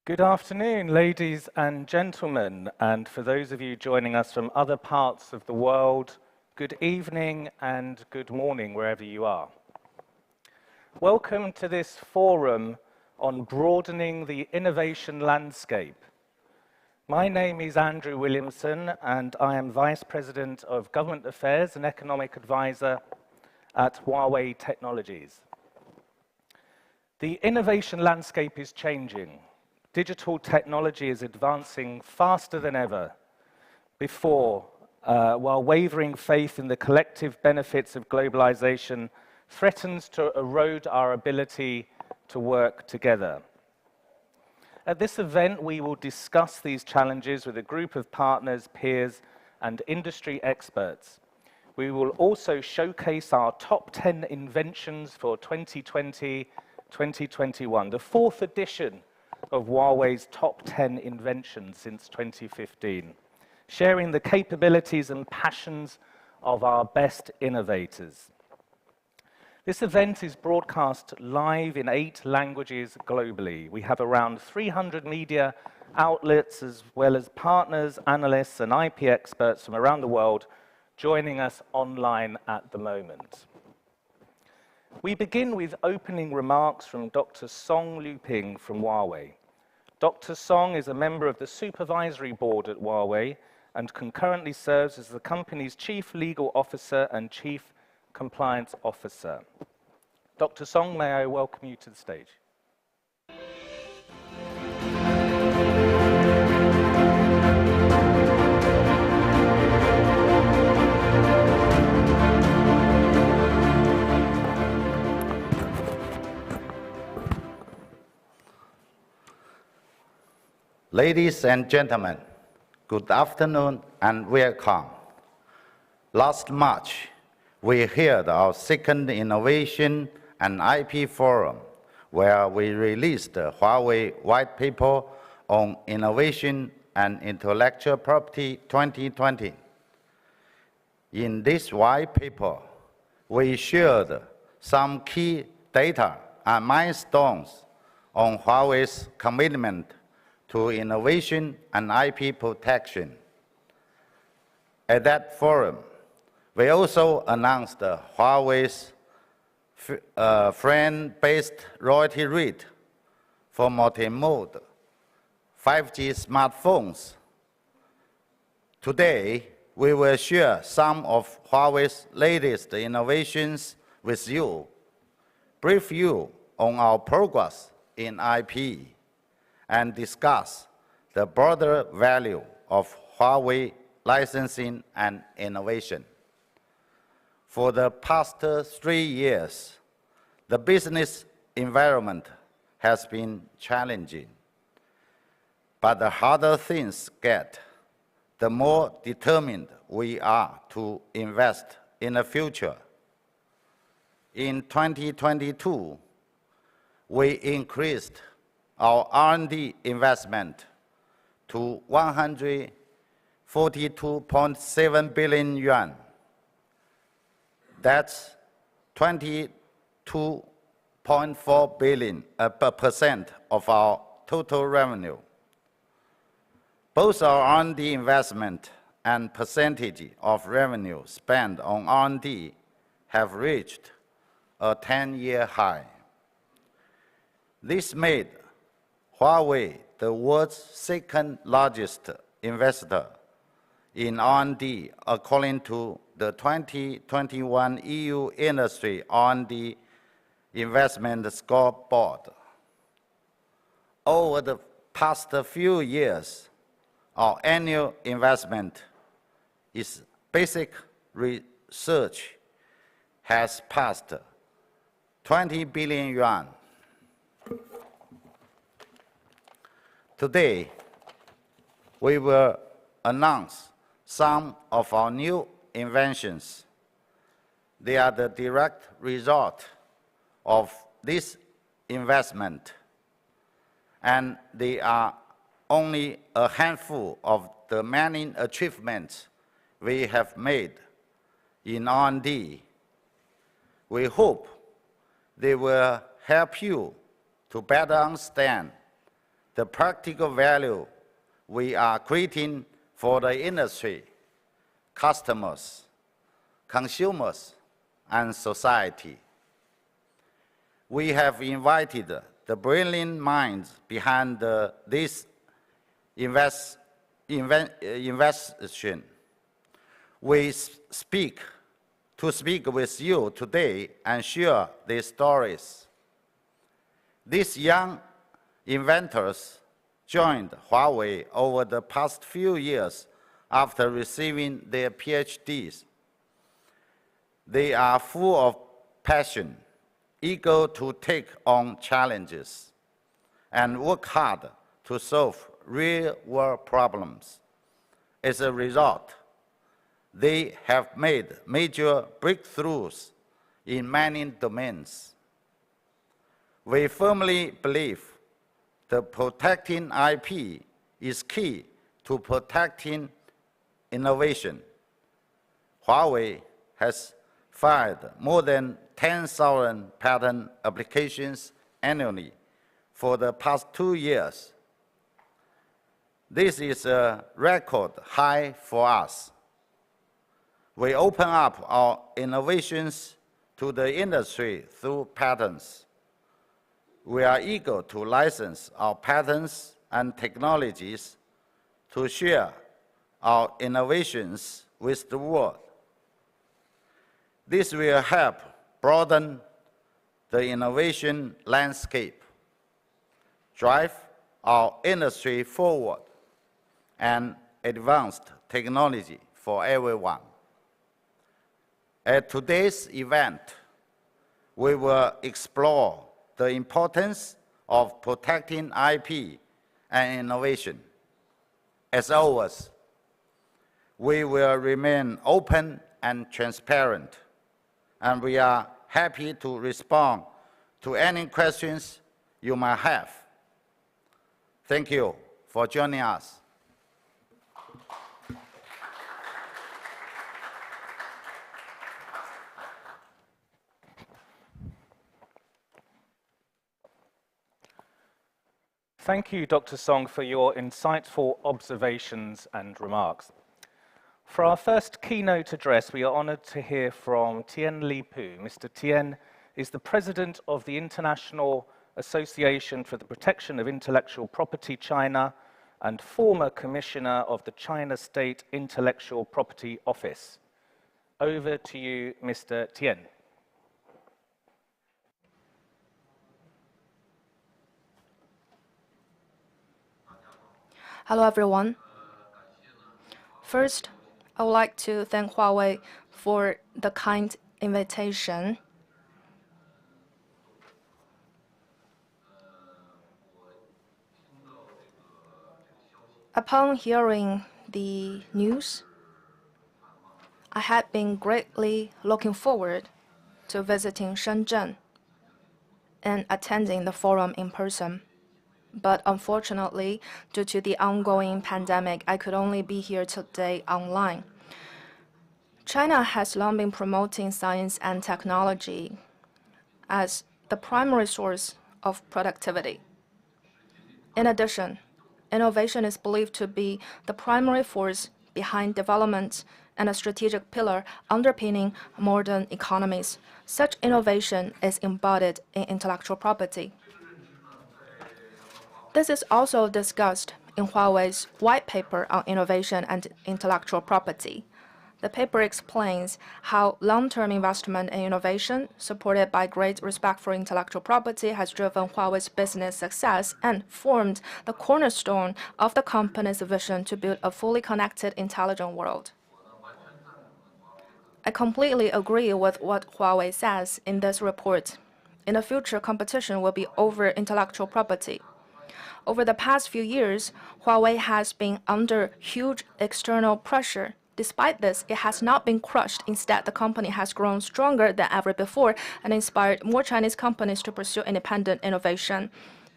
Good afternoon, ladies and gentlemen, and for those of you joining us from other parts of the world, good evening and good morning, wherever you are. Welcome to this forum on broadening the innovation landscape. My name is Andrew Williamson, and I am Vice President of Government Affairs and Economic Advisor at Huawei Technologies. The innovation landscape is changing. Digital technology is advancing faster than ever before, while wavering faith in the collective benefits of globalization threatens to erode our ability to work together. At this event, we will discuss these challenges with a group of partners, peers, and industry experts. We will also showcase our top 10 inventions for 2020-2021, the fourth edition of Huawei's top 10 inventions since 2015, sharing the capabilities and passions of our best innovators. This event is broadcast live in 8 languages globally. We have around 300 media outlets, as well as partners, analysts, and IP experts from around the world joining us online at the moment. We begin with opening remarks from Dr. Song Luping from Huawei. Dr. Song is a member of the supervisory board at Huawei and concurrently serves as the company's chief legal officer and chief compliance officer. Dr. Song, may I welcome you to the stage. Ladies and gentlemen, good afternoon and welcome. Last March, we held our second Innovation and IP Forum, where we released the Huawei White Paper on Innovation and Intellectual Property 2020. In this white paper, we shared some key data and milestones on Huawei's commitment to innovation and IP protection. At that forum, we also announced Huawei's frame-based royalty rate for multi-mode 5G smartphones. Today, we will share some of Huawei's latest innovations with you, brief you on our progress in IP, and discuss the broader value of Huawei licensing and innovation. For the past 3 years, the business environment has been challenging. But the harder things get, the more determined we are to invest in the future. In 2022, we increased our R&D investment to 142.7 billion yuan. That's 22.4% of our total revenue. Both our R&D investment and percentage of revenue spent on R&D have reached a 10-year high. This made Huawei, the world's second largest investor in R&D, according to the 2021 EU Industry R&D Investment Scoreboard. Over the past few years, our annual investment in basic research has passed 20 billion yuan. Today, we will announce some of our new inventions. They are the direct result of this investment, and they are only a handful of the many achievements we have made in R&D. We hope they will help you to better understand the practical value we are creating for the industry, customers, consumers, and society. We have invited the brilliant minds behind this investigation. We speak with you today and share their stories. These young inventors joined Huawei over the past few years after receiving their PhDs. They are full of passion, eager to take on challenges, and work hard to solve real-world problems. As a result, they have made major breakthroughs in many domains. We firmly believe that protecting IP is key to protecting innovation. Huawei has filed more than 10,000 patent applications annually for the past 2 years. This is a record high for us. We open up our innovations to the industry through patents. We are eager to license our patents and technologies to share our innovations with the world. This will help broaden the innovation landscape, drive our industry forward, and advance technology for everyone. At today's event, we will explore the importance of protecting IP and innovation. As always, we will remain open and transparent, and we are happy to respond to any questions you might have. Thank you for joining us. Thank you, Dr. Song, for your insightful observations and remarks. For our first keynote address, we are honored to hear from Tian Li Pu. Mr. Tian is the president of the International Association for the Protection of Intellectual Property China and former commissioner of the China State Intellectual Property Office. Over to you, Mr. Tian. Hello, everyone. First, I would like to thank Huawei for the kind invitation. Upon hearing the news, I had been greatly looking forward to visiting Shenzhen and attending the forum in person. But unfortunately, due to the ongoing pandemic, I could only be here today online. China has long been promoting science and technology as the primary source of productivity. In addition, innovation is believed to be the primary force behind development and a strategic pillar underpinning modern economies. Such innovation is embodied in intellectual property. This is also discussed in Huawei's white paper on innovation and intellectual property. The paper explains how long-term investment in innovation, supported by great respect for intellectual property, has driven Huawei's business success and formed the cornerstone of the company's vision to build a fully connected, intelligent world. I completely agree with what Huawei says in this report. In the future, competition will be over intellectual property. Over the past few years, Huawei has been under huge external pressure. Despite this, it has not been crushed. Instead, the company has grown stronger than ever before and inspired more Chinese companies to pursue independent innovation.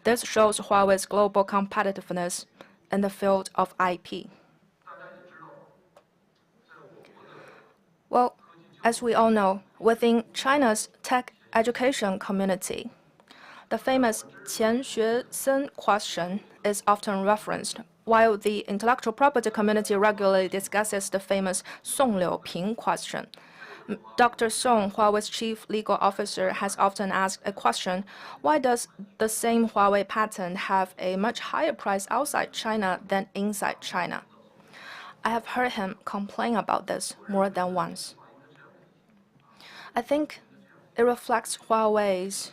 This shows Huawei's global competitiveness in the field of IP. Well, as we all know, within China's tech education community, The famous Qian Xue Sen question is often referenced, while the intellectual property community regularly discusses the famous Song Liuping question. Dr. Song, Huawei's chief legal officer, has often asked a question: why does the same Huawei patent have a much higher price outside China than inside China? I have heard him complain about this more than once. I think it reflects Huawei's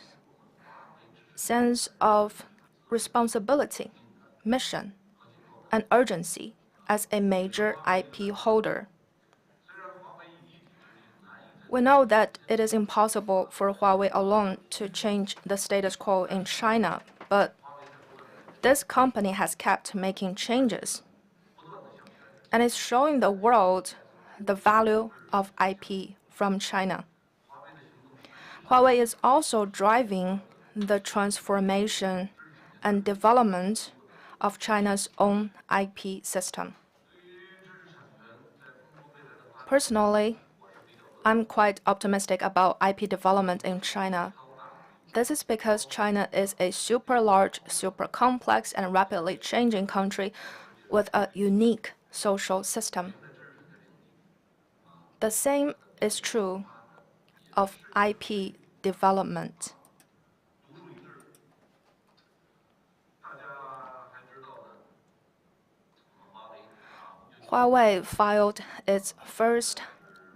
sense of responsibility, mission, and urgency as a major IP holder. We know that it is impossible for Huawei alone to change the status quo in China, but this company has kept making changes and is showing the world the value of IP from China. Huawei is also driving the transformation and development of China's own IP system. Personally, I'm quite optimistic about IP development in China. This is because China is a super large, super complex, and rapidly changing country with a unique social system. The same is true of IP development. Huawei filed its first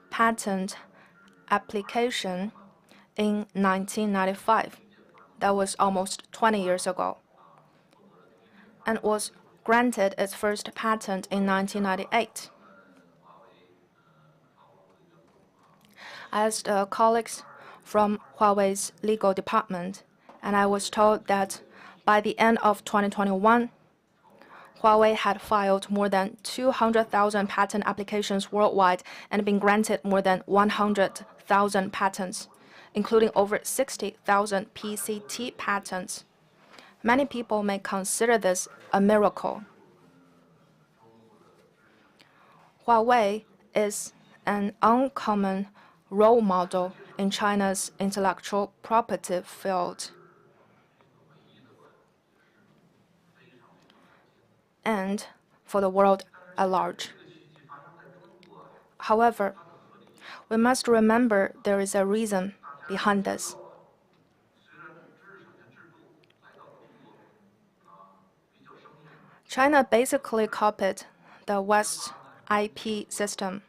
patent application in 1995. That was almost 20 years ago, and was granted its first patent in 1998. I asked colleagues from Huawei's legal department, and I was told that by the end of 2021, Huawei had filed more than 200,000 patent applications worldwide and been granted more than 100,000 patents, including over 60,000 PCT patents. Many people may consider this a miracle. Huawei is an uncommon role model in China's intellectual property field, and for the world at large. However, we must remember there is a reason behind this. China basically copied the West's IP system.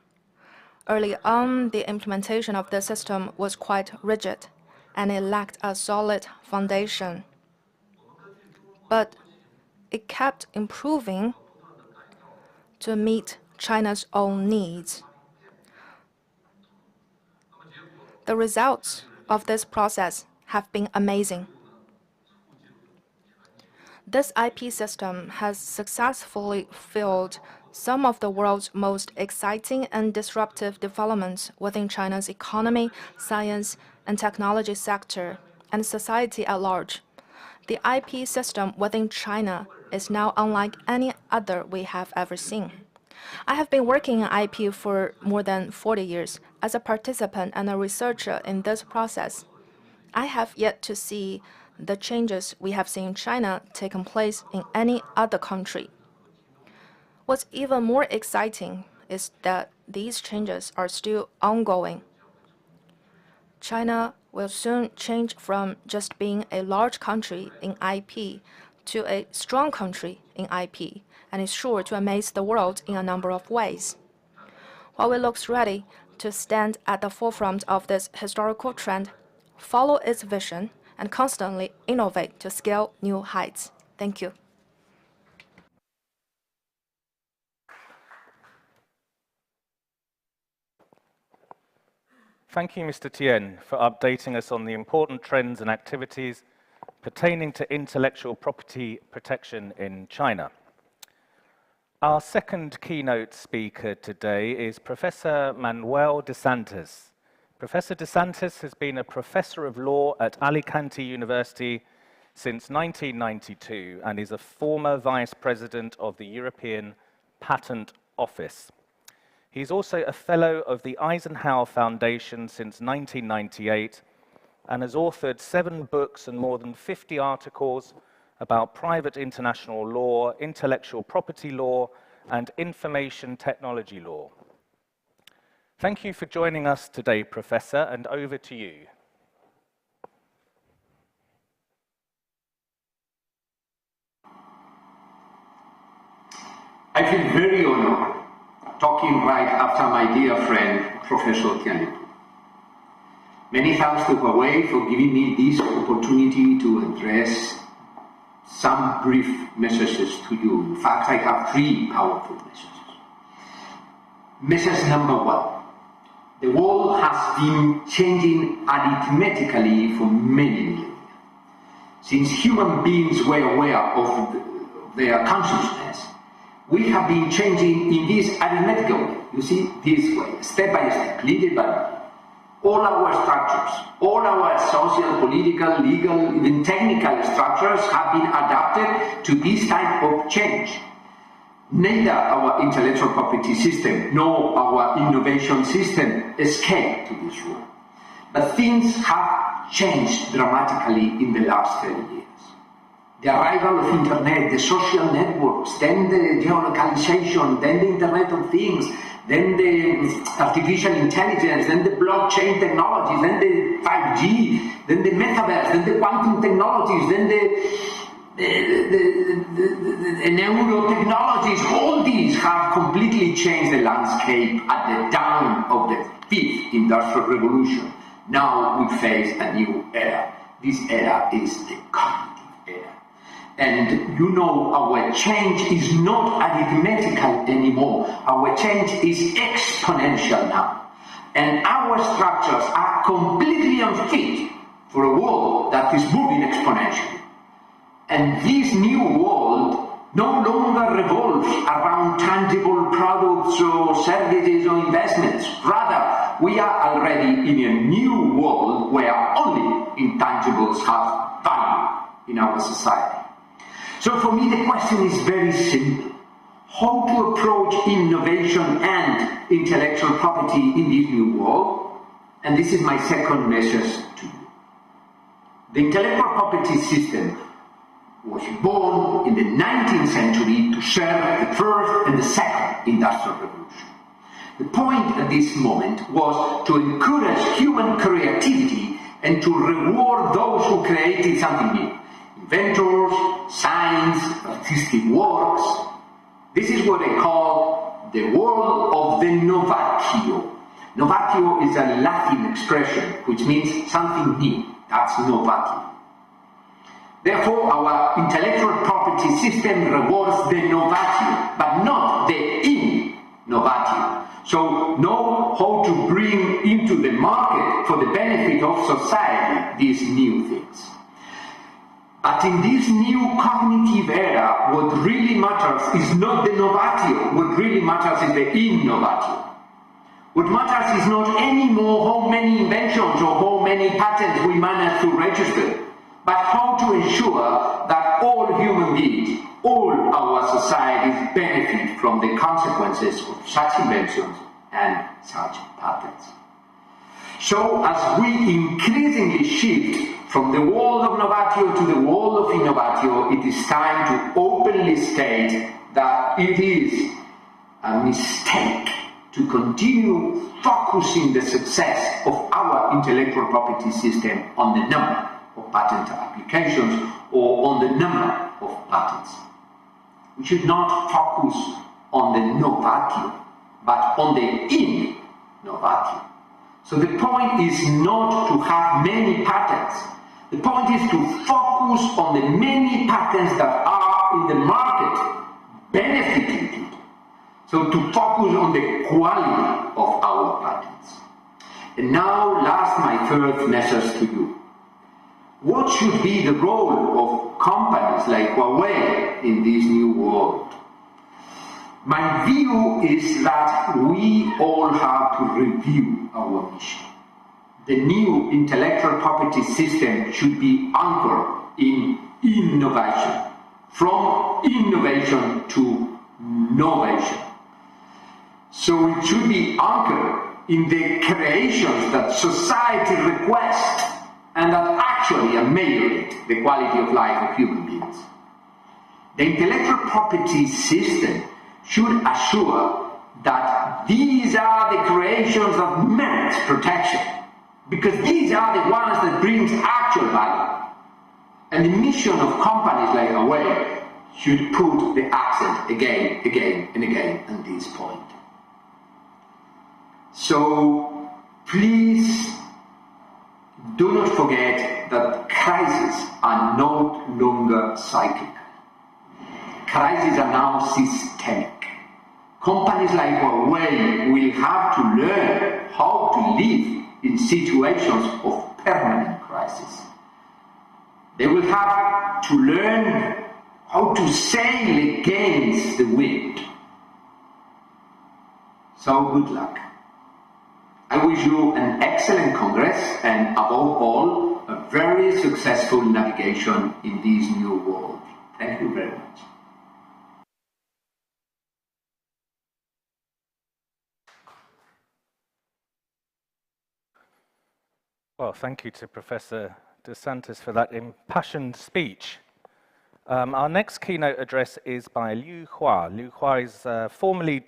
Early on, the implementation of the system was quite rigid, and it lacked a solid foundation. But it kept improving to meet China's own needs. The results of this process have been amazing. This IP system has successfully fueled some of the world's most exciting and disruptive developments within China's economy, science, and technology sector, and society at large. The IP system within China is now unlike any other we have ever seen. I have been working in IP for more than 40 years as a participant and a researcher in this process. I have yet to see the changes we have seen in China taking place in any other country. What's even more exciting is that these changes are still ongoing. China will soon change from just being a large country in IP to a strong country in IP, and is sure to amaze the world in a number of ways. Huawei looks ready to stand at the forefront of this historical trend, follow its vision, and constantly innovate to scale new heights. Thank you. Thank you, Mr. Tian, for updating us on the important trends and activities pertaining to intellectual property protection in China. Our second keynote speaker today is Professor Manuel de Santos. Professor de Santos has been a professor of law at Alicante University since 1992 and is a former vice president of the European Patent Office. He's also a fellow of the Eisenhower Foundation since 1998 and has authored 7 books and more than 50 articles about private international law, intellectual property law, and information technology law. Thank you for joining us today, Professor, and over to you. I feel very honored talking right after my dear friend, Professor Tianli. Many thanks to Huawei for giving me this opportunity to address some brief messages to you. In fact, I have 3 powerful messages. Message number 1. The world has been changing arithmetically for many millennia. Since human beings were aware of their consciousness, we have been changing in this arithmetical way. You see, this way, step by step, little by little. All our structures, all our social, political, legal, even technical structures have been adapted to this type of change. Neither our intellectual property system nor our innovation system escaped to this rule. But things have changed dramatically in the last 30 years. The arrival of internet, the social networks, then the geolocalization, then the Internet of Things, then the artificial intelligence, then the blockchain technologies, then the 5G, then the metaverse, then the quantum technologies, then the neurotechnologies. All these have completely changed the landscape at the dawn of the 5th Industrial Revolution. Now we face a new era. This era is the cognitive era. And you know, our change is not arithmetical anymore. Our change is exponential now. And our structures are completely unfit for a world that is moving exponentially. And this new world no longer revolves around tangible products or services or investments. Rather, we are already in a new world where only intangibles have value in our society. So for me, the question is very simple. How to approach innovation and intellectual property in this new world? And this is my second message to you. The intellectual property system was born in the 19th century to serve the first and the second industrial revolution. The point at this moment was to encourage human creativity and to reward those who created something new. Inventors, science, artistic works. This is what I call the world of the novatio. Novatio is a Latin expression which means something new. That's novatio. Therefore, our intellectual property system rewards the novatio, but not the innovatio. So know how to bring into the market for the benefit of society these new things. But in this new cognitive era, what really matters is not the novatio. What really matters is the innovatio. What matters is not anymore how many inventions or how many patents we manage to register, but how to ensure that all human beings, all our societies benefit from the consequences of such inventions and such patents. So as we increasingly shift from the world of novatio to the world of innovatio, it is time to openly state that it is a mistake to continue focusing the success of our intellectual property system on the number of patent applications or on the number of patents. We should not focus on the novatio, but on the innovatio. So the point is not to have many patents. The point is to focus on the many patents that are in the market benefiting people. So to focus on the quality of our patents. And now, last, my third message to you. What should be the role of companies like Huawei in this new world? My view is that we all have to review our mission. The new intellectual property system should be anchored in innovation, from innovation to novation. So it should be anchored in the creations that society requests and that actually ameliorate the quality of life of human beings. The intellectual property system should assure that these are the creations that merit protection, because these are the ones that brings actual value. And the mission of companies like Huawei should put the accent again and again on this point. So please do not forget that crises are no longer cyclical. Crises are now systemic. Companies like Huawei will have to learn how to live in situations of permanent crisis. They will have to learn how to sail against the wind. So good luck. I wish you an excellent Congress and above all, a very successful navigation in this new world. Thank you very much. Well, thank you to Professor DeSantis for that impassioned speech. Our next keynote address is by Liu Hua. Liu Hua is formerly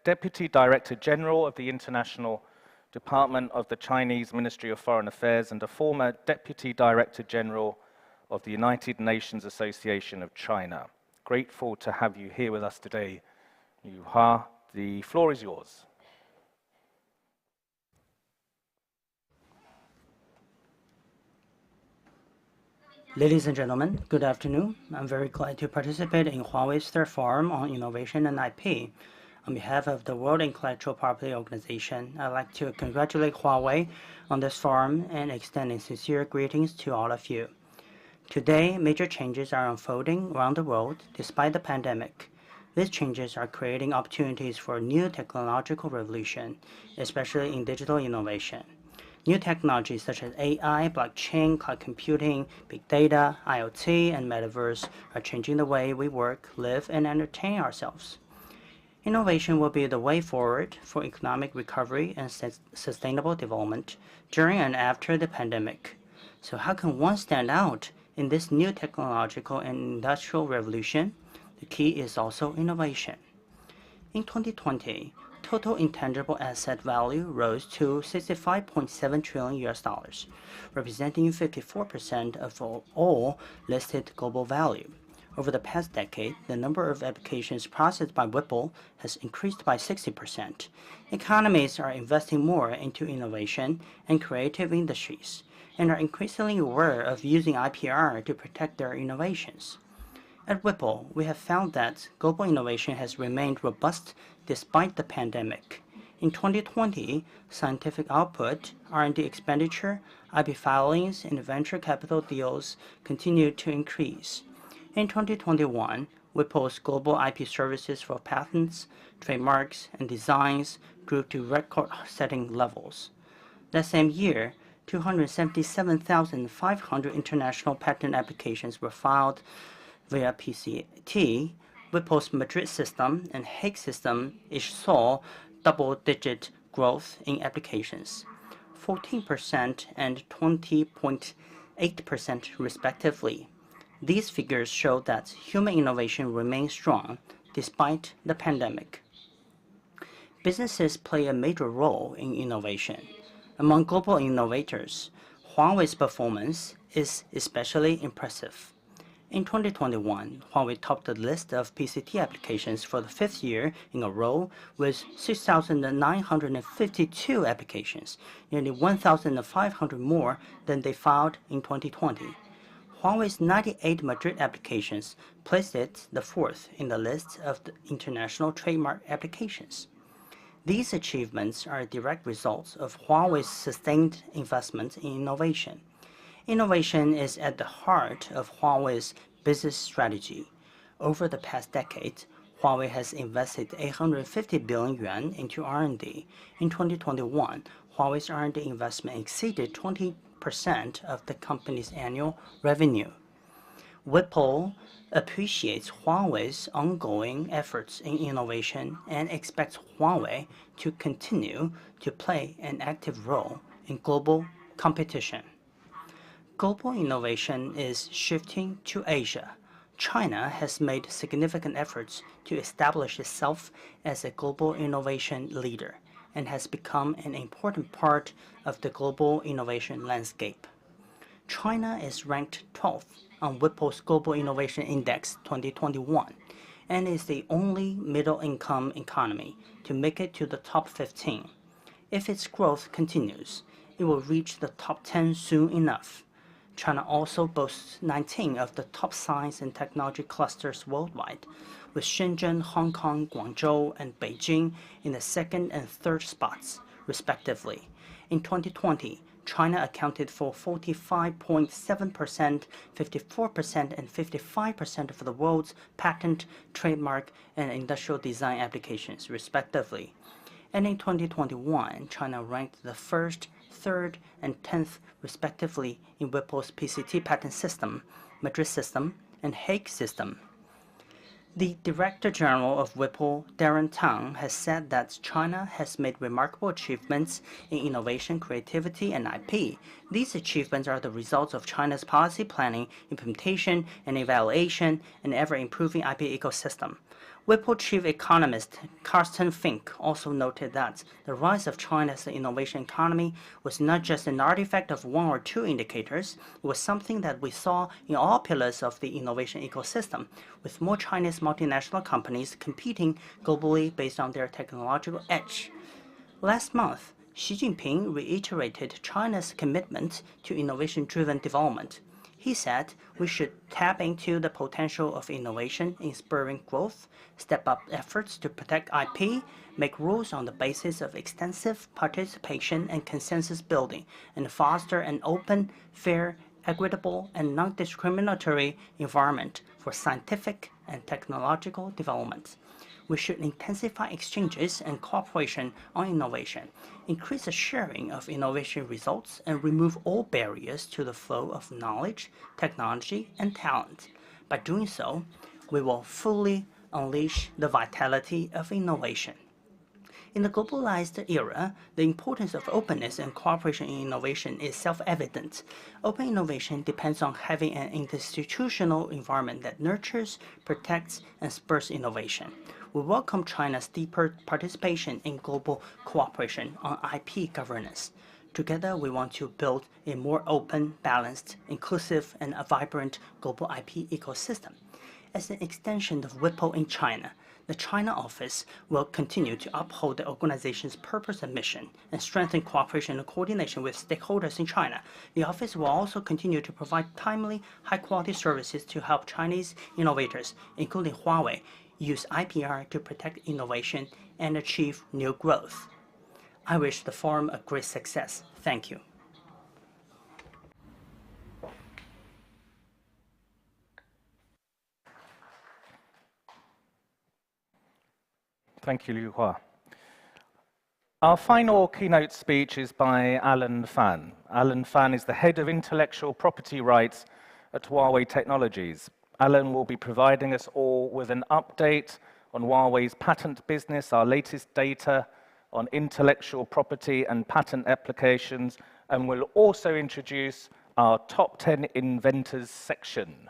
Deputy Director General of the International Department of the Chinese Ministry of Foreign Affairs and a former Deputy Director General of the United Nations Association of China. Grateful to have you here with us today, Liu Hua. The floor is yours. Ladies and gentlemen, good afternoon. I'm very glad to participate in Huawei's third forum on innovation and IP. On behalf of the World Intellectual Property Organization, I'd like to congratulate Huawei on this forum and extending sincere greetings to all of you. Today, major changes are unfolding around the world despite the pandemic. These changes are creating opportunities for new technological revolution, especially in digital innovation. New technologies such as AI, blockchain, cloud computing, big data, IoT, and metaverse are changing the way we work, live, and entertain ourselves. Innovation will be the way forward for economic recovery and sustainable development during and after the pandemic. So how can one stand out in this new technological and industrial revolution? The key is also innovation. In 2020, total intangible asset value rose to $65.7 trillion, representing 54% of all listed global value. Over the past decade, the number of applications processed by Whipple has increased by 60%. Economies are investing more into innovation and creative industries, and are increasingly aware of using IPR to protect their innovations. At Whipple, we have found that global innovation has remained robust despite the pandemic. In 2020, scientific output, R&D expenditure, IP filings, and venture capital deals continued to increase. In 2021, Whipple's global IP services for patents, trademarks, and designs grew to record-setting levels. That same year, 277,500 international patent applications were filed via PCT. Whipple's Madrid system and Hague system each saw double-digit growth in applications, 14% and 20.8% respectively. These figures show that human innovation remains strong despite the pandemic. Businesses play a major role in innovation. Among global innovators, Huawei's performance is especially impressive. In 2021, Huawei topped the list of PCT applications for the fifth year in a row with 6,952 applications, nearly 1,500 more than they filed in 2020. Huawei's 98 Madrid applications placed it the fourth in the list of the international trademark applications. These achievements are direct results of Huawei's sustained investment in innovation. Innovation is at the heart of Huawei's business strategy. Over the past decade, Huawei has invested 850 billion yuan into R&D. In 2021, Huawei's R&D investment exceeded 20% of the company's annual revenue. Whipple appreciates Huawei's ongoing efforts in innovation and expects Huawei to continue to play an active role in global competition. Global innovation is shifting to Asia. China has made significant efforts to establish itself as a global innovation leader and has become an important part of the global innovation landscape. China is ranked 12th on WIPO's Global Innovation Index 2021 and is the only middle-income economy to make it to the top 15. If its growth continues, it will reach the top 10 soon enough. China also boasts 19 of the top science and technology clusters worldwide, with Shenzhen, Hong Kong, Guangzhou, and Beijing in the second and third spots, respectively. In 2020, China accounted for 45.7%, 54%, and 55% of the world's patent, trademark, and industrial design applications, respectively. And in 2021, China ranked the first, third, and 10th, respectively, in WIPO's PCT patent system, Madrid system, and Hague system. The Director General of WIPO, Darren Tang, has said that China has made remarkable achievements in innovation, creativity, and IP. These achievements are the results of China's policy planning, implementation, and evaluation, and ever-improving IP ecosystem. WIPO Chief Economist Carsten Fink also noted that the rise of China's innovation economy was not just an artifact of one or two indicators, it was something that we saw in all pillars of the innovation ecosystem, with more Chinese multinational companies competing globally based on their technological edge. Last month, Xi Jinping reiterated China's commitment to innovation-driven development. He said we should tap into the potential of innovation in spurring growth, step up efforts to protect IP, make rules on the basis of extensive participation and consensus building, and foster an open, fair, equitable, and non-discriminatory environment for scientific and technological development. We should intensify exchanges and cooperation on innovation, increase the sharing of innovation results, and remove all barriers to the flow of knowledge, technology, and talent. By doing so, we will fully unleash the vitality of innovation. In the globalized era, the importance of openness and cooperation in innovation is self-evident. Open innovation depends on having an institutional environment that nurtures, protects, and spurs innovation. We welcome China's deeper participation in global cooperation on IP governance. Together, we want to build a more open, balanced, inclusive, and a vibrant global IP ecosystem. As an extension of WIPO in China, the China office will continue to uphold the organization's purpose and mission and strengthen cooperation and coordination with stakeholders in China. The office will also continue to provide timely, high-quality services to help Chinese innovators, including Huawei, use IPR to protect innovation and achieve new growth. I wish the forum a great success. Thank you. Thank you, Liu Hua. Our final keynote speech is by Alan Fan. Alan Fan is the head of intellectual property rights at Huawei Technologies. Alan will be providing us all with an update on Huawei's patent business, our latest data on intellectual property and patent applications, and will also introduce our top 10 inventors section.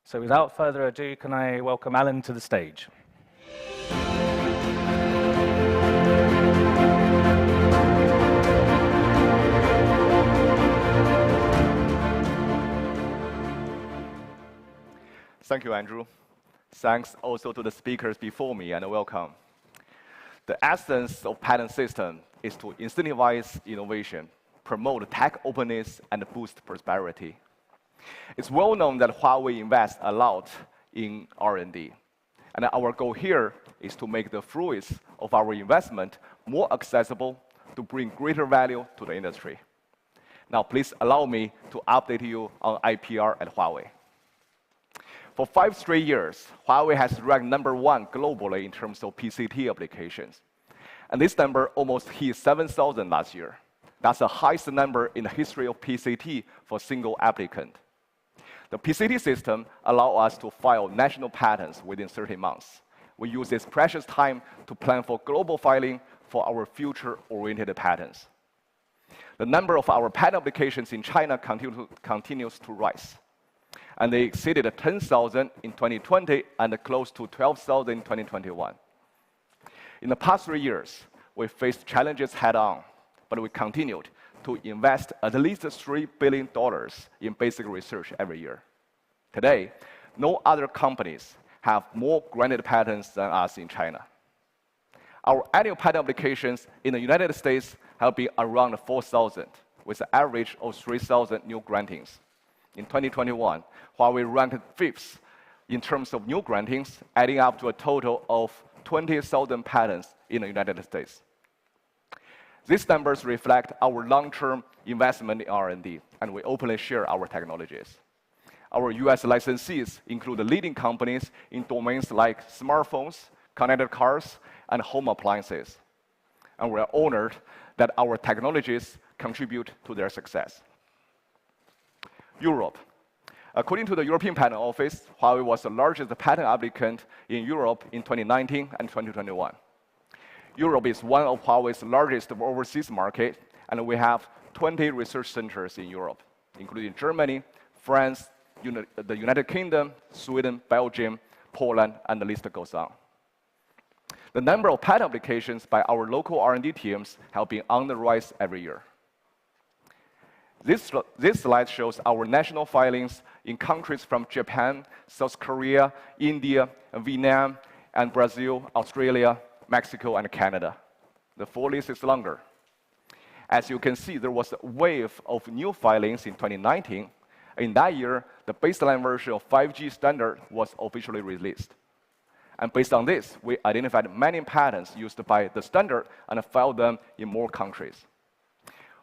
So without further ado, can I welcome Alan to the stage? Thank you, Andrew. Thanks also to the speakers before me, and welcome. The essence of patent system is to incentivize innovation, promote tech openness, and boost prosperity. It's well known that Huawei invests a lot in R&D, and our goal here is to make the fruits of our investment more accessible to bring greater value to the industry. Now, please allow me to update you on IPR at Huawei. For 5 straight years, Huawei has ranked #1 globally in terms of PCT applications. And this number almost hit 7,000 last year. That's the highest number in the history of PCT for a single applicant. The PCT system allows us to file national patents within 30 months. We use this precious time to plan for global filing for our future-oriented patents. The number of our patent applications in China continues to rise, and they exceeded 10,000 in 2020 and close to 12,000 in 2021. In the past 3 years, we faced challenges head-on, but we continued to invest at least $3 billion in basic research every year. Today, no other companies have more granted patents than us in China. Our annual patent applications in the United States have been around 4,000, with an average of 3,000 new grantings. In 2021, Huawei ranked 5th in terms of new grantings, adding up to a total of 20,000 patents in the United States. These numbers reflect our long-term investment in R&D, and we openly share our technologies. Our US licensees include leading companies in domains like smartphones, connected cars, and home appliances. And we are honored that our technologies contribute to their success. Europe. According to the European Patent Office, Huawei was the largest patent applicant in Europe in 2019 and 2021. Europe is one of Huawei's largest overseas markets, and we have 20 research centers in Europe, including Germany, France, the United Kingdom, Sweden, Belgium, Poland, and the list goes on. The number of patent applications by our local R&D teams have been on the rise every year. This slide shows our national filings in countries from Japan, South Korea, India, Vietnam, and Brazil, Australia, Mexico, and Canada. The full list is longer. As you can see, there was a wave of new filings in 2019. In that year, the baseline version of 5G standard was officially released. And based on this, we identified many patents used by the standard and filed them in more countries.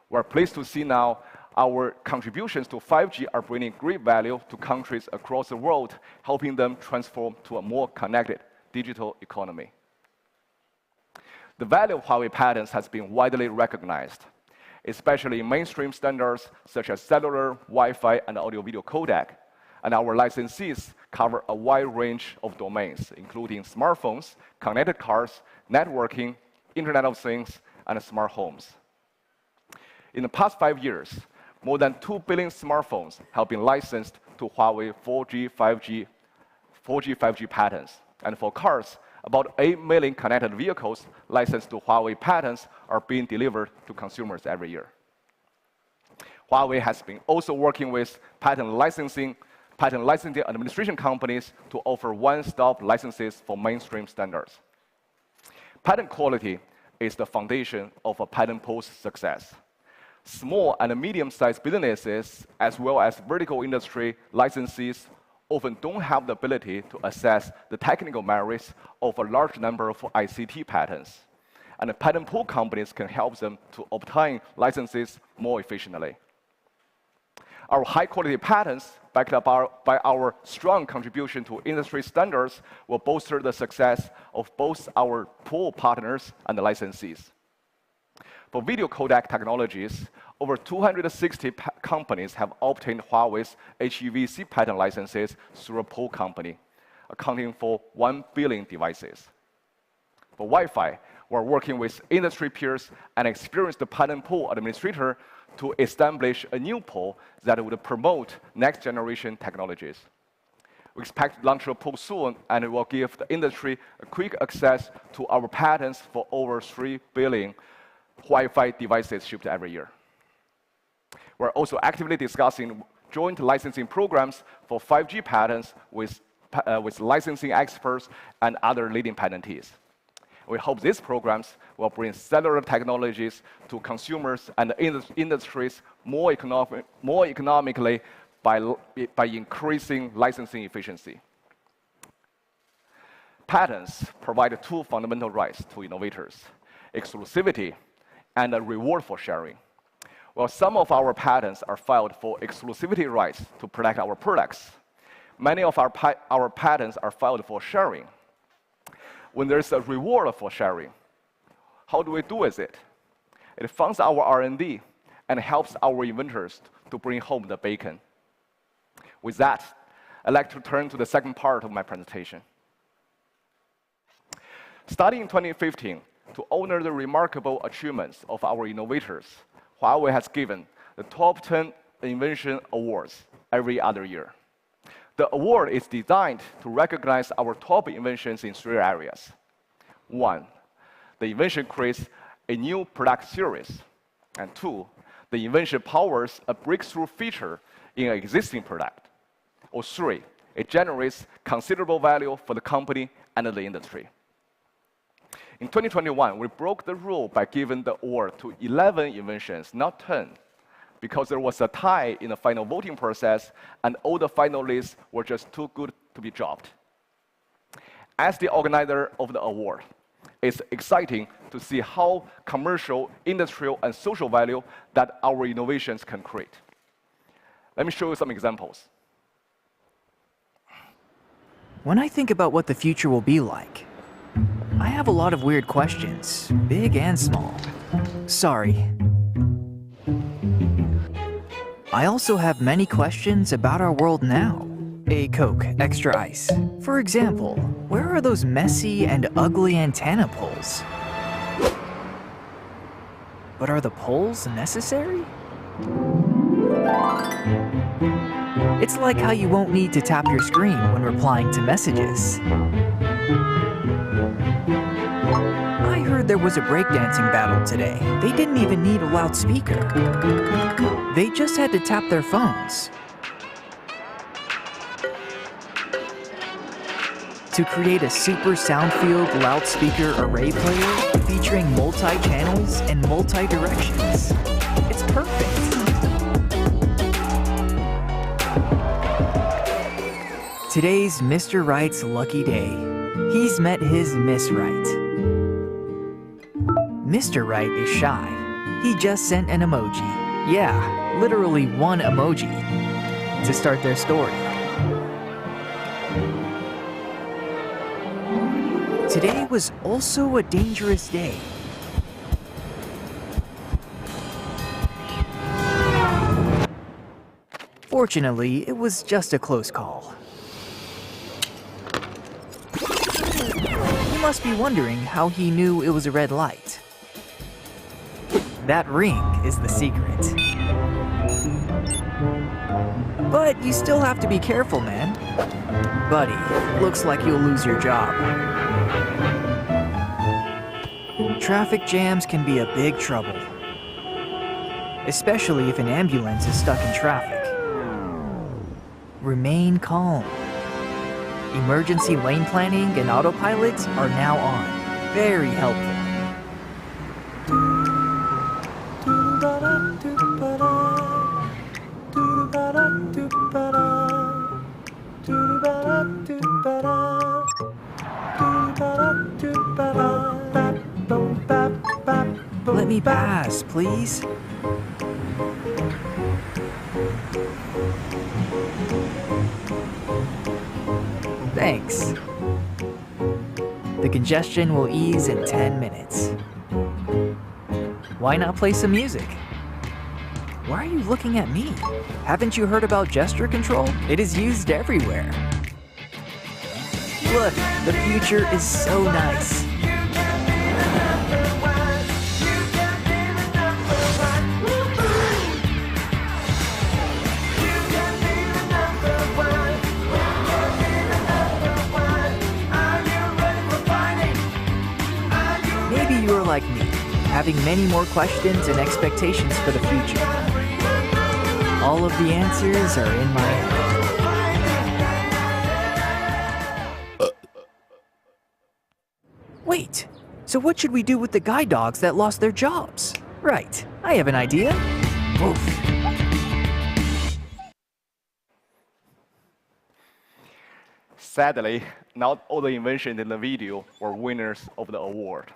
We're pleased to see now our contributions to 5G are bringing great value to countries across the world, helping them transform to a more connected digital economy. The value of Huawei patents has been widely recognized, especially in mainstream standards such as cellular, Wi-Fi, and audio-video codec. And our licensees cover a wide range of domains, including smartphones, connected cars, networking, Internet of Things, and smart homes. In the past 5 years, more than 2 billion smartphones have been licensed to Huawei 4G, 5G patents. And for cars, about 8 million connected vehicles licensed to Huawei patents are being delivered to consumers every year. Huawei has been also working with patent licensing administration companies to offer one-stop licenses for mainstream standards. Patent quality is the foundation of a patent pool's success. Small and medium-sized businesses, as well as vertical industry licensees, often don't have the ability to assess the technical merits of a large number of ICT patents. And the patent pool companies can help them to obtain licenses more efficiently. Our high-quality patents, backed up by our strong contribution to industry standards, will bolster the success of both our pool partners and the licensees. For video codec technologies, over 260 companies have obtained Huawei's HEVC patent licenses through a pool company, accounting for 1 billion devices. For Wi-Fi, we're working with industry peers and experienced patent pool administrator to establish a new pool that would promote next-generation technologies. We expect to launch a pool soon, and it will give the industry a quick access to our patents for over 3 billion Wi-Fi devices shipped every year. We're also actively discussing joint licensing programs for 5G patents with licensing experts and other leading patentees. We hope these programs will bring cellular technologies to consumers and industries more economically by increasing licensing efficiency. Patents provide 2 fundamental rights to innovators: exclusivity and a reward for sharing. While some of our patents are filed for exclusivity rights to protect our products, many of our patents are filed for sharing. When there's a reward for sharing, how do we do with it? It funds our R&D and helps our inventors to bring home the bacon. With that, I'd like to turn to the second part of my presentation. Starting in 2015, to honor the remarkable achievements of our innovators, Huawei has given the top 10 invention awards every other year. The award is designed to recognize our top inventions in 3 areas. 1, the invention creates a new product series. And 2, the invention powers a breakthrough feature in an existing product. Or 3, it generates considerable value for the company and the industry. In 2021, we broke the rule by giving the award to 11 inventions, not 10, because there was a tie in the final voting process, and all the finalists were just too good to be dropped. As the organizer of the award, it's exciting to see how commercial, industrial, and social value that our innovations can create. Let me show you some examples. When I think about what the future will be like, I have a lot of weird questions, big and small. Sorry. I also have many questions about our world now. A Coke, extra ice. For example, where are those messy and ugly antenna poles? But are the poles necessary? It's like how you won't need to tap your screen when replying to messages. I heard there was a breakdancing battle today. They didn't even need a loudspeaker. They just had to tap their phones. To create a super sound-field loudspeaker array player featuring multi-channels and multi-directions. It's perfect. Today's Mr. Right's lucky day. He's met his Miss Right. Mr. Right is shy. He just sent an emoji. Yeah, literally one emoji to start their story. Today was also a dangerous day. Fortunately, it was just a close call. You must be wondering how he knew it was a red light. That ring is the secret. But you still have to be careful, man. Buddy, looks like you'll lose your job. Traffic jams can be a big trouble, especially if an ambulance is stuck in traffic. Remain calm. Emergency lane planning and autopilot are now on. Very helpful. Let me pass, please. Thanks. The congestion will ease in 10 minutes. Why not play some music? Why are you looking at me? Haven't you heard about gesture control? It is used everywhere. Look, the future is so nice. Maybe you're like me, having many more questions and expectations for the future. All of the answers are in my head. Wait, so what should we do with the guide dogs that lost their jobs? Right, I have an idea. Oof. Sadly, not all the inventions in the video were winners of the award.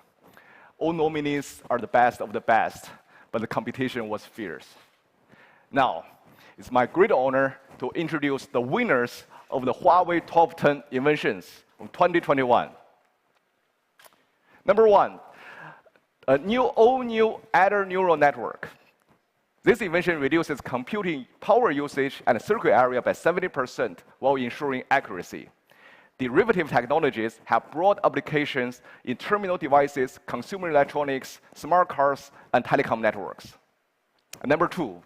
All nominees are the best of the best, but the competition was fierce. Now, it's my great honor to introduce the winners of the Huawei Top 10 Inventions of 2021. Number 1, all-new adder neural network. This invention reduces computing power usage and circuit area by 70% while ensuring accuracy. Derivative technologies have broad applications in terminal devices, consumer electronics, smart cars, and telecom networks. And number 2,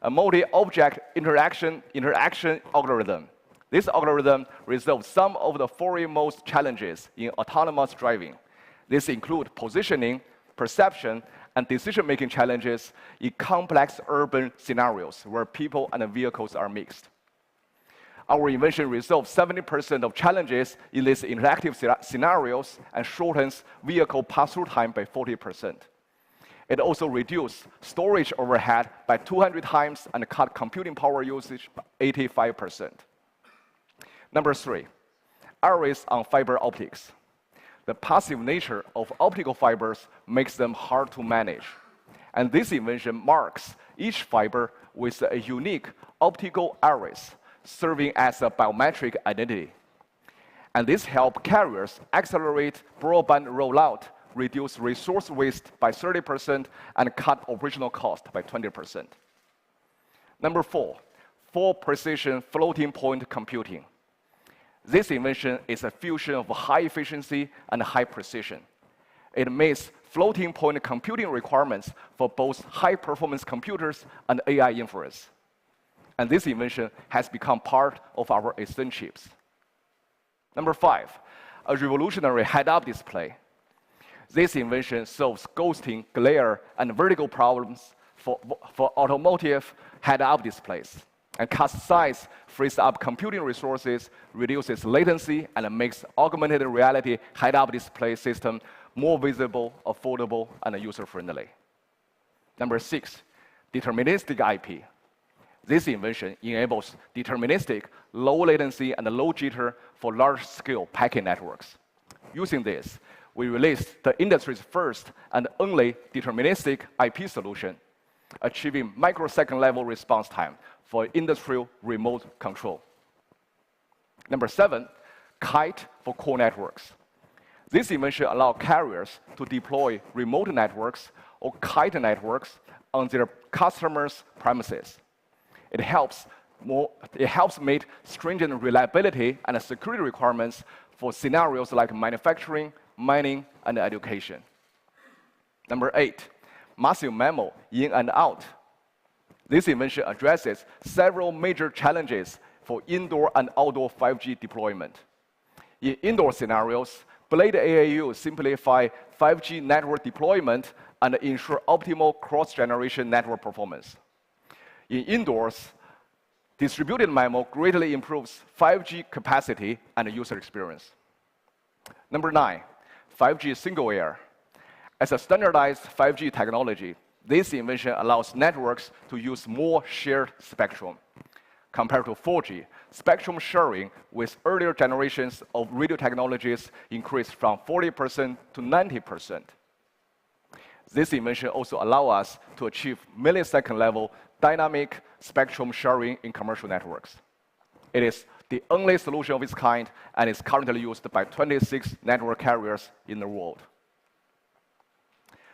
a multi-object interaction algorithm. This algorithm resolves some of the foremost challenges in autonomous driving. These include positioning, perception, and decision-making challenges in complex urban scenarios where people and vehicles are mixed. Our invention resolves 70% of challenges in these interactive scenarios and shortens vehicle pass-through time by 40%. It also reduces storage overhead by 200 times and cut computing power usage by 85%. Number 3, arrays on fiber optics. The passive nature of optical fibers makes them hard to manage. And this invention marks each fiber with a unique optical arrays, serving as a biometric identity. And this helps carriers accelerate broadband rollout, reduce resource waste by 30%, and cut operational cost by 20%. Number 4, full precision floating point computing. This invention is a fusion of high efficiency and high precision. It meets floating point computing requirements for both high-performance computers and AI inference. And this invention has become part of our Ascend chips. Number 5, a revolutionary head-up display. This invention solves ghosting, glare, and vertical problems for automotive head-up displays, and cuts size, frees up computing resources, reduces latency, and makes augmented reality head-up display system more visible, affordable, and user-friendly. Number 6, deterministic IP. This invention enables deterministic, low latency, and low jitter for large-scale packet networks. Using this, we released the industry's first and only deterministic IP solution, achieving microsecond-level response time for industrial remote control. Number 7, Kite for core networks. This invention allows carriers to deploy remote networks or Kite networks on their customers' premises. It helps meet stringent reliability and security requirements for scenarios like manufacturing, mining, and education. Number 8, massive MIMO in and out. This invention addresses several major challenges for indoor and outdoor 5G deployment. In indoor scenarios, Blade AAU simplify 5G network deployment and ensure optimal cross-generation network performance. In indoors, distributed MIMO greatly improves 5G capacity and user experience. Number 9, 5G single air. As a standardized 5G technology, this invention allows networks to use more shared spectrum. Compared to 4G, spectrum sharing with earlier generations of radio technologies increased from 40% to 90%. This invention also allows us to achieve millisecond-level dynamic spectrum sharing in commercial networks. It is the only solution of its kind and is currently used by 26 network carriers in the world.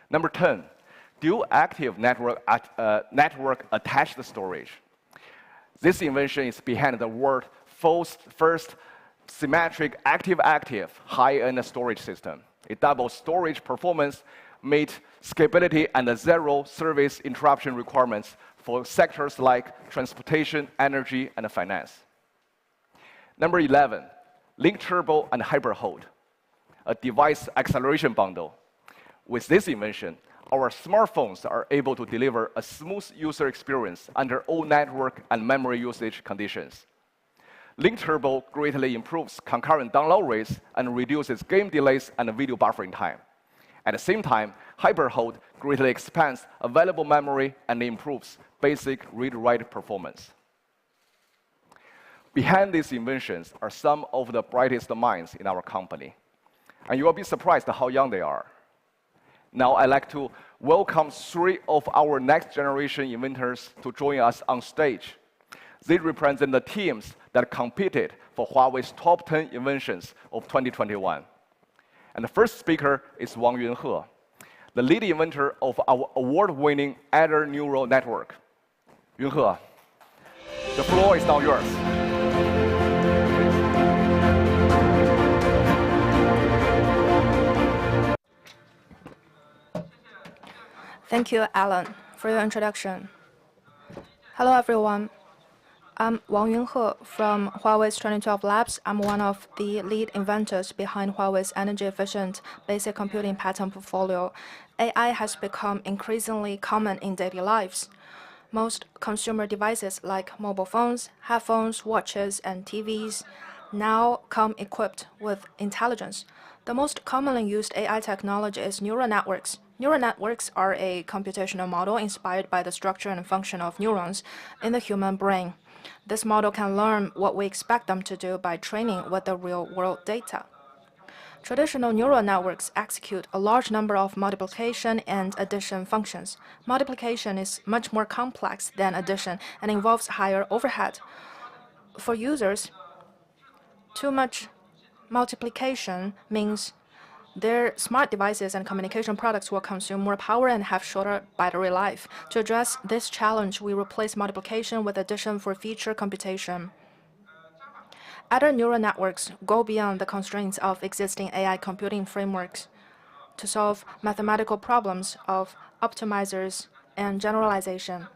Number 10, dual-active network attached storage. This invention is behind the world's first symmetric active-active high-end storage system. It doubles storage performance, meets scalability and zero service interruption requirements for sectors like transportation, energy, and finance. Number 11, Link Turbo and HyperHold, a device acceleration bundle. With this invention, our smartphones are able to deliver a smooth user experience under all network and memory usage conditions. Link Turbo greatly improves concurrent download rates and reduces game delays and video buffering time. At the same time, HyperHold greatly expands available memory and improves basic read-write performance. Behind these inventions are some of the brightest minds in our company. And you will be surprised how young they are. Now I'd like to welcome 3 of our next generation inventors to join us on stage. They represent the teams that competed for Huawei's top 10 inventions of 2021. And the first speaker is Wang Yunhe, the lead inventor of our award-winning Adder neural network. Yunhe, the floor is now yours. Thank you, Alan, for your introduction. Hello, everyone. I'm Wang Yunhe from Huawei's 2012 Labs. I'm one of the lead inventors behind Huawei's energy-efficient basic computing patent portfolio. AI has become increasingly common in daily lives. Most consumer devices like mobile phones, headphones, watches, and TVs now come equipped with intelligence. The most commonly used AI technology is neural networks. Neural networks are a computational model inspired by the structure and function of neurons in the human brain. This model can learn what we expect them to do by training with the real-world data. Traditional neural networks execute a large number of multiplication and addition functions. Multiplication is much more complex than addition and involves higher overhead. For users, too much multiplication means their smart devices and communication products will consume more power and have shorter battery life. To address this challenge, we replace multiplication with addition for feature computation. Other neural networks go beyond the constraints of existing AI computing frameworks to solve mathematical problems of optimizers and generalization,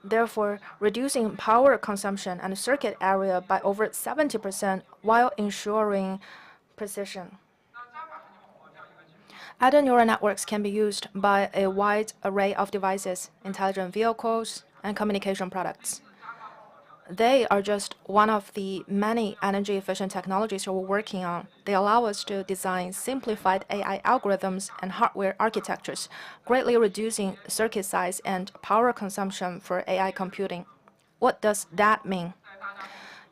therefore reducing power consumption and circuit area by over 70% while ensuring precision. Other neural networks can be used by a wide array of devices, intelligent vehicles, and communication products. They are just one of the many energy-efficient technologies we're working on. They allow us to design simplified AI algorithms and hardware architectures, greatly reducing circuit size and power consumption for AI computing. What does that mean?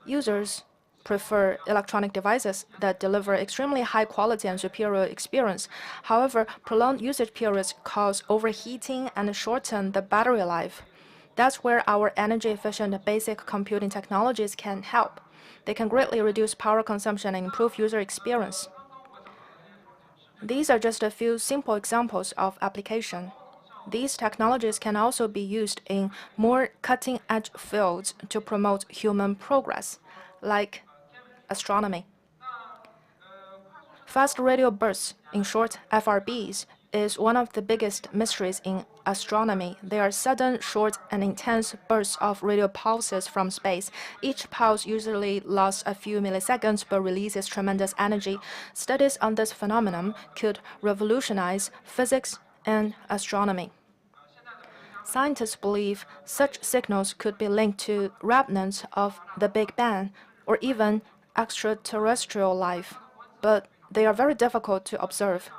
Users prefer electronic devices that deliver extremely high quality and superior experience. However, prolonged usage periods cause overheating and shorten the battery life. That's where our energy-efficient basic computing technologies can help. They can greatly reduce power consumption and improve user experience. These are just a few simple examples of application. These technologies can also be used in more cutting-edge fields to promote human progress, like astronomy. Fast radio bursts, in short FRBs, is one of the biggest mysteries in astronomy. They are sudden, short, and intense bursts of radio pulses from space. Each pulse usually lasts a few milliseconds but releases tremendous energy. Studies on this phenomenon could revolutionize physics and astronomy. Scientists believe such signals could be linked to remnants of the Big Bang or even extraterrestrial life, but they are very difficult to observe.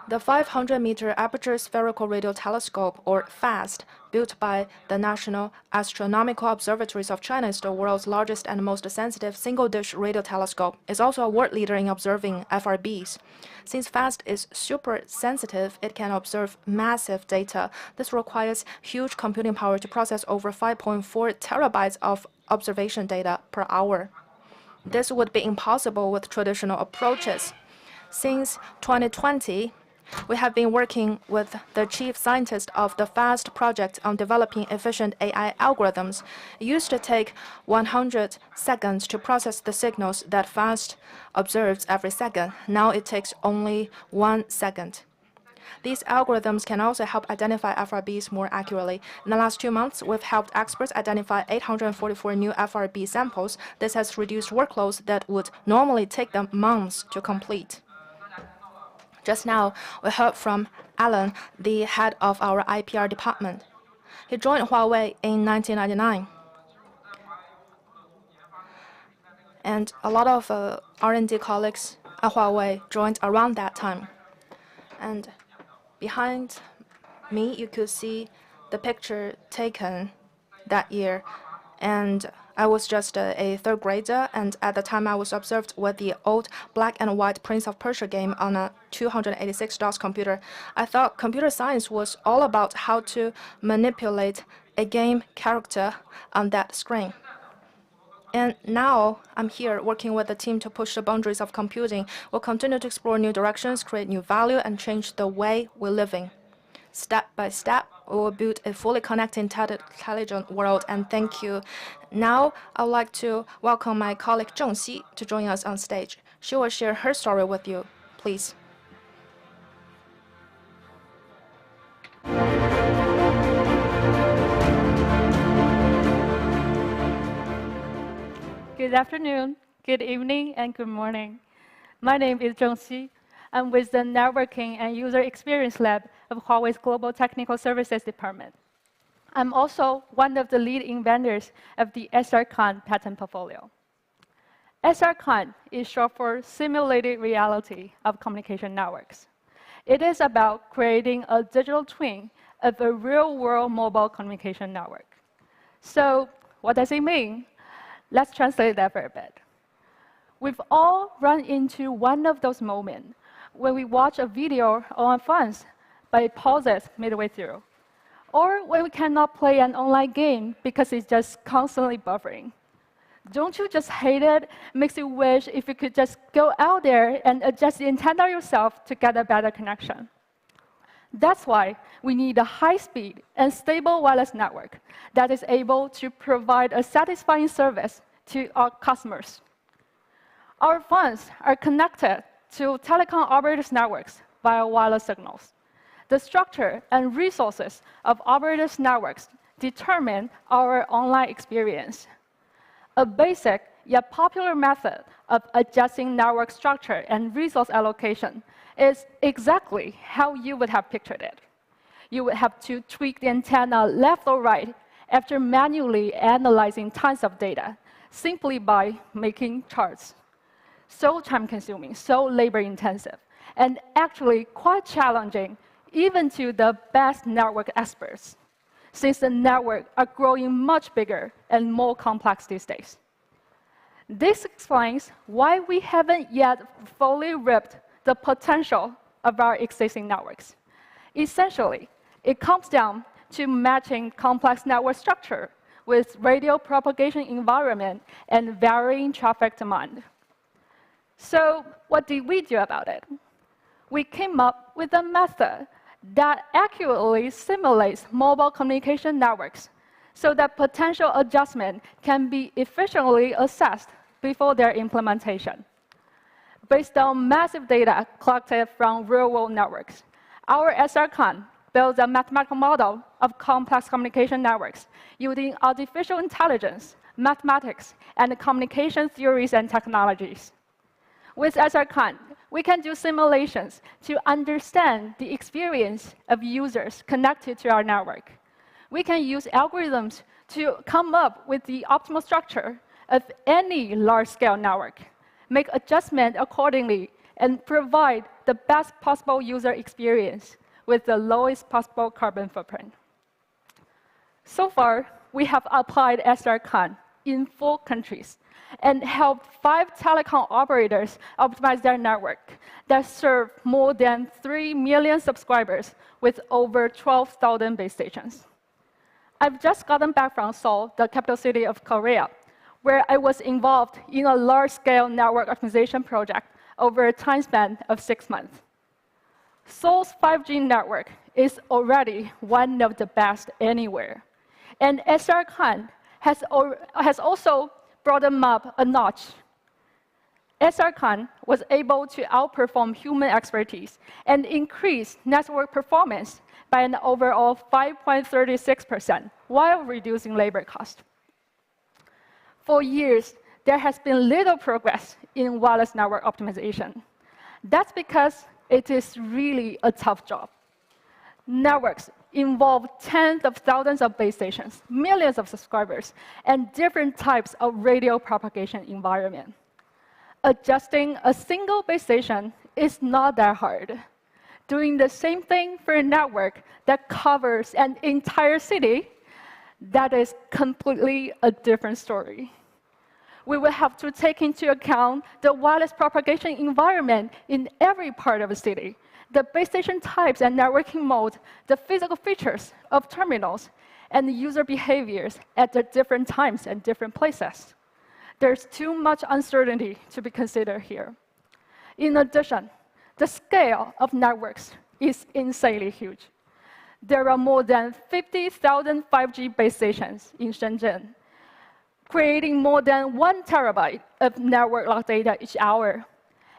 The 500-meter aperture spherical radio telescope, or FAST, built by the National Astronomical Observatories of China, is the world's largest and most sensitive single-dish radio telescope. It's also a world leader in observing FRBs. Since FAST is super sensitive, it can observe massive data. This requires huge computing power to process over 5.4 terabytes of observation data per hour. This would be impossible with traditional approaches. Since 2020, we have been working with the chief scientist of the FAST project on developing efficient AI algorithms. It used to take 100 seconds to process the signals that FAST observes every second. Now it takes only 1 second. These algorithms can also help identify FRBs more accurately. In the last 2 months, we've helped experts identify 844 new FRB samples. This has reduced workloads that would normally take them months to complete. Just now, we heard from Alan, the head of our IPR department. He joined Huawei in 1999. And a lot of R&D colleagues at Huawei joined around that time. And behind me, you could see the picture taken that year. And I was just a third grader, and at the time I was observed with the old black and white Prince of Persia game on a 286-DOS computer. I thought computer science was all about how to manipulate a game character on that screen. And now I'm here working with the team to push the boundaries of computing. We'll continue to explore new directions, create new value, and change the way we're living. Step by step, we will build a fully connected, intelligent world, and thank you. Now, I would like to welcome my colleague Zheng Xi to join us on stage. She will share her story with you. Please. Good afternoon, good evening, and good morning. My name is Zheng Xi. I'm with the Networking and User Experience Lab of Huawei's Global Technical Services Department. I'm also one of the lead inventors of the SRCON patent portfolio. SRCON is short for Simulated Reality of Communication Networks. It is about creating a digital twin of a real-world mobile communication network. So what does it mean? Let's translate that for a bit. We've all run into one of those moments when we watch a video on our phones, but it pauses midway through. Or when we cannot play an online game because it's just constantly buffering. Don't you just hate it? Makes you wish if you could just go out there and adjust the antenna yourself to get a better connection. That's why we need a high-speed and stable wireless network that is able to provide a satisfying service to our customers. Our phones are connected to telecom operators' networks via wireless signals. The structure and resources of operators' networks determine our online experience. A basic yet popular method of adjusting network structure and resource allocation is exactly how you would have pictured it. You would have to tweak the antenna left or right after manually analyzing tons of data, simply by making charts. So time-consuming, so labor-intensive, and actually quite challenging even to the best network experts, since the networks are growing much bigger and more complex these days. This explains why we haven't yet fully reaped the potential of our existing networks. Essentially, it comes down to matching complex network structure with radio propagation environment and varying traffic demand. So what did we do about it? We came up with a method that accurately simulates mobile communication networks so that potential adjustment can be efficiently assessed before their implementation. Based on massive data collected from real-world networks, our SRCON builds a mathematical model of complex communication networks using artificial intelligence, mathematics, and communication theories and technologies. With SRCON, we can do simulations to understand the experience of users connected to our network. We can use algorithms to come up with the optimal structure of any large-scale network, make adjustments accordingly, and provide the best possible user experience with the lowest possible carbon footprint. So far, we have applied SRCON in 4 countries and helped 5 telecom operators optimize their network that serve more than 3 million subscribers with over 12,000 base stations. I've just gotten back from Seoul, the capital city of Korea, where I was involved in a large-scale network optimization project over a time span of 6 months. Seoul's 5G network is already one of the best anywhere, and SRCON has also brought them up a notch. SRCON was able to outperform human expertise and increase network performance by an overall 5.36% while reducing labor cost. For years, there has been little progress in wireless network optimization. That's because it is really a tough job. Networks involve tens of thousands of base stations, millions of subscribers, and different types of radio propagation environment. Adjusting a single base station is not that hard. Doing the same thing for a network that covers an entire city, that is completely a different story. We will have to take into account the wireless propagation environment in every part of the city, the base station types and networking modes, the physical features of terminals, and the user behaviors at the different times and different places. There's too much uncertainty to be considered here. In addition, the scale of networks is insanely huge. There are more than 50,000 5G base stations in Shenzhen, creating more than 1 terabyte of network log data each hour.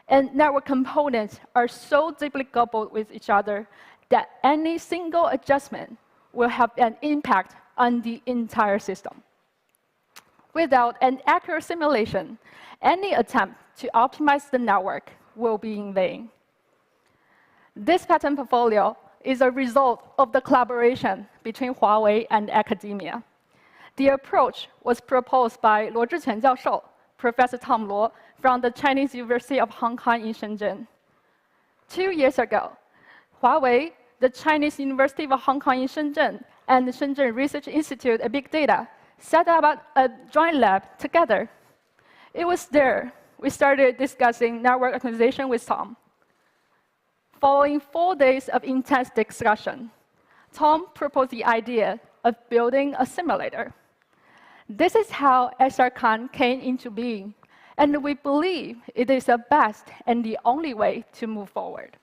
And network components are so deeply coupled with each other that any single adjustment will have an impact on the entire system. Without an accurate simulation, any attempt to optimize the network will be in vain. This patent portfolio is a result of the collaboration between Huawei and academia. The approach was proposed by 罗志全教授, Professor Tom Luo, from the Chinese University of Hong Kong in Shenzhen. 2 years ago, Huawei, the Chinese University of Hong Kong in Shenzhen, and the Shenzhen Research Institute of Big Data set up a joint lab together. It was there we started discussing network optimization with Tom. Following 4 days of intense discussion, Tom proposed the idea of building a simulator. This is how SRCon came into being, and we believe it is the best and the only way to move forward.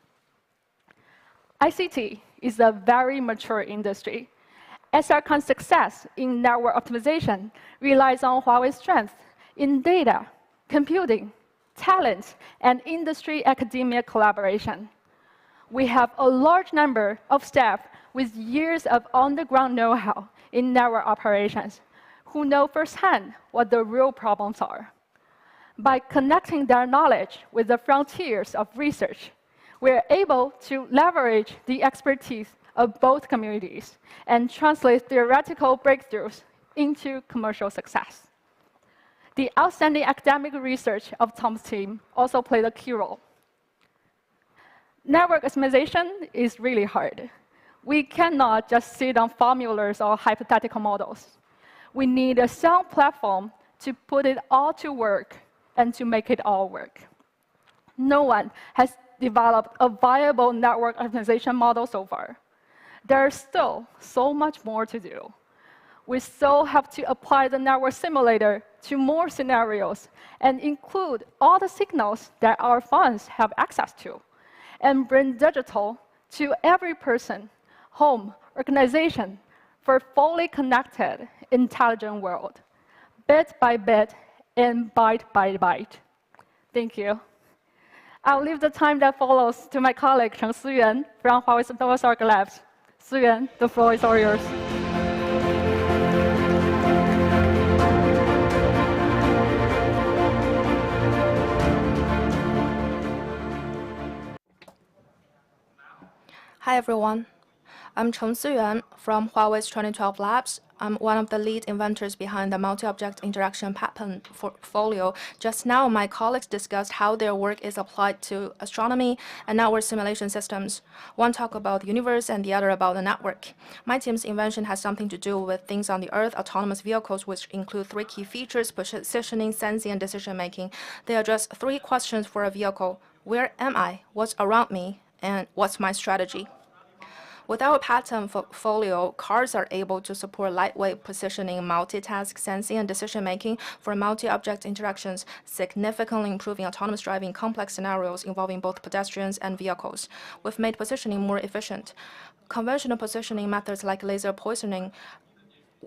ICT is a very mature industry. SRCon's success in network optimization relies on Huawei's strength in data, computing, talent, and industry-academia collaboration. We have a large number of staff with years of on-the-ground know-how in network operations who know firsthand what the real problems are. By connecting their knowledge with the frontiers of research, we are able to leverage the expertise of both communities and translate theoretical breakthroughs into commercial success. The outstanding academic research of Tom's team also played a key role. Network optimization is really hard. We cannot just sit on formulas or hypothetical models. We need a sound platform to put it all to work and to make it all work. No one has developed a viable network optimization model so far. There's still so much more to do. We still have to apply the network simulator to more scenarios and include all the signals that our phones have access to, and bring digital to every person, home, organization, for a fully connected, intelligent world, bit by bit and byte by byte. Thank you. I'll leave the time that follows to my colleague, Cheng Suyuan, from Huawei's Novosark Labs. Suyuan, the floor is all yours. Hi, everyone. I'm Cheng Suyuan from Huawei's 2012 Labs. I'm one of the lead inventors behind the multi-object interaction patent portfolio. Just now, my colleagues discussed how their work is applied to astronomy and network simulation systems. One talked about the universe and the other about the network. My team's invention has something to do with things on the Earth, autonomous vehicles, which include 3 key features: positioning, sensing, and decision-making. They address 3 questions for a vehicle: where am I? What's around me? And what's my strategy? With our patent portfolio, cars are able to support lightweight positioning, multitask, sensing, and decision-making for multi-object interactions, significantly improving autonomous driving in complex scenarios involving both pedestrians and vehicles. We've made positioning more efficient. Conventional positioning methods like laser positioning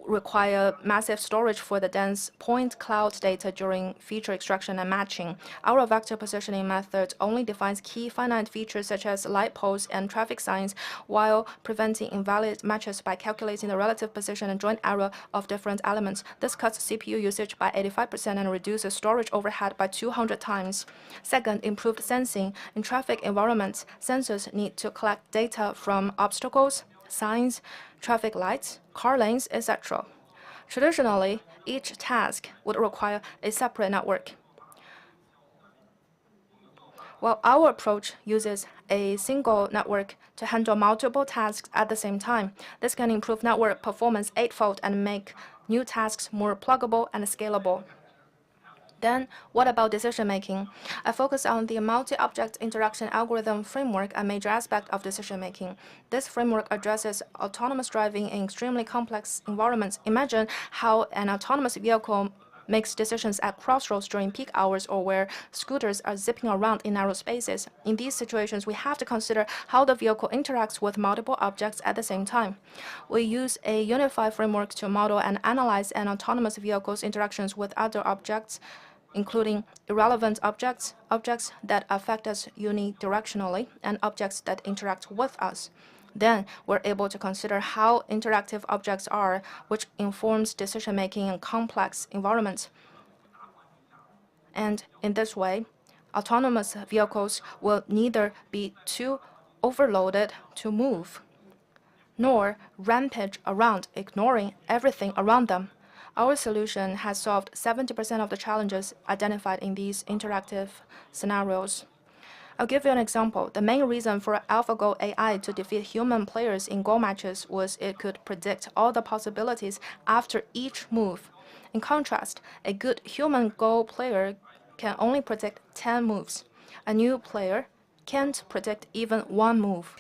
require massive storage for the dense point cloud data during feature extraction and matching. Our vector positioning method only defines key finite features such as light poles and traffic signs, while preventing invalid matches by calculating the relative position and joint error of different elements. This cuts CPU usage by 85% and reduces storage overhead by 200 times. Second, improved sensing. In traffic environments, sensors need to collect data from obstacles, signs, traffic lights, car lanes, etc. Traditionally, each task would require a separate network, while our approach uses a single network to handle multiple tasks at the same time. This can improve network performance 8-fold and make new tasks more pluggable and scalable. Then, what about decision-making? I focus on the multi-object interaction algorithm framework, a major aspect of decision-making. This framework addresses autonomous driving in extremely complex environments. Imagine how an autonomous vehicle makes decisions at crossroads during peak hours or where scooters are zipping around in narrow spaces. In these situations, we have to consider how the vehicle interacts with multiple objects at the same time. We use a unified framework to model and analyze an autonomous vehicle's interactions with other objects, including irrelevant objects, objects that affect us unidirectionally, and objects that interact with us. Then we're able to consider how interactive objects are, which informs decision-making in complex environments. And in this way, autonomous vehicles will neither be too overloaded to move, nor rampage around, ignoring everything around them. Our solution has solved 70% of the challenges identified in these interactive scenarios. I'll give you an example. The main reason for AlphaGo AI to defeat human players in Go matches was it could predict all the possibilities after each move. In contrast, a good human Go player can only predict 10 moves. A new player can't predict even one move.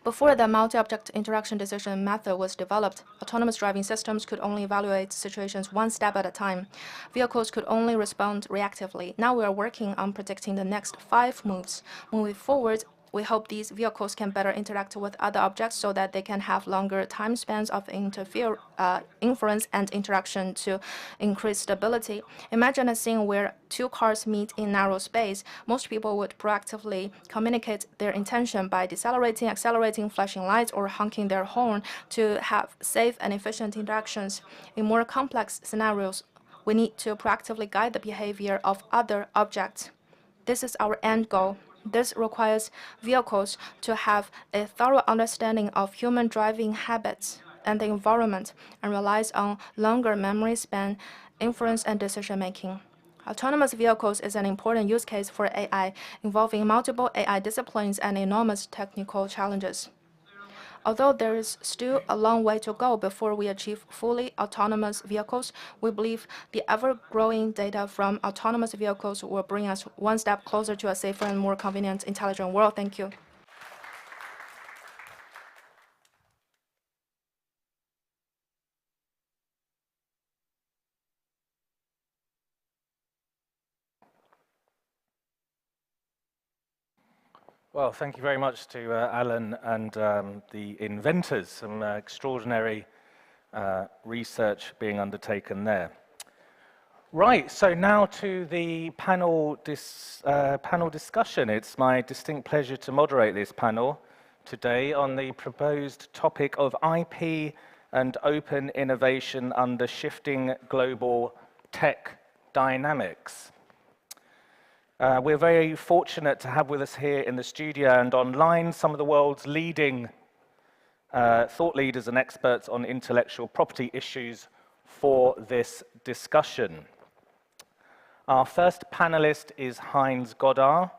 Before the multi-object interaction decision method was developed, autonomous driving systems could only evaluate situations one step at a time. Vehicles could only respond reactively. Now we are working on predicting the next 5 moves. Moving forward, we hope these vehicles can better interact with other objects so that they can have longer time spans of inference and interaction to increase stability. Imagine a scene where 2 cars meet in narrow space. Most people would proactively communicate their intention by decelerating, accelerating, flashing lights, or honking their horn to have safe and efficient interactions. In more complex scenarios, we need to proactively guide the behavior of other objects. This is our end goal. This requires vehicles to have a thorough understanding of human driving habits and the environment, and relies on longer memory span, inference, and decision-making. Autonomous vehicles is an important use case for AI, involving multiple AI disciplines and enormous technical challenges. Although there is still a long way to go before we achieve fully autonomous vehicles, we believe the ever-growing data from autonomous vehicles will bring us one step closer to a safer and more convenient, intelligent world. Thank you. Well, thank you very much to Alan and the inventors. Some extraordinary research being undertaken there. Right, so now to the panel discussion. It's my distinct pleasure to moderate this panel today on the proposed topic of IP and open innovation under shifting global tech dynamics. We're very fortunate to have with us here in the studio and online some of the world's leading thought leaders and experts on intellectual property issues for this discussion. Our first panelist is Heinz Goddard.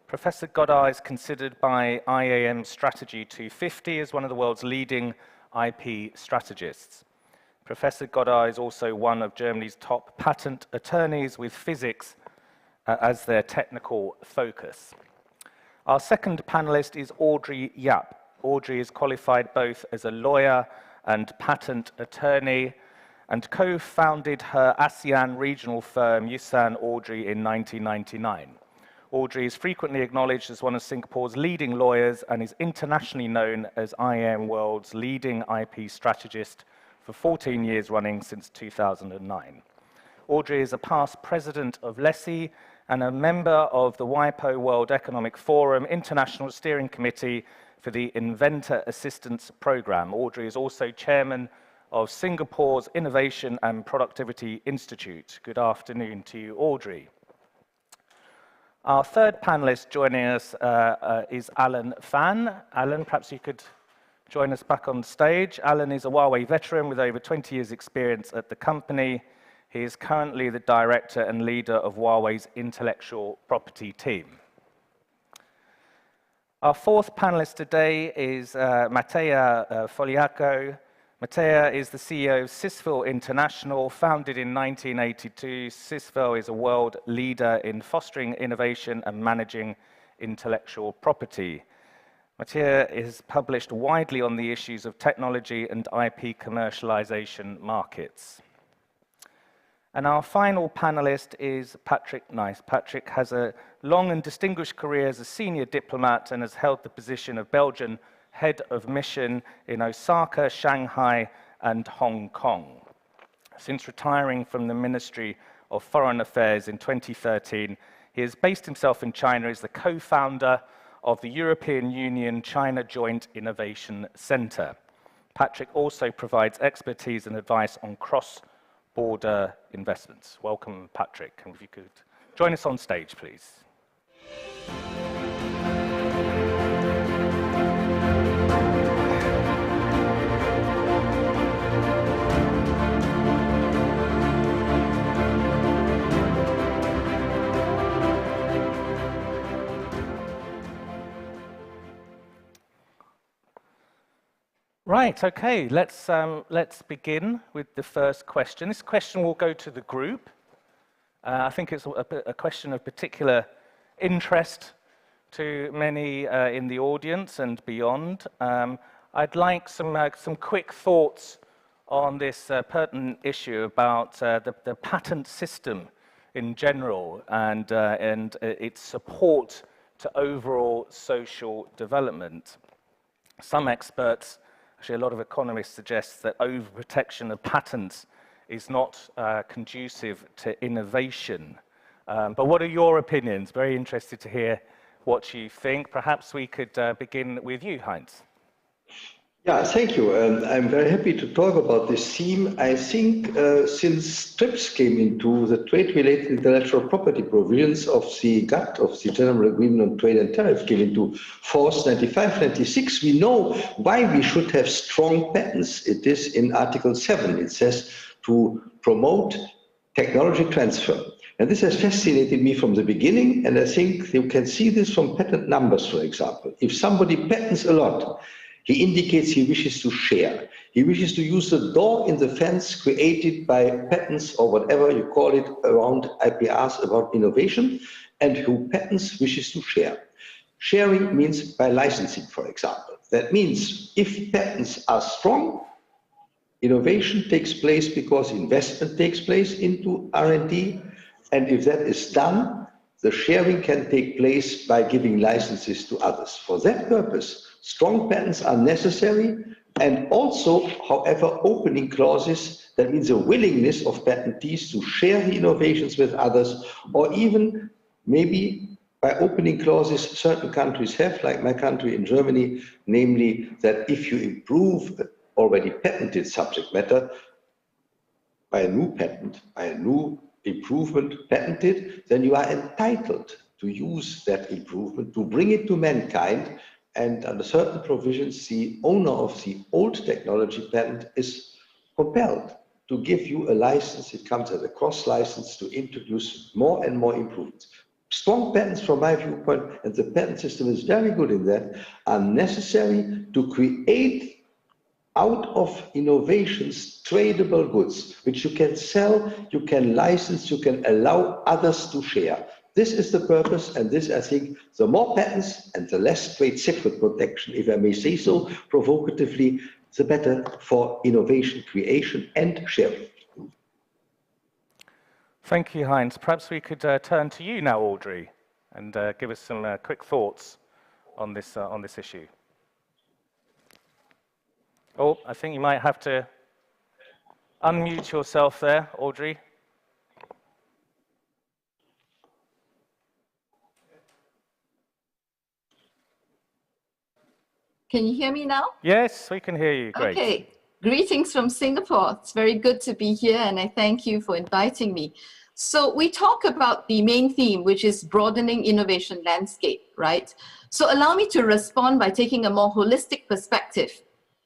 Professor Goddard is considered by IAM Strategy 250 as one of the world's leading IP strategists. Professor Goddard is also one of Germany's top patent attorneys with physics as their technical focus. Our second panelist is Audrey Yap. Audrey is qualified both as a lawyer and patent attorney and co-founded her ASEAN regional firm, Yusan Audrey, in 1999. Audrey is frequently acknowledged as one of Singapore's leading lawyers and is internationally known as IAM World's leading IP strategist for 14 years running since 2009. Audrey is a past president of LESI and a member of the WIPO World Economic Forum International Steering Committee for the Inventor Assistance Program. Audrey is also chairman of Singapore's Innovation and Productivity Institute. Good afternoon to you, Audrey. Our third panelist joining us is Alan Fan. Alan, perhaps you could join us back on stage. Alan is a Huawei veteran with over 20 years' experience at the company. He is currently the director and leader of Huawei's intellectual property team. Our fourth panelist today is Mattea Fogliacco. Mattea is the CEO of Sysville International. Founded in 1982, Sysville is a world leader in fostering innovation and managing intellectual property. Mattea is published widely on the issues of technology and IP commercialization markets. And our final panelist is Patrick Nice. Patrick has a long and distinguished career as a senior diplomat and has held the position of Belgian head of mission in Osaka, Shanghai, and Hong Kong. Since retiring from the Ministry of Foreign Affairs in 2013, he has based himself in China as the co-founder of the European Union-China Joint Innovation Centre. Patrick also provides expertise and advice on cross-border investments. Welcome, Patrick, and if you could join us on stage, please. Right, okay, let's begin with the first question. This question will go to the group. I think it's a question of particular interest to many in the audience and beyond. I'd like some quick thoughts on this pertinent issue about the patent system in general and its support to overall social development. Some experts, actually, a lot of economists suggest that overprotection of patents is not conducive to innovation. But what are your opinions? Very interested to hear what you think. Perhaps we could begin with you, Heinz. Yeah, thank you. I'm very happy to talk about this theme. I think since TRIPS came into the trade-related intellectual property provisions of the GATT, of the General Agreement on Trade and Tariff, came into force 95, 96, we know why we should have strong patents. It is in Article 7. It says to promote technology transfer. And this has fascinated me from the beginning, and I think you can see this from patent numbers, for example. If somebody patents a lot, he indicates he wishes to share. He wishes to use the door in the fence created by patents or whatever you call it around IPRs about innovation, and who patents wishes to share. Sharing means by licensing, for example. That means if patents are strong, innovation takes place because investment takes place into R&D, and if that is done, the sharing can take place by giving licenses to others. For that purpose, strong patents are necessary, and also, however, opening clauses, that means a willingness of patentees to share the innovations with others, or even maybe by opening clauses certain countries have, like my country in Germany, namely that if you improve already patented subject matter by a new patent, by a new improvement patented, then you are entitled to use that improvement, to bring it to mankind, and under certain provisions, the owner of the old technology patent is compelled to give you a license. It comes as a cross license to introduce more and more improvements. Strong patents, from my viewpoint, and the patent system is very good in that, are necessary to create out of innovations tradable goods, which you can sell, you can license, you can allow others to share. This is the purpose, and this, I think, the more patents and the less trade secret protection, if I may say so provocatively, the better for innovation, creation, and sharing. Thank you, Heinz. Perhaps we could turn to you now, Audrey, and give us some quick thoughts on this issue. Oh, I think you might have to unmute yourself there, Audrey. Can you hear me now? Yes, we can hear you. Great. Okay. Greetings from Singapore. It's very good to be here, and I thank you for inviting me. So we talk about the main theme, which is broadening innovation landscape, right? So allow me to respond by taking a more holistic perspective.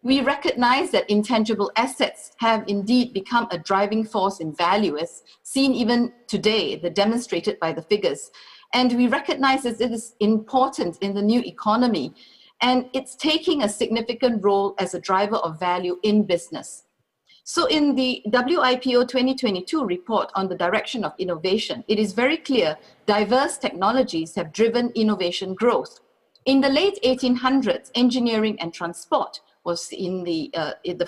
We recognize that intangible assets have indeed become a driving force in value, as seen even today, demonstrated by the figures. And we recognize that it is important in the new economy, and it's taking a significant role as a driver of value in business. So in the WIPO 2022 report on the direction of innovation, it is very clear diverse technologies have driven innovation growth. In the late 1800s, engineering and transport was in the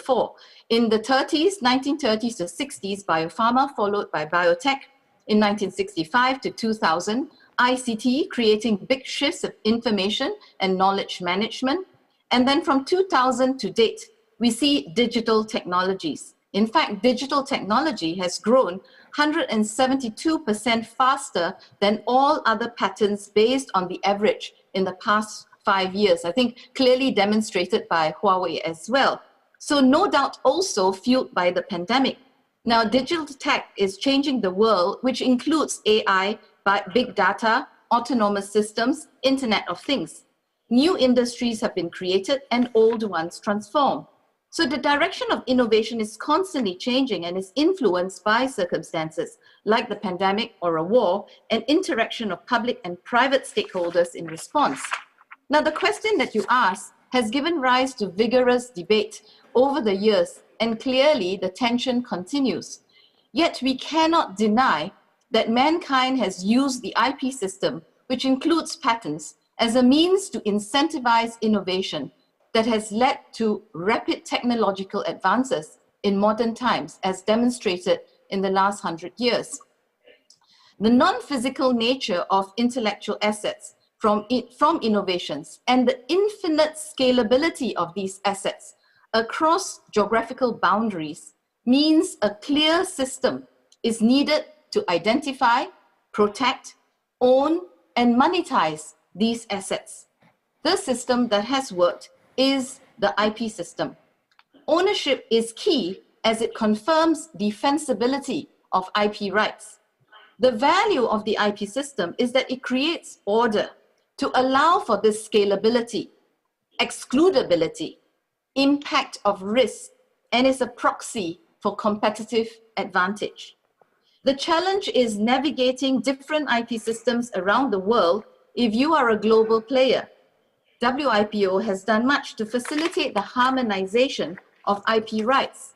fore. In the 1930s to 60s, biopharma followed by biotech. In 1965 to 2000, ICT, creating big shifts of information and knowledge management. And then from 2000 to date, we see digital technologies. In fact, digital technology has grown 172% faster than all other patterns based on the average in the past 5 years. I think clearly demonstrated by Huawei as well. So no doubt also fueled by the pandemic. Now, digital tech is changing the world, which includes AI, big data, autonomous systems, Internet of Things. New industries have been created and old ones transformed. So the direction of innovation is constantly changing and is influenced by circumstances like the pandemic or a war and interaction of public and private stakeholders in response. Now, the question that you asked has given rise to vigorous debate over the years, and clearly the tension continues. Yet we cannot deny that mankind has used the IP system, which includes patents, as a means to incentivize innovation that has led to rapid technological advances in modern times, as demonstrated in the last 100 years. The non-physical nature of intellectual assets from innovations and the infinite scalability of these assets across geographical boundaries means a clear system is needed to identify, protect, own, and monetize these assets. The system that has worked is the IP system. Ownership is key as it confirms defensibility of IP rights. The value of the IP system is that it creates order to allow for this scalability, excludability, impact of risk, and is a proxy for competitive advantage. The challenge is navigating different IP systems around the world if you are a global player. WIPO has done much to facilitate the harmonization of IP rights.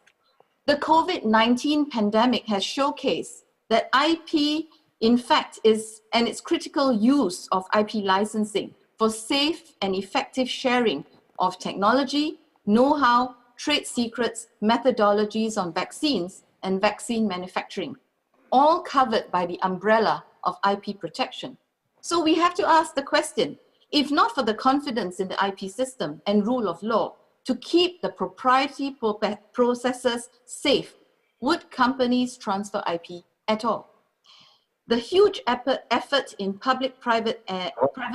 The COVID-19 pandemic has showcased that IP, in fact, and its critical use of IP licensing for safe and effective sharing of technology, know-how, trade secrets, methodologies on vaccines and vaccine manufacturing, all covered by the umbrella of IP protection. So we have to ask the question, if not for the confidence in the IP system and rule of law to keep the proprietary processes safe, would companies transfer IP at all? The huge effort in public-private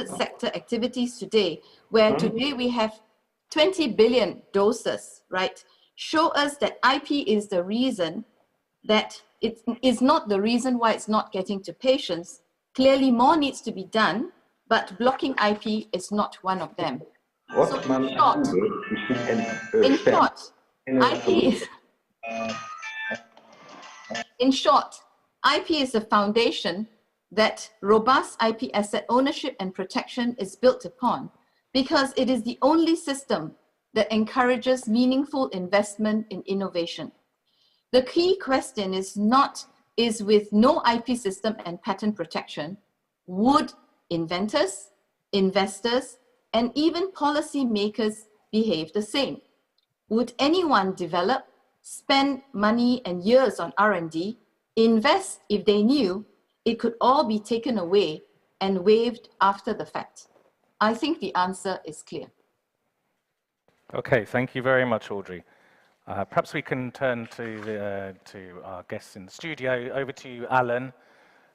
sector activities today, where today we have 20 billion doses, right, show us that IP is the reason that it is not the reason why it's not getting to patients. Clearly more needs to be done, but blocking IP is not one of them. So in short, IP is a foundation that robust IP asset ownership and protection is built upon, because it is the only system that encourages meaningful investment in innovation. The key question is with no IP system and patent protection, would inventors, investors, and even policy makers behave the same? Would anyone develop, spend money and years on R&D, invest if they knew it could all be taken away and waived after the fact? I think the answer is clear. Okay, thank you very much, Audrey. Perhaps we can turn to our guests in the studio. Over to you, Alan.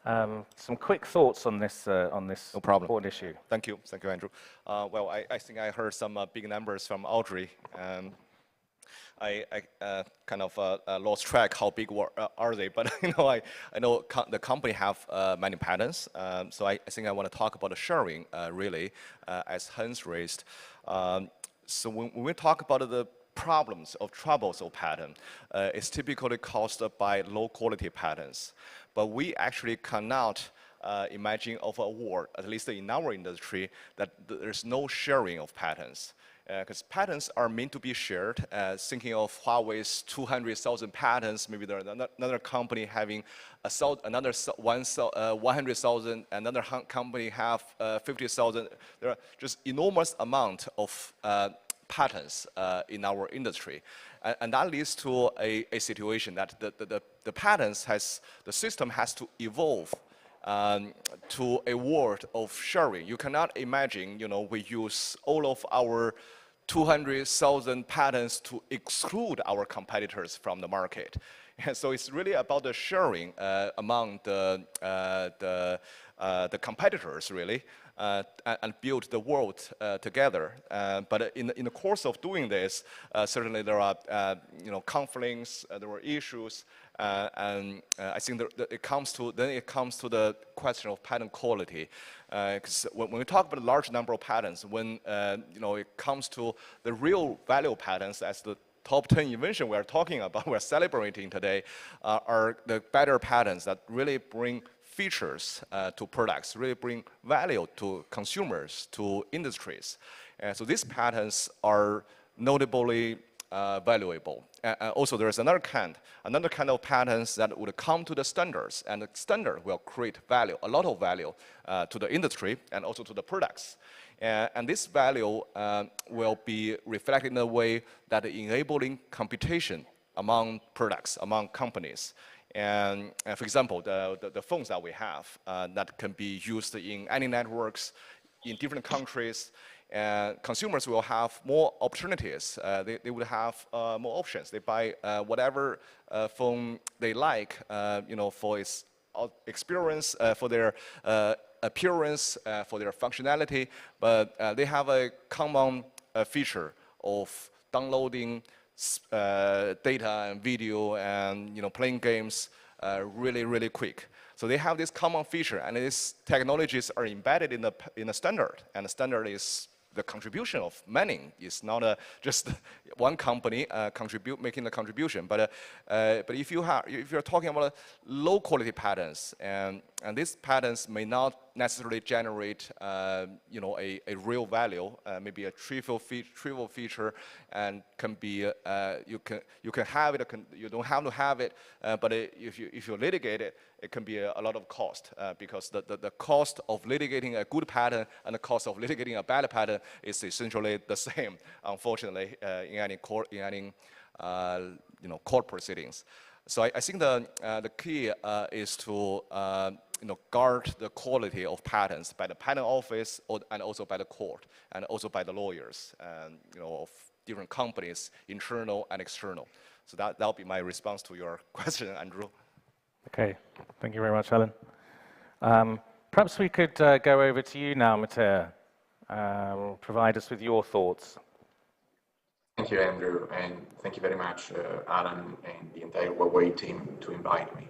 Some quick thoughts on this No problem. important issue. Thank you, Andrew. Well, I think I heard some big numbers from Audrey. I kind of lost track how big are they, but I know the company have many patents. So I think I want to talk about the sharing really, as Heinz raised. So when we talk about the problems or troubles of patent, it's typically caused by low quality patents. But we actually cannot imagine of a world, at least in our industry, that there's no sharing of patents. Because patents are meant to be shared. Thinking of Huawei's 200,000 patents, maybe there's another company having another 100,000, another company have 50,000. There are just enormous amount of patents in our industry. And that leads to a situation that the patents the system has to evolve to a world of sharing. You cannot imagine, we use all of our 200,000 patents to exclude our competitors from the market. And so it's really about the sharing among the the competitors, really, and build the world together. But in the course of doing this, certainly there are conflicts, there were issues, and I think that it comes to the question of patent quality. Because when we talk about a large number of patents, when it comes to the real value patents, as the top 10 invention we're talking about, we're celebrating today, are the better patents that really bring features to products, really bring value to consumers, to industries. So these patents are notably valuable. Also, there is another kind of patents that would come to the standards, and the standard will create value, a lot of value to the industry and also to the products. And this value will be reflected in a way that enabling computation among products, among companies. And for example, the phones that we have that can be used in any networks in different countries, consumers will have more opportunities. They would have more options. They buy whatever phone they like, for its experience, for their appearance, for their functionality, but they have a common feature of downloading data and video and playing games really, really quick. So they have this common feature, and these technologies are embedded in a standard, and the standard is the contribution of many. It's not just one company making the contribution, but if you're talking about low quality patents, and these patents may not necessarily generate a real value, maybe a trivial feature, and can be you can have it, you don't have to have it, but if you litigate it, it can be a lot of cost, because the cost of litigating a good patent and the cost of litigating a bad patent is essentially the same, unfortunately, in any court proceedings. So I think the key is to guard the quality of patents by the patent office and also by the court and also by the lawyers and of different companies, internal and external. So that'll be my response to your question, Andrew. Okay, thank you very much, Alan. Perhaps we could go over to you now, Matteo. Provide us with your thoughts. Thank you, Andrew, and thank you very much, Alan and the entire Huawei team to invite me.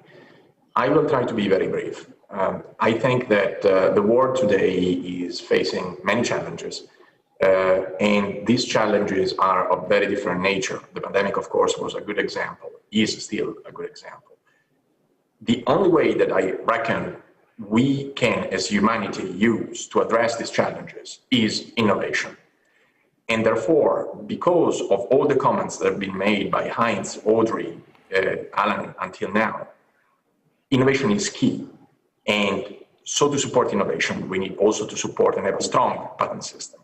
I will try to be very brief. I think that the world today is facing many challenges, and these challenges are of very different nature. The pandemic, of course, was a good example, is still a good example. The only way that I reckon we can, as humanity, use to address these challenges is innovation. And therefore, because of all the comments that have been made by Heinz, Audrey, Alan until now, innovation is key. And so to support innovation, we need also to support and have a strong patent system.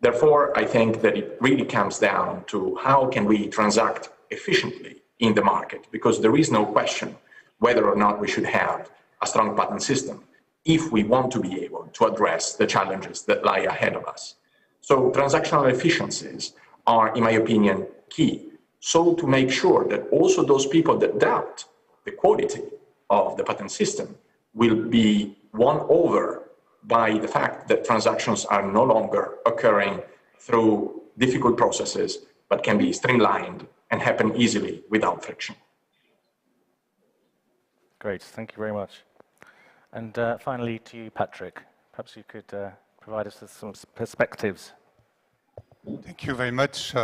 Therefore, I think that it really comes down to how can we transact efficiently in the market, because there is no question whether or not we should have a strong patent system if we want to be able to address the challenges that lie ahead of us. So transactional efficiencies are, in my opinion, key. So to make sure that also those people that doubt the quality of the patent system will be won over by the fact that transactions are no longer occurring through difficult processes, but can be streamlined and happen easily without friction. Great, thank you very much. And finally to you, Patrick. Perhaps you could provide us with some perspectives. Thank you very much.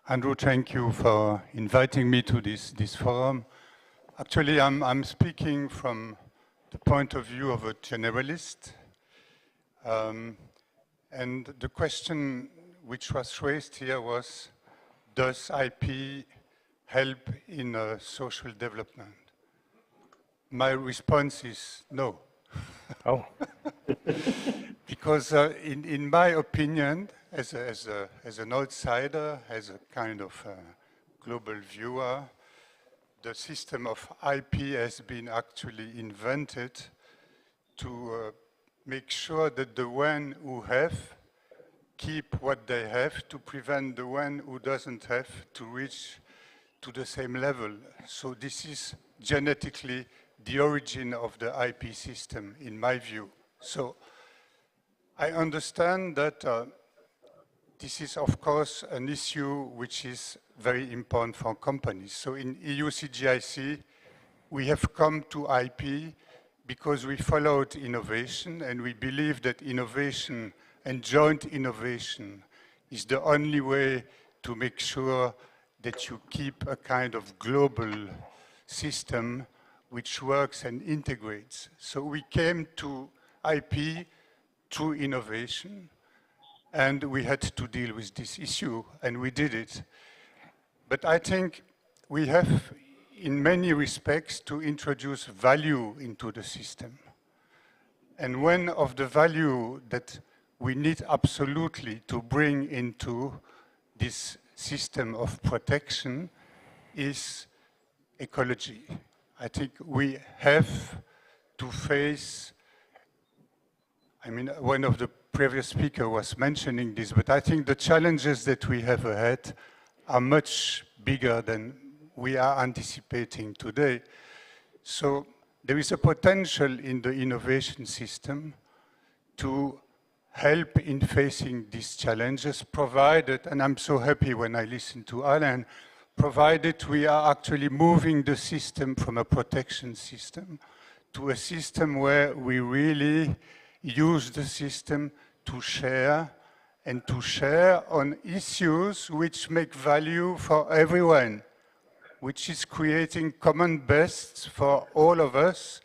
Andrew, thank you for inviting me to this forum. Actually, I'm speaking from the point of view of a generalist. And the question which was raised here was, does IP help in social development? My response is no. Oh. Because in my opinion, as an outsider, as a kind of global viewer, the system of IP has been actually invented to make sure that the one who have keep what they have, to prevent the one who doesn't have to reach to the same level. So this is genetically the origin of the IP system, in my view. So I understand that this is, of course, an issue which is very important for companies. So in EU CGIC, we have come to IP because we followed innovation, and we believe that innovation and joint innovation is the only way to make sure that you keep a kind of global system which works and integrates. So we came to IP through innovation, and we had to deal with this issue, and we did it. But I think we have, in many respects, to introduce value into the system. And one of the value that we need absolutely to bring into this system of protection is ecology. I think we have to face, I mean, one of the previous speakers was mentioning this, but I think the challenges that we have ahead are much bigger than we are anticipating today. So there is a potential in the innovation system to help in facing these challenges, provided, and I'm so happy when I listen to Alan, provided we are actually moving the system from a protection system to a system where we really use the system to share, and to share on issues which make value for everyone, which is creating common bests for all of us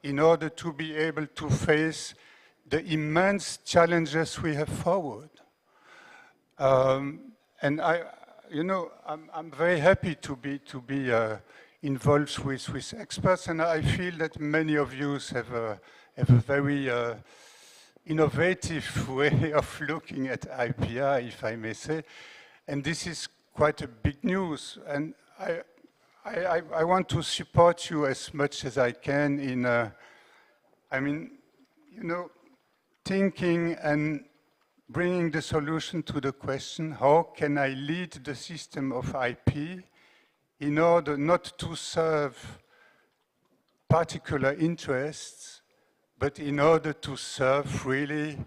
in order to be able to face the immense challenges we have forward. And I'm very happy to be involved with experts, and I feel that many of you have a very innovative way of looking at IPR, if I may say, and this is quite a big news. And I want to support you as much as I can in, thinking and bringing the solution to the question, how can I lead the system of IP in order not to serve particular interests, but in order to serve really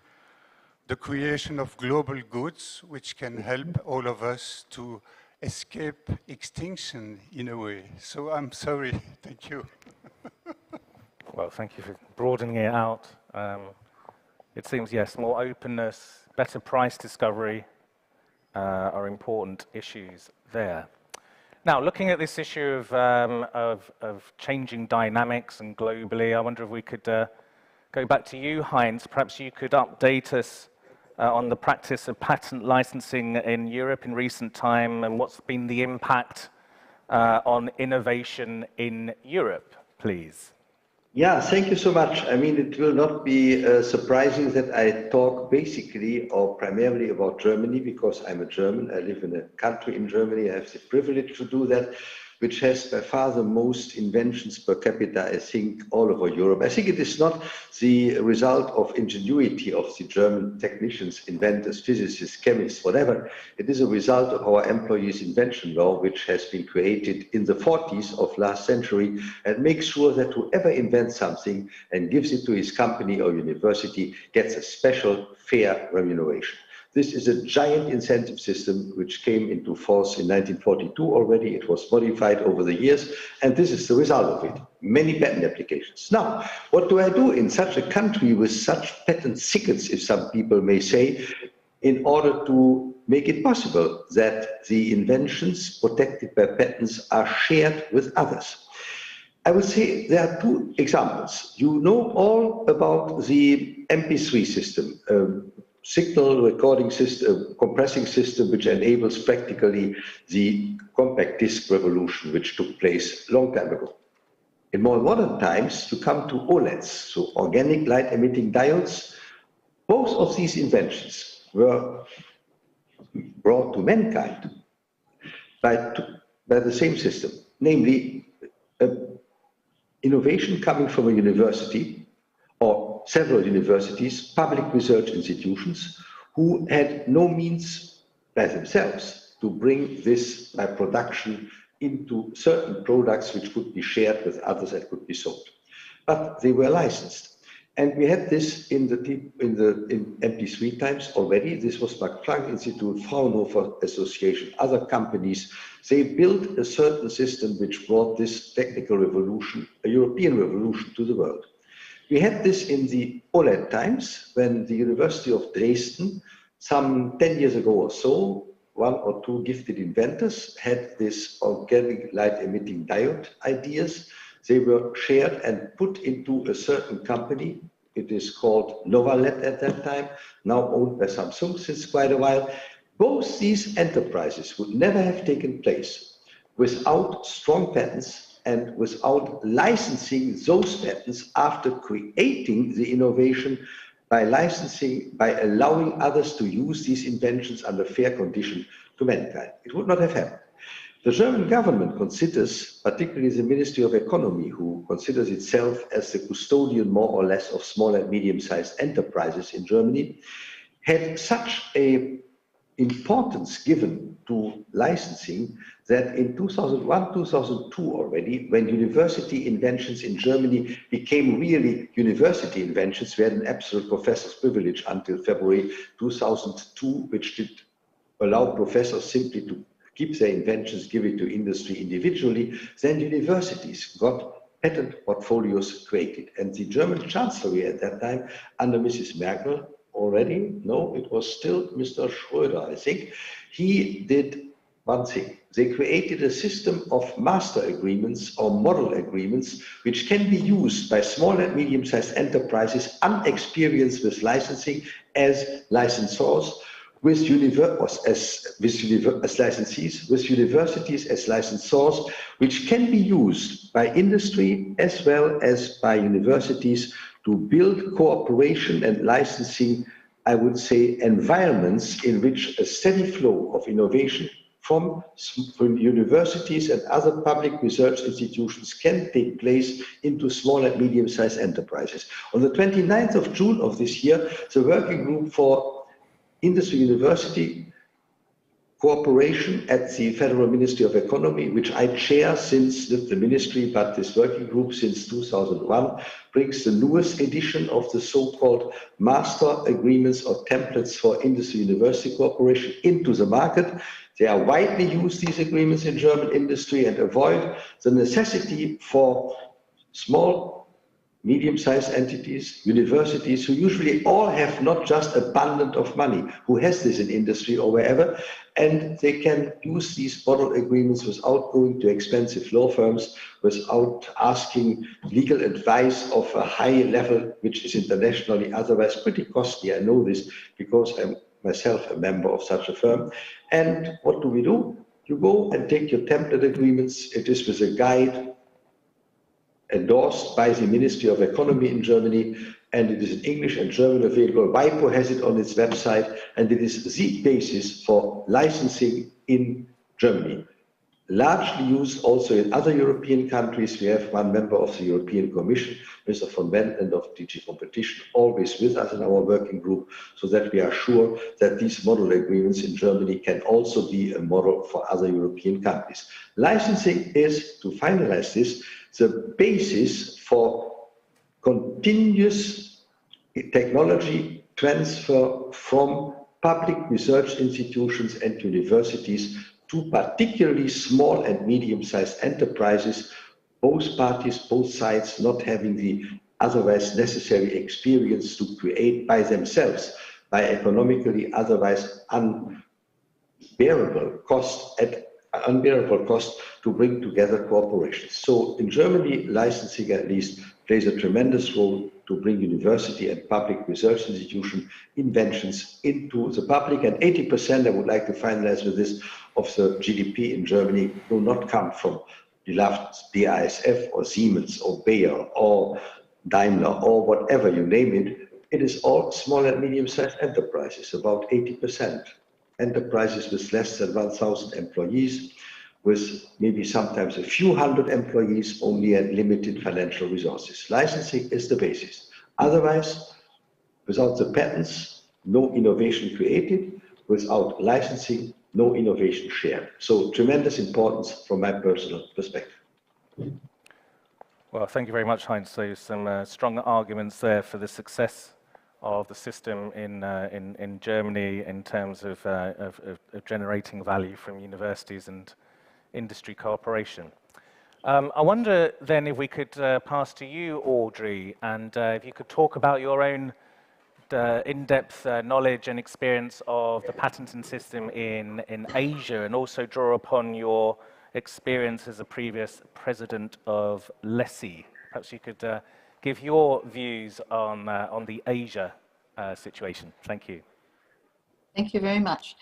the creation of global goods, which can help all of us to escape extinction in a way. So I'm sorry, thank you. Well, thank you for broadening it out. It seems, yes, more openness, better price discovery are important issues there. Now, looking at this issue of changing dynamics and globally, I wonder if we could go back to you, Heinz. Perhaps you could update us on the practice of patent licensing in Europe in recent time, and what's been the impact on innovation in Europe, please. Yeah, thank you so much. I mean, it will not be surprising that I talk basically or primarily about Germany, because I'm a German. I live in a country in Germany. I have the privilege to do that, which has by far the most inventions per capita, I think, all over Europe. I think it is not the result of ingenuity of the German technicians, inventors, physicists, chemists, whatever. It is a result of our employees' invention law, which has been created in the 40s of last century, and makes sure that whoever invents something and gives it to his company or university gets a special fair remuneration. This is a giant incentive system which came into force in 1942 already. It was modified over the years, and this is the result of it. Many patent applications. Now, what do I do in such a country with such patent thickets, if some people may say, in order to make it possible that the inventions protected by patents are shared with others? I would say there are two examples. You know all about the MP3 system, signal recording system, compressing system, which enables practically the compact disc revolution, which took place a long time ago. In more modern times, you come to OLEDs, so organic light emitting diodes. Both of these inventions were brought to mankind by the same system, namely innovation coming from a university or several universities, public research institutions, who had no means by themselves to bring this by production into certain products which could be shared with others and could be sold. but they were licensed. And we had this in MP3 times already. This was Max Planck Institute, Fraunhofer Association, other companies. They built a certain system which brought this technical revolution, a European revolution, to the world. We had this in the OLED times when the University of Dresden, some 10 years ago or so, one or two gifted inventors had this organic light emitting diode ideas. They were shared and put into a certain company. It is called Novalet at that time, now owned by Samsung since quite a while. Both these enterprises would never have taken place without strong patents and without licensing those patents after creating the innovation by licensing, by allowing others to use these inventions under fair condition to mankind. It would not have happened. The German government considers, particularly the Ministry of Economy, who considers itself as the custodian more or less of small and medium-sized enterprises in Germany, had such an importance given to licensing that in 2001, 2002 already, when university inventions in Germany became really university inventions, we had an absolute professor's privilege until February 2002, which did allow professors simply to keep their inventions, give it to industry individually, then universities got patent portfolios created. And the German Chancellery at that time, under Mrs. Merkel already, no, it was still Mr. Schröder, I think, he did one thing. They created a system of master agreements or model agreements which can be used by small and medium-sized enterprises unexperienced with licensing as licensors, with licensees, with universities as licensors, which can be used by industry as well as by universities to build cooperation and licensing, I would say, environments in which a steady flow of innovation from universities and other public research institutions can take place into small and medium-sized enterprises. On the 29th of June of this year, the Working Group for Industry University Cooperation at the Federal Ministry of Economy, which I chair since the ministry, but this working group since 2001, brings the newest edition of the so-called Master Agreements or Templates for Industry University Cooperation into the market. They are widely used, these agreements, in German industry and avoid the necessity for small, medium-sized entities, universities, who usually all have not just abundant of money, who has this in industry or wherever, and they can use these model agreements without going to expensive law firms, without asking legal advice of a high level, which is internationally otherwise pretty costly. I know this because I'm myself a member of such a firm. And what do? You go and take your template agreements. It is with a guide endorsed by the Ministry of Economy in Germany, and it is in English and German available. WIPO has it on its website, and it is the basis for licensing in Germany. Largely used also in other European countries. We have one member of the European Commission, Mr. von Wendland of DG Competition, always with us in our working group, so that we are sure that these model agreements in Germany can also be a model for other European countries. Licensing is, to finalize this, the basis for continuous technology transfer from public research institutions and universities to particularly small and medium-sized enterprises, both parties, both sides not having the otherwise necessary experience to create by themselves, by economically otherwise unbearable cost to bring together corporations. So in Germany, licensing at least plays a tremendous role to bring university and public research institution inventions into the public. And 80%, I would like to finalize with this, of the GDP in Germany do not come from beloved BASF or Siemens or Bayer or Daimler or whatever you name it. It is all small and medium-sized enterprises, about 80%. Enterprises with less than 1,000 employees, with maybe sometimes a few hundred employees, only at limited financial resources. Licensing is the basis. Otherwise, without the patents, no innovation created. Without licensing, no innovation shared. So tremendous importance from my personal perspective. Well, thank you very much, Heinz. So some strong arguments there for the success of the system in Germany in terms of generating value from universities and industry cooperation. I wonder then if we could pass to you, Audrey, and if you could talk about your own in-depth knowledge and experience of the patenting system in Asia, and also draw upon your experience as a previous president of LESI. Perhaps you could give your views on the Asia situation. Thank you. Thank you very much.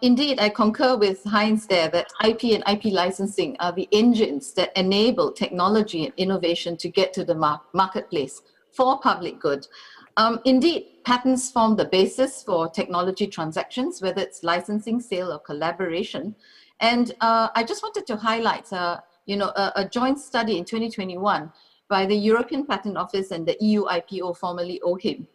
Indeed, I concur with Heinz there that IP and IP licensing are the engines that enable technology and innovation to get to the marketplace for public good. Indeed, patents form the basis for technology transactions, whether it's licensing, sale, or collaboration. And I just wanted to highlight, a joint study in 2021 by the European Patent Office and the EU IPO, formerly OHIM,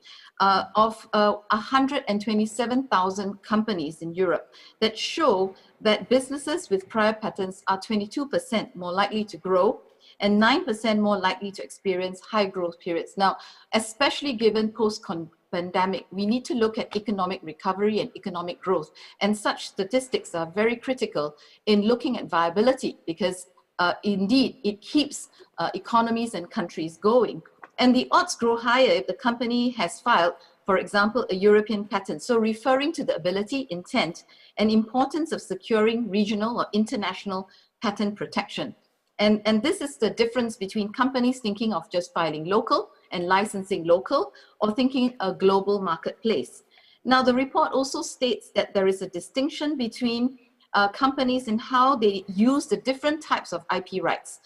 of 127,000 companies in Europe that show that businesses with prior patents are 22% more likely to grow and 9% more likely to experience high growth periods. Now, especially given post-pandemic, we need to look at economic recovery and economic growth. And such statistics are very critical in looking at viability because indeed, it keeps economies and countries going. And the odds grow higher if the company has filed, for example, a European patent. So referring to the ability, intent, and importance of securing regional or international patent protection. And this is the difference between companies thinking of just filing local and licensing local, or thinking a global marketplace. Now, the report also states that there is a distinction between companies in how they use the different types of IP rights.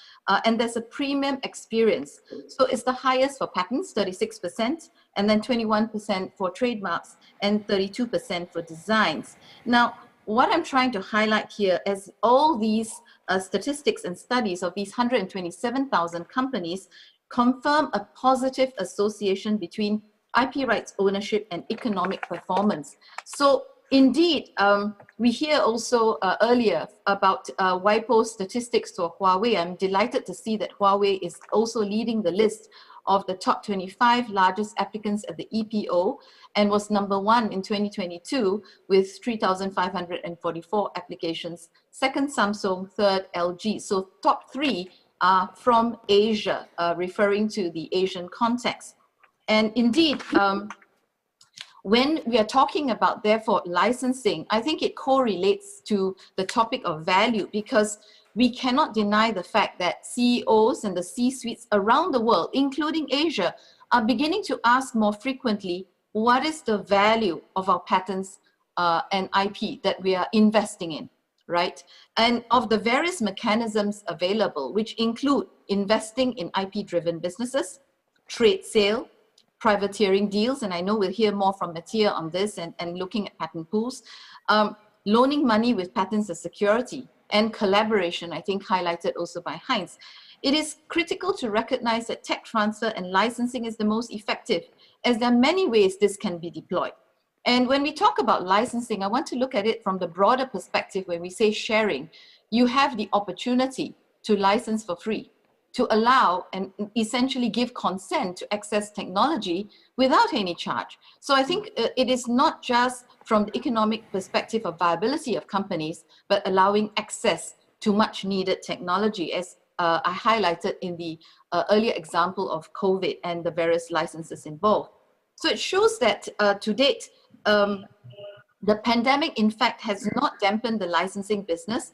And there's a premium experience. So it's the highest for patents, 36%, and then 21% for trademarks, and 32% for designs. Now, what I'm trying to highlight here is all these statistics and studies of these 127,000 companies confirm a positive association between IP rights ownership and economic performance. So indeed, we hear also earlier about WIPO statistics for Huawei. I'm delighted to see that Huawei is also leading the list of the top 25 largest applicants at the EPO and was #1 in 2022 with 3,544 applications. Second, Samsung, third, LG. So top 3 are from Asia, referring to the Asian context. And indeed, when we are talking about, therefore, licensing, I think it correlates to the topic of value because we cannot deny the fact that CEOs and the C-suites around the world, including Asia, are beginning to ask more frequently, what is the value of our patents and IP that we are investing in, right? And of the various mechanisms available, which include investing in IP-driven businesses, trade sale, privateering deals, and I know we'll hear more from Mattia on this and looking at patent pools, loaning money with patents as security, and collaboration, I think highlighted also by Heinz. It is critical to recognize that tech transfer and licensing is the most effective, as there are many ways this can be deployed. And when we talk about licensing, I want to look at it from the broader perspective when we say sharing. You have the opportunity to license for free, to allow and essentially give consent to access technology without any charge. So I think it is not just from the economic perspective of viability of companies, but allowing access to much needed technology, as I highlighted in the earlier example of COVID and the various licenses involved. So it shows that to date, the pandemic, in fact, has not dampened the licensing business,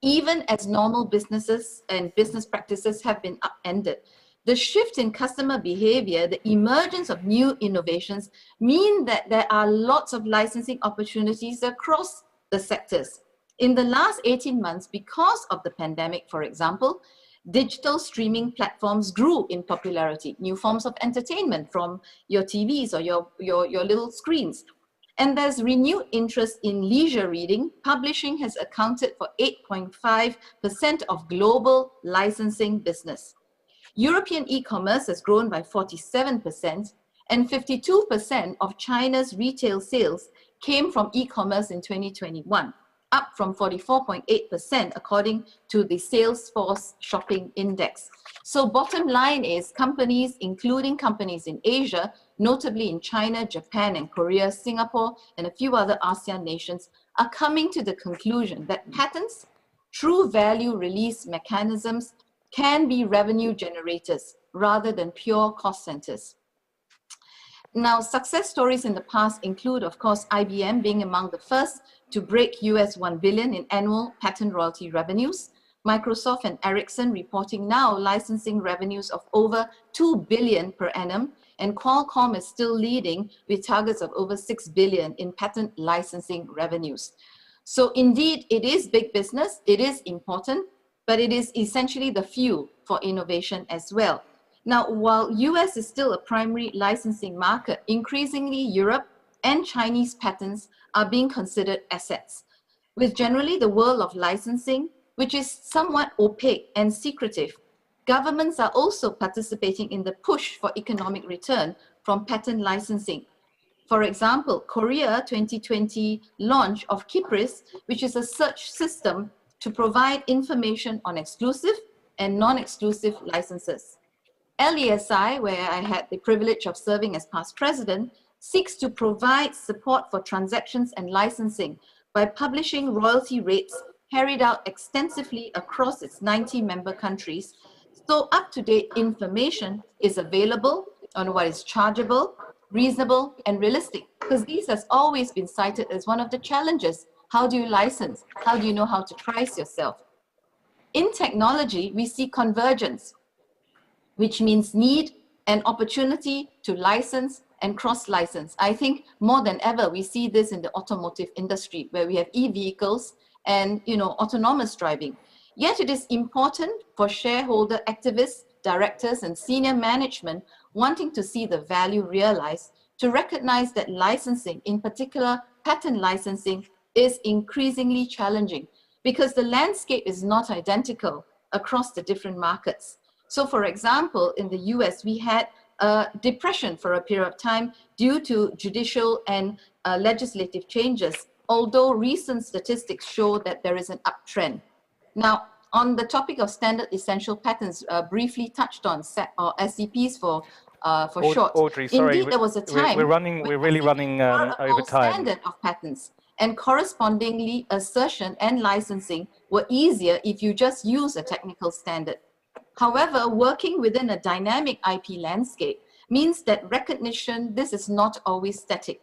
even as normal businesses and business practices have been upended. The shift in customer behavior, the emergence of new innovations mean that there are lots of licensing opportunities across the sectors. In the last 18 months, because of the pandemic, for example, digital streaming platforms grew in popularity, new forms of entertainment from your TVs or your little screens. And there's renewed interest in leisure reading. Publishing has accounted for 8.5% of global licensing business. European e-commerce has grown by 47%, and 52% of China's retail sales came from e-commerce in 2021. up from 44.8% according to the Salesforce Shopping Index. So bottom line is companies, including companies in Asia, notably in China, Japan, and Korea, Singapore, and a few other ASEAN nations, are coming to the conclusion that patents, true value release mechanisms, can be revenue generators rather than pure cost centers. Now, success stories in the past include, of course, IBM being among the first to break US $1 billion in annual patent royalty revenues, Microsoft and Ericsson reporting now licensing revenues of over $2 billion per annum, and Qualcomm is still leading with targets of over $6 billion in patent licensing revenues. So indeed, it is big business, it is important, but it is essentially the fuel for innovation as well. Now, while US is still a primary licensing market, increasingly Europe and Chinese patents are being considered assets. With generally the world of licensing, which is somewhat opaque and secretive, governments are also participating in the push for economic return from patent licensing. For example, Korea 2020 launch of Kipris, which is a search system to provide information on exclusive and non-exclusive licenses. LESI, where I had the privilege of serving as past president, seeks to provide support for transactions and licensing by publishing royalty rates carried out extensively across its 90 member countries, so up-to-date information is available on what is chargeable, reasonable, and realistic, because these has always been cited as one of the challenges. How do you license? How do you know how to price yourself? In technology, we see convergence, which means need and opportunity to license and cross-license. I think more than ever, we see this in the automotive industry, where we have e-vehicles and autonomous driving. Yet it is important for shareholder activists, directors, and senior management wanting to see the value realized to recognize that licensing, in particular patent licensing, is increasingly challenging because the landscape is not identical across the different markets. So for example, in the US, we had a depression for a period of time due to judicial and legislative changes, although recent statistics show that there is an uptrend. Now, on the topic of standard essential patents, briefly touched on SEPs for short. Audrey, sorry, indeed, there was a time we're really running over time. Standard of patents, and correspondingly, assertion and licensing were easier if you just use a technical standard. However, working within a dynamic IP landscape means that recognition, this is not always static.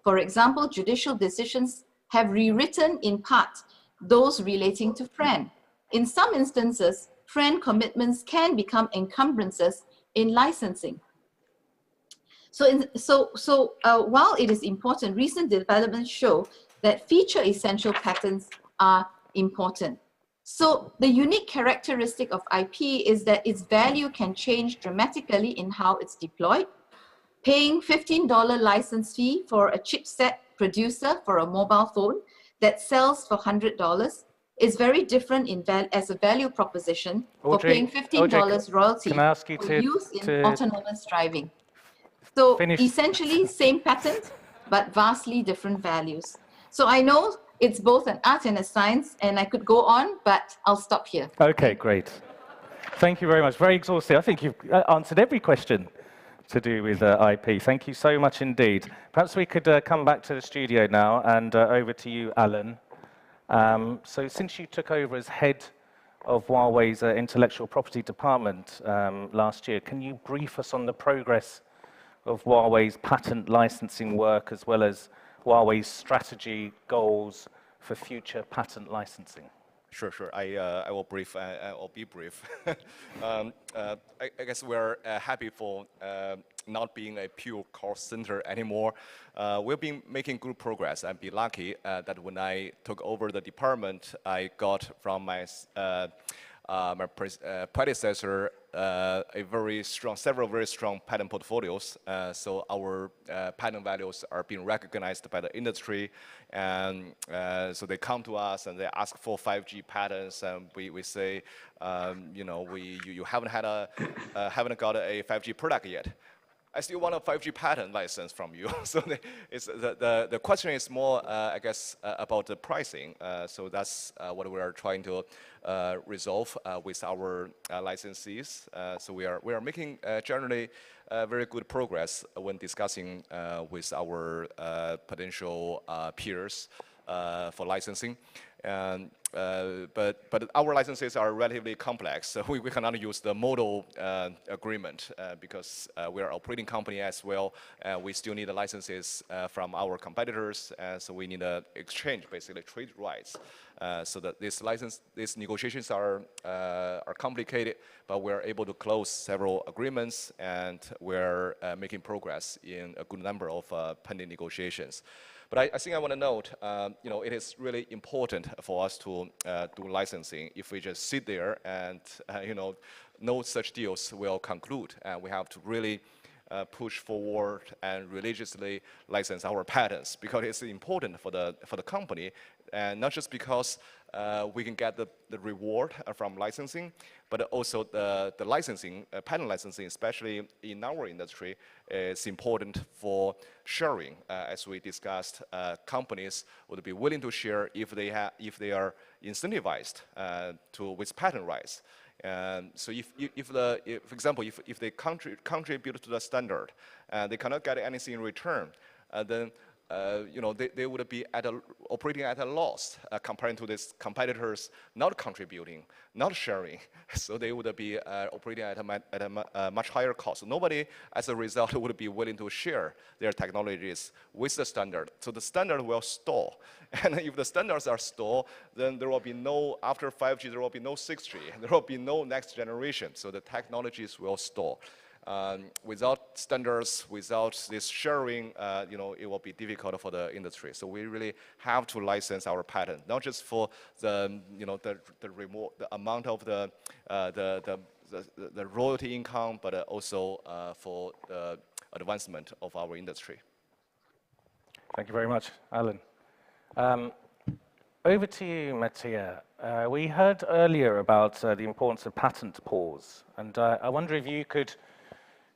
For example, judicial decisions have rewritten in part those relating to FRAND. In some instances, FRAND commitments can become encumbrances in licensing. So while it is important, recent developments show that feature essential patents are important. So the unique characteristic of IP is that its value can change dramatically in how it's deployed. Paying $15 license fee for a chipset producer for a mobile phone that sells for $100 is very different as a value proposition for paying $15 royalty for use in autonomous driving. So essentially same patent, but vastly different values. So I know it's both an art and a science, and I could go on, but I'll stop here. Okay, great. Thank you very much. Very exhaustive. I think you've answered every question to do with IP. Thank you so much indeed. Perhaps we could come back to the studio now and over to you, Alan. So since you took over as head of Huawei's intellectual property department last year, can you brief us on the progress of Huawei's patent licensing work as well as Huawei's strategy goals for future patent licensing? Sure. I will brief. I'll be brief. I guess we're happy for not being a pure cost center anymore. We've been making good progress. I'd be lucky that when I took over the department, I got from my predecessor several very strong patent portfolios. So our patent values are being recognized by the industry, and so they come to us and they ask for 5G patents, and we say, you haven't got a 5G product yet. I still want a 5G patent license from you. So the question is more, I guess, about the pricing. So that's what we are trying to resolve with our licensees. So we are making generally very good progress when discussing with our potential peers for licensing. But our licenses are relatively complex, so we cannot use the model agreement because we are an operating company as well. We still need the licenses from our competitors, so we need to exchange basically trade rights. So that these negotiations are complicated, but we are able to close several agreements, and we're making progress in a good number of pending negotiations. But I think I want to note, it is really important for us to do licensing. If we just sit there and, no such deals will conclude, and we have to really push forward and religiously license our patents, because it's important for the company, and not just because we can get the reward from licensing, but also the licensing, patent licensing, especially in our industry, is important for sharing. As we discussed, companies would be willing to share if they are incentivized with patent rights. So for example, if they contribute to the standard, they cannot get anything in return, then they would be operating at a loss compared to these competitors not contributing, not sharing. So they would be operating at a much higher cost. Nobody, as a result, would be willing to share their technologies with the standard. So the standard will stall. And if the standards are stalled, then there will be no, after 5G, there will be no 6G. There will be no next generation. So the technologies will stall. Without standards, without this sharing, it will be difficult for the industry. So we really have to license our patent, not just for the amount of the royalty income, but also for the advancement of our industry. Thank you very much, Alan. Over to you, Mattia. We heard earlier about the importance of patent pools, and I wonder if you could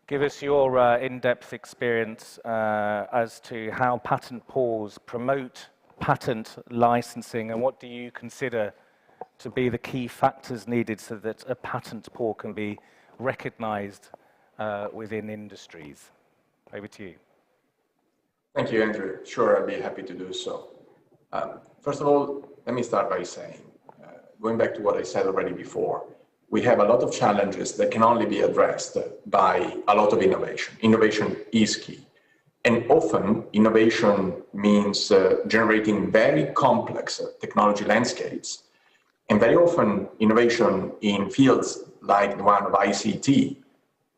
give us your in-depth experience as to how patent pools promote patent licensing, and what do you consider to be the key factors needed so that a patent pool can be recognized within industries? Over to you. Thank you, Andrew. Sure, I'll be happy to do so. First of all, let me start by saying, going back to what I said already before, we have a lot of challenges that can only be addressed by a lot of innovation. Innovation is key. And often, innovation means generating very complex technology landscapes. And very often, innovation in fields like the one of ICT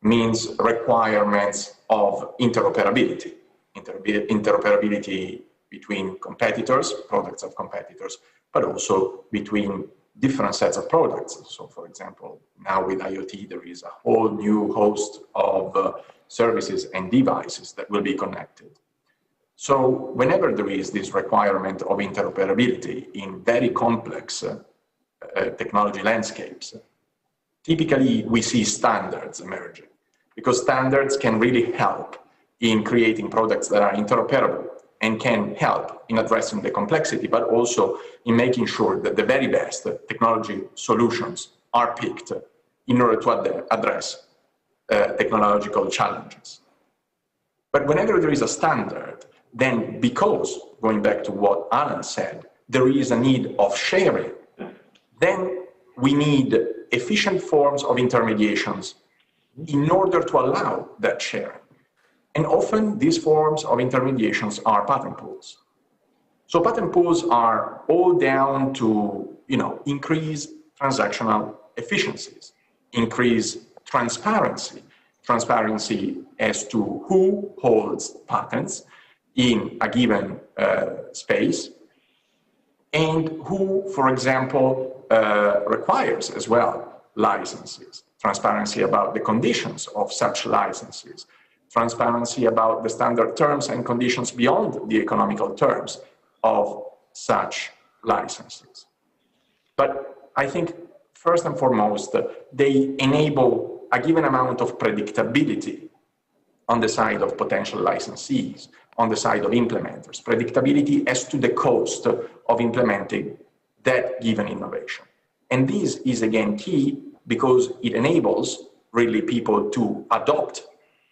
means requirements of interoperability. Interoperability between competitors, products of competitors, but also between different sets of products. So for example, now with IoT, there is a whole new host of services and devices that will be connected. So whenever there is this requirement of interoperability in very complex technology landscapes, typically we see standards emerging, because standards can really help in creating products that are interoperable and can help in addressing the complexity, but also in making sure that the very best technology solutions are picked in order to address technological challenges. But whenever there is a standard, then because, going back to what Alan said, there is a need of sharing, then we need efficient forms of intermediations in order to allow that sharing. And often these forms of intermediations are patent pools. So patent pools are all down to, increase transactional efficiencies, increase transparency as to who holds patents in a given space, and who, for example, requires as well licenses, transparency about the conditions of such licenses, transparency about the standard terms and conditions beyond the economical terms of such licenses. But I think first and foremost, they enable a given amount of predictability on the side of potential licensees, on the side of implementers, predictability as to the cost of implementing that given innovation. And this is again key because it enables really people to adopt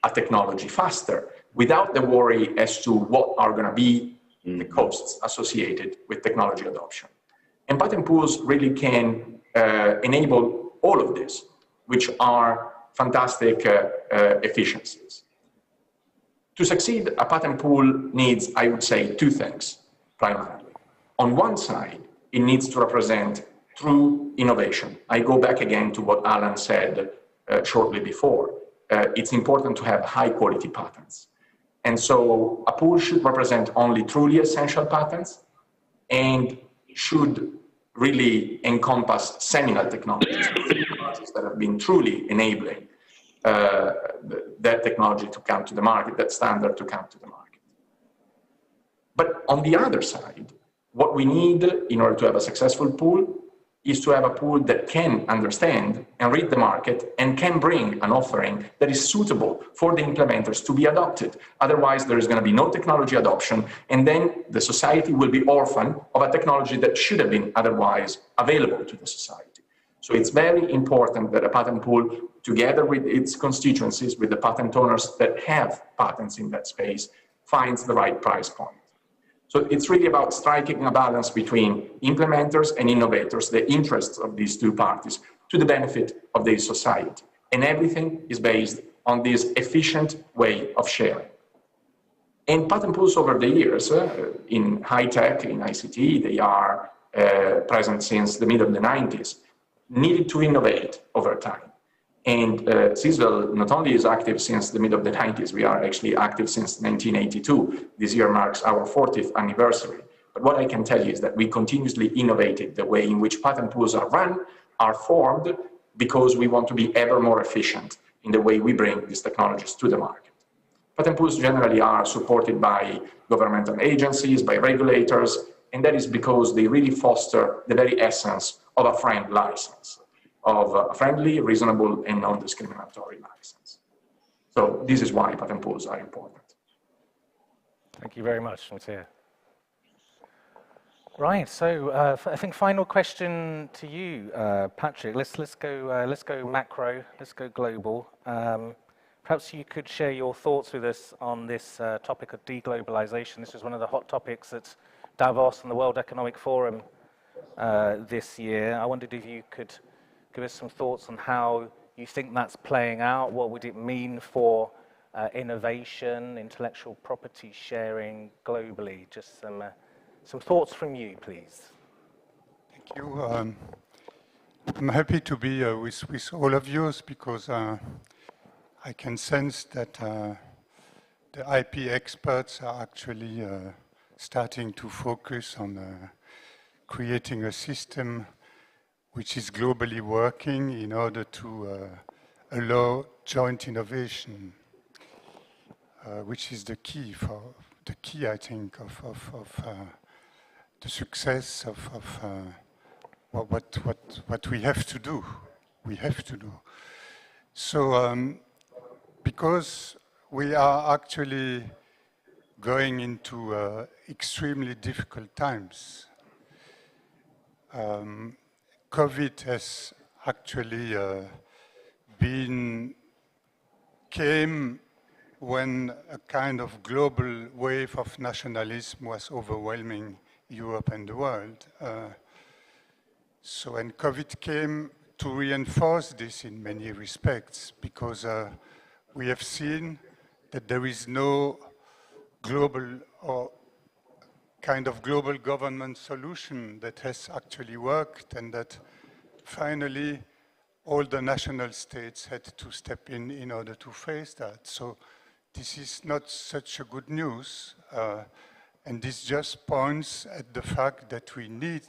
a technology faster without the worry as to what are going to be the costs associated with technology adoption. And patent pools really can enable all of this, which are fantastic efficiencies. To succeed, a patent pool needs, I would say, two things, primarily. On one side, it needs to represent true innovation. I go back again to what Alan said shortly before. It's important to have high-quality patents. And so a pool should represent only truly essential patents and should really encompass seminal technologies that have been truly enabling that technology to come to the market, that standard to come to the market. But on the other side, what we need in order to have a successful pool is to have a pool that can understand and read the market and can bring an offering that is suitable for the implementers to be adopted. Otherwise, there is going to be no technology adoption, and then the society will be orphaned of a technology that should have been otherwise available to the society. So it's very important that a patent pool, together with its constituencies, with the patent owners that have patents in that space, finds the right price point. So it's really about striking a balance between implementers and innovators, the interests of these two parties, to the benefit of the society. And everything is based on this efficient way of sharing. And patent pools over the years, in high tech, in ICT, they are present since the mid of the 90s, needed to innovate over time. And CISVEL not only is active since the mid of the 90s, we are actually active since 1982. This year marks our 40th anniversary. But what I can tell you is that we continuously innovated the way in which patent pools are run, are formed, because we want to be ever more efficient in the way we bring these technologies to the market. Patent pools generally are supported by governmental agencies, by regulators, and that is because they really foster the very essence of a FRAND license, of a friendly, reasonable, and non-discriminatory license. So this is why patent pools are important. Thank you very much, Mattia. Right, so I think final question to you, Patrick. Let's go macro, let's go global. Perhaps you could share your thoughts with us on this topic of deglobalization. This is one of the hot topics at Davos and the World Economic Forum this year. I wondered if you could give us some thoughts on how you think that's playing out. What would it mean for innovation, intellectual property sharing globally? Just some thoughts from you, please. Thank you. I'm happy to be with all of you because I can sense that the IP experts are actually starting to focus on creating a system which is globally working in order to allow joint innovation, which is the key, I think, of the success of what we have to do. So, because we are actually going into extremely difficult times, COVID has actually came when a kind of global wave of nationalism was overwhelming Europe and the world. So, and COVID came to reinforce this in many respects, because we have seen that there is no global or kind of global government solution that has actually worked, and that finally all the national states had to step in order to face that. So this is not such a good news, and this just points at the fact that we need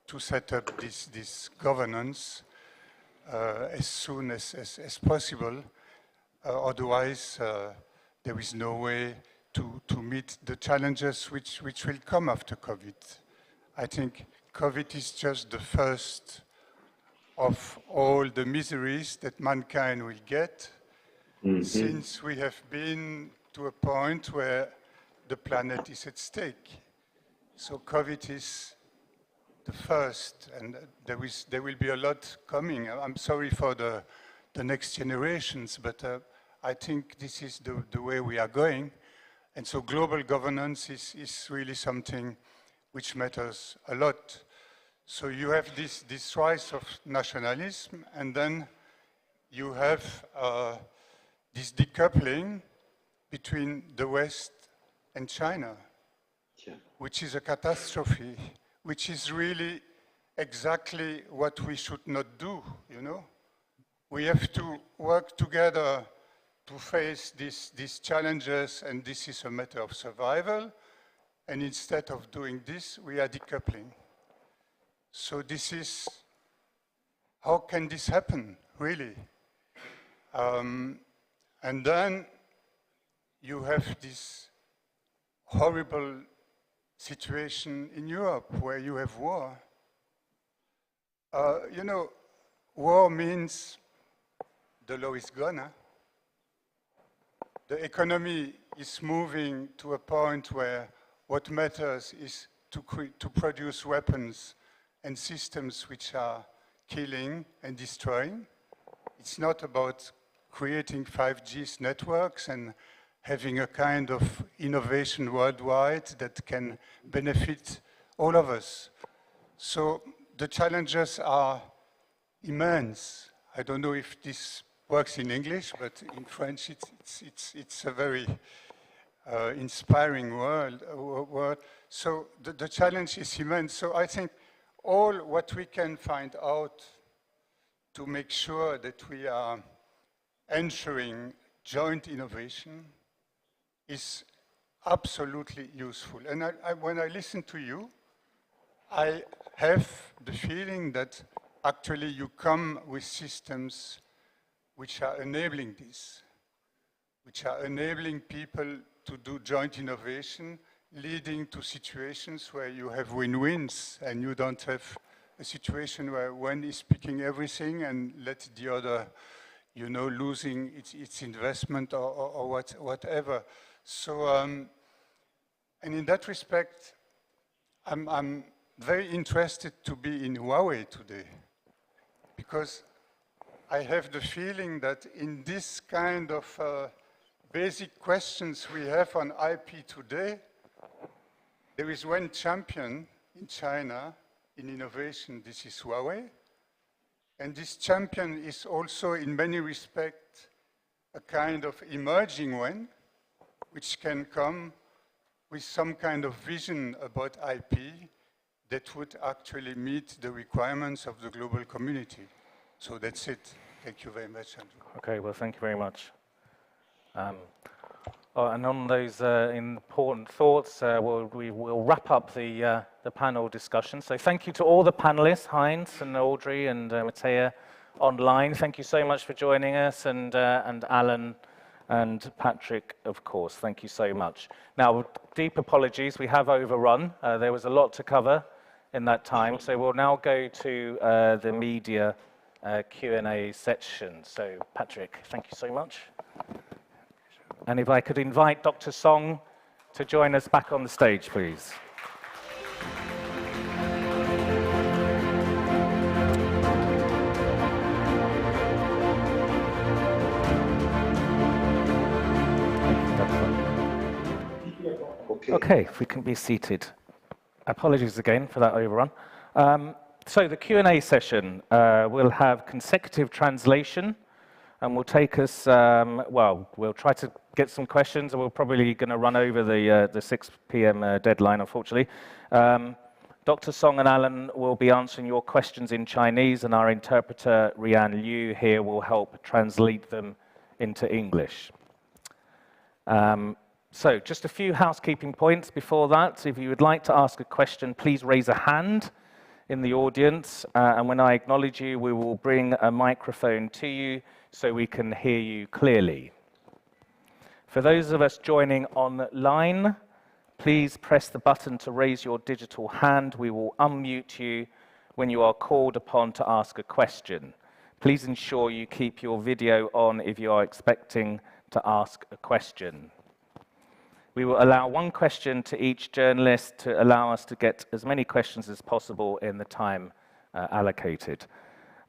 to set up this governance as soon as possible. Otherwise, there is no way to meet the challenges which will come after COVID. I think COVID is just the first of all the miseries that mankind will get, since we have been to a point where the planet is at stake. So COVID is the first, and there will be a lot coming. I'm sorry for the next generations, but I think this is the way we are going. And so global governance is really something which matters a lot. So you have this rise of nationalism, and then you have this decoupling between the West and China, which is a catastrophe, which is really exactly what we should not do, you know? We have to work together to face these challenges, and this is a matter of survival. And instead of doing this, we are decoupling. So this is, how can this happen, really? And then you have this horrible situation in Europe where you have war. You know, war means the law is gone. Huh? The economy is moving to a point where what matters is to produce weapons and systems which are killing and destroying. It's not about creating 5G networks and having a kind of innovation worldwide that can benefit all of us. So the challenges are immense. I don't know if this works in English, but in French it's a very inspiring word. So the challenge is immense. So I think all what we can find out to make sure that we are ensuring joint innovation is absolutely useful. And when I listen to you, I have the feeling that actually you come with systems which are enabling this, which are enabling people to do joint innovation, leading to situations where you have win-wins and you don't have a situation where one is picking everything and let the other, you know, losing its investment or whatever. So, and in that respect, I'm very interested to be in Huawei today, because I have the feeling that in this kind of basic questions we have on IP today, there is one champion in China in innovation. This is Huawei. And this champion is also in many respects a kind of emerging one, which can come with some kind of vision about IP that would actually meet the requirements of the global community. So that's it. Thank you very much, Andrew. Okay, well, thank you very much. And on those important thoughts, we will wrap up the panel discussion. So thank you to all the panelists, Heinz and Audrey and Mattea online. Thank you so much for joining us, and Alan and Patrick, of course. Thank you so much. Now, deep apologies, we have overrun. There was a lot to cover in that time, so we'll now go to the media Q&A section. So, Patrick, thank you so much. And if I could invite Dr. Song to join us back on the stage, please. Okay, if we can be seated. Apologies again for that overrun. So the Q&A session will have consecutive translation, and will take us, well, we'll try to get some questions, and we're probably going to run over the 6 p.m. deadline, unfortunately. Dr. Song and Alan will be answering your questions in Chinese, and our interpreter, Rian Liu, here will help translate them into English. So just a few housekeeping points before that. If you would like to ask a question, please raise a hand in the audience, and when I acknowledge you, we will bring a microphone to you so we can hear you clearly. For those of us joining online, please press the button to raise your digital hand. We will unmute you when you are called upon to ask a question. Please ensure you keep your video on if you are expecting to ask a question. We will allow one question to each journalist to allow us to get as many questions as possible in the time allocated.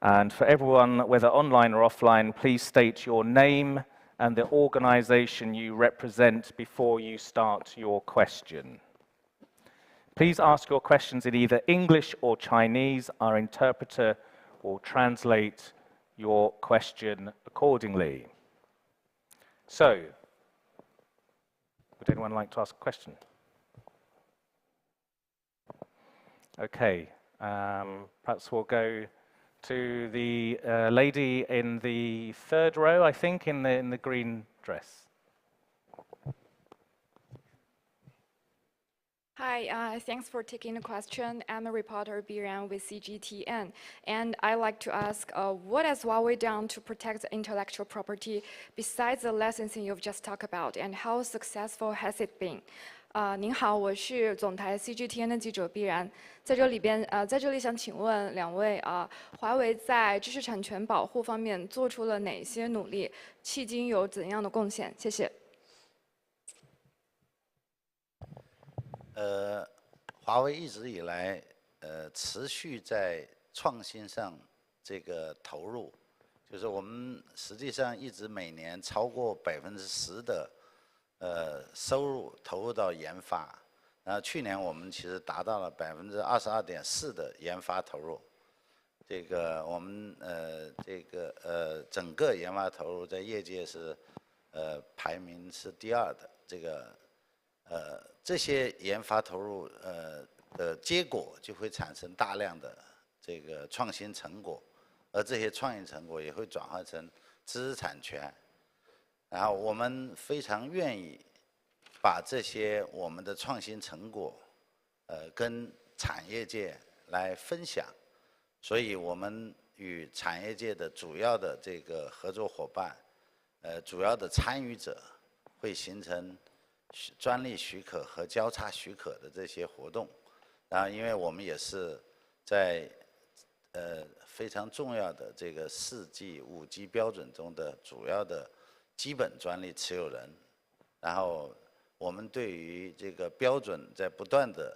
And for everyone, whether online or offline, please state your name and the organization you represent before you start your question. Please ask your questions in either English or Chinese. Our interpreter will translate your question accordingly. So, would anyone like to ask a question? Okay, perhaps we'll go to the lady in the third row, I think, in the green dress. Hi, thanks for taking the question. I'm a reporter Biran with CGTN, and I'd like to ask, what has Huawei done to protect the intellectual property besides the licensing you've just talked about, and how successful has it been? 您好，我是总台 CGTN 的记者毕然，在这里想请问两位华为在知识产权保护方面做出了哪些努力，迄今有怎样的贡献？谢谢。华为一直以来持续在创新上这个投入，就是我们实际上一直每年超过10%的收入投入到研发，然后去年我们其实达到了22.4%的研发投入。这个我们整个研发投入在业界是排名是第2的。这些研发投入的结果就会产生大量的这个创新成果，而这些创新成果也会转化成知识产权。然后我们非常愿意把这些我们的创新成果，跟产业界来分享，所以我们与产业界的主要的这个合作伙伴，主要的参与者，会形成专利许可和交叉许可的这些活动。然后，因为我们也是在非常重要的这个4G、5G 标准中的主要的基本专利持有人，然后我们对于这个标准在不断的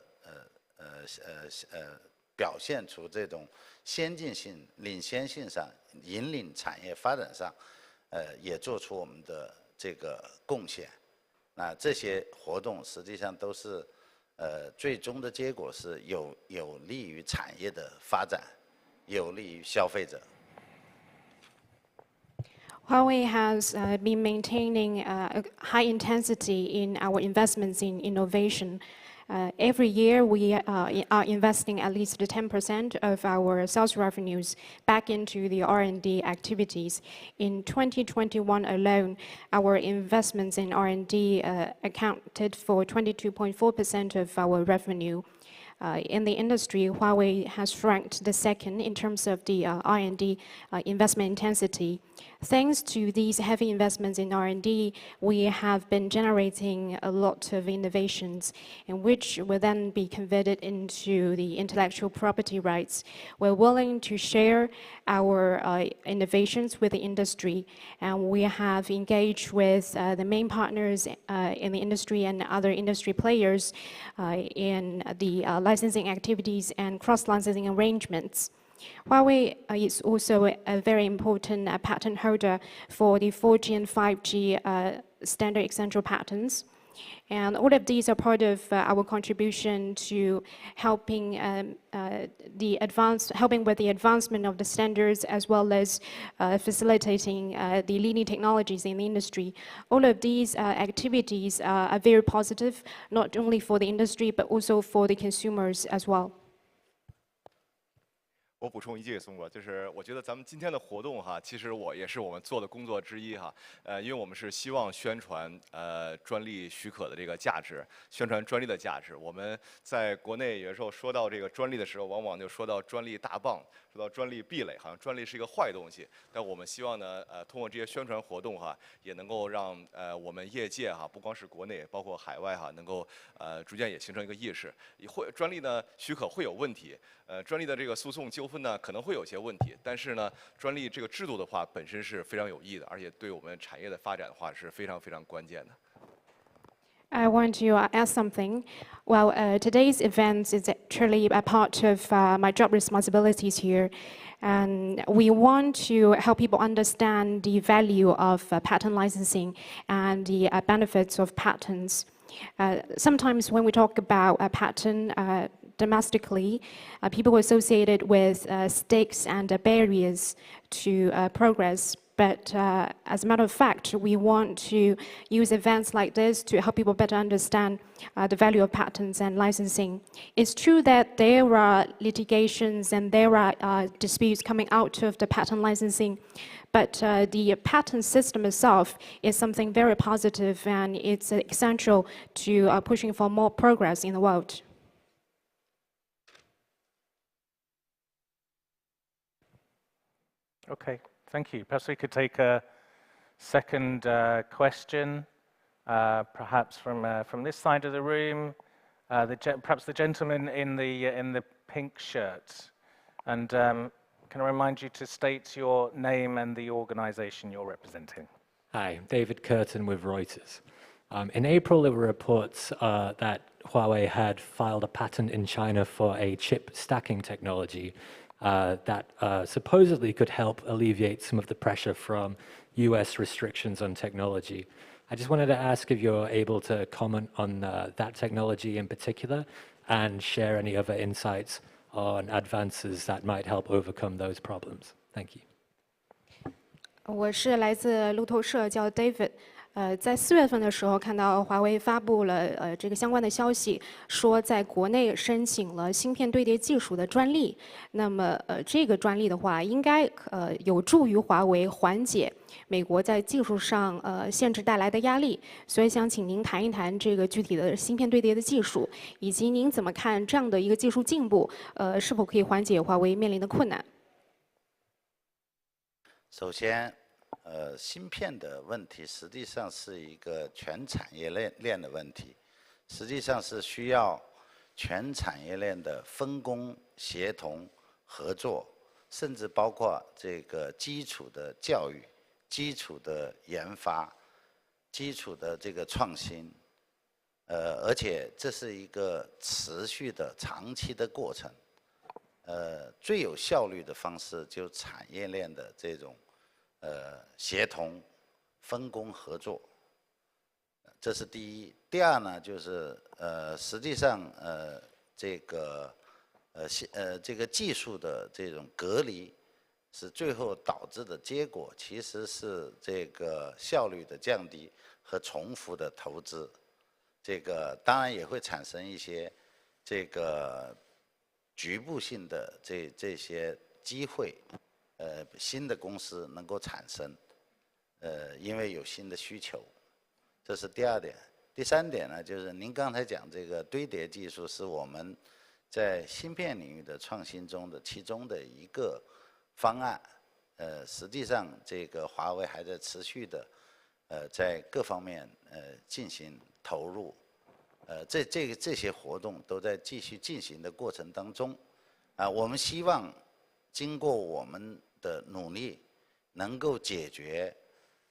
表现出这种先进性、领先性上，引领产业发展上，也做出我们的这个贡献。那这些活动实际上都是最终的结果是有利于产业的发展，有利于消费者。Huawei has been maintaining a high intensity in our investments in innovation. Every year, we are investing at least 10% of our sales revenues back into the R&D activities. In 2021 alone, our investments in R&D accounted for 22.4% of our revenue. In the industry, Huawei has ranked the second in terms of the R&D investment intensity. Thanks to these heavy investments in R&D, we have been generating a lot of innovations, in which will then be converted into the intellectual property rights. We're willing to share our innovations with the industry, and we have engaged with the main partners in the industry and other industry players in the licensing activities and cross-licensing arrangements. Huawei is also a very important patent holder for the 4G and 5G standard essential patents. And all of these are part of our contribution to helping with the advancement of the standards, as well as facilitating the leading technologies in the industry. All of these activities are very positive, not only for the industry, but also for the consumers as well. 我补充一句，松哥，就是我觉得咱们今天的活动哈，其实也是我们做的工作之一哈。因为我们是希望宣传专利许可的这个价值，宣传专利的价值。我们在国内有时候说到这个专利的时候，往往就说到专利大棒，说到专利壁垒，好像专利是一个坏东西。但我们希望呢，通过这些宣传活动哈，也能够让我们业界哈，不光是国内，包括海外哈，能够逐渐也形成一个意识。专利呢许可会有问题，专利的这个诉讼纠纷分呢可能会有些问题，但是呢，专利这个制度的话本身是非常有益的，而且对我们产业的发展的话是非常非常关键的。I want to add something. Well, today's event is actually a part of my job responsibilities here. And we want to help people understand the value of patent licensing and the benefits of patents. Sometimes when we talk about a patent domestically, people associate it with stakes and barriers to progress. But as a matter of fact, we want to use events like this to help people better understand the value of patents and licensing. It's true that there are litigations and there are disputes coming out of the patent licensing, but the patent system itself is something very positive, and it's essential to pushing for more progress in the world. Okay. Thank you. Perhaps we could take a second question, perhaps from this side of the room. Perhaps the gentleman in the pink shirt. And can I remind you to state your name and the organization you're representing? Hi, David Curtin with Reuters. In April, there were reports that Huawei had filed a patent in China for a chip stacking technology that supposedly could help alleviate some of the pressure from US restrictions on technology. I just wanted to ask if you're able to comment on that technology in particular and share any other insights on advances that might help overcome those problems. Thank you. 我是来自路透社，叫 David。在4月份的时候，看到华为发布了这个相关的消息，说在国内申请了芯片对叠技术的专利。那么这个专利的话，应该有助于华为缓解美国在技术上限制带来的压力。所以想请您谈一谈这个具体的芯片对叠的技术，以及您怎么看这样的一个技术进步，是否可以缓解华为面临的困难？首先。芯片的问题实际上是一个全产业链的问题，实际上是需要全产业链的分工、协同、合作，甚至包括这个基础的教育、基础的研发、基础的这个创新，而且这是一个持续的、长期的过程。最有效率的方式就产业链的这种。协同、分工合作，这是第一。第二呢，就是实际上这个技术的这种隔离，是最后导致的结果，其实是这个效率的降低和重复的投资。这个当然也会产生一些这个局部性的这些机会。新的公司能够产生，因为有新的需求，这是第二点。第三点呢，就是您刚才讲这个堆叠技术是我们在芯片领域的创新中的其中的一个方案。实际上这个华为还在持续的在各方面进行投入，这些活动都在继续进行的过程当中。我们希望经过我们的努力，能够解决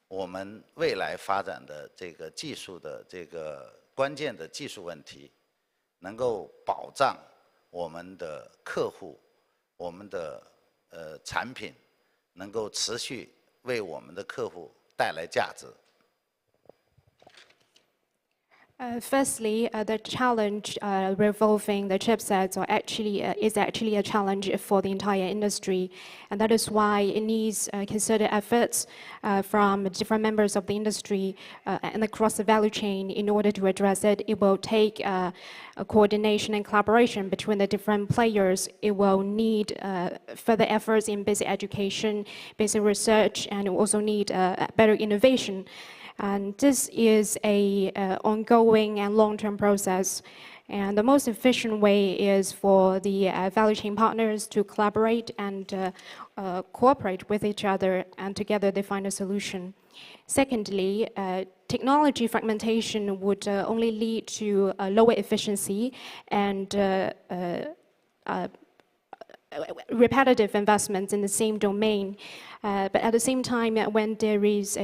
我们未来发展的这个技术的这个关键的技术问题，能够保障我们的客户、我们的产品能够持续为我们的客户带来价值。Firstly, the challenge revolving the chipsets is actually a challenge for the entire industry, and that is why it needs concerted efforts from different members of the industry and across the value chain in order to address it. It will take a coordination and collaboration between the different players. It will need further efforts in basic education, basic research, and it will also need better innovation. And this is an ongoing and long-term process. And the most efficient way is for the value chain partners to collaborate and cooperate with each other, and together they find a solution. Secondly, technology fragmentation would only lead to lower efficiency and repetitive investments in the same domain. But at the same time, when there is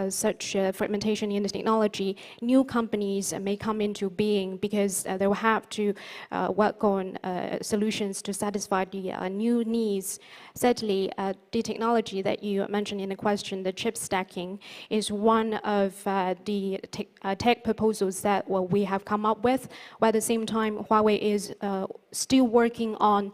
such fragmentation in the technology, new companies may come into being because they will have to work on solutions to satisfy the new needs. Sadly, the technology that you mentioned in the question, the chip stacking, is one of the tech proposals that we have come up with. But at the same time, Huawei is still working on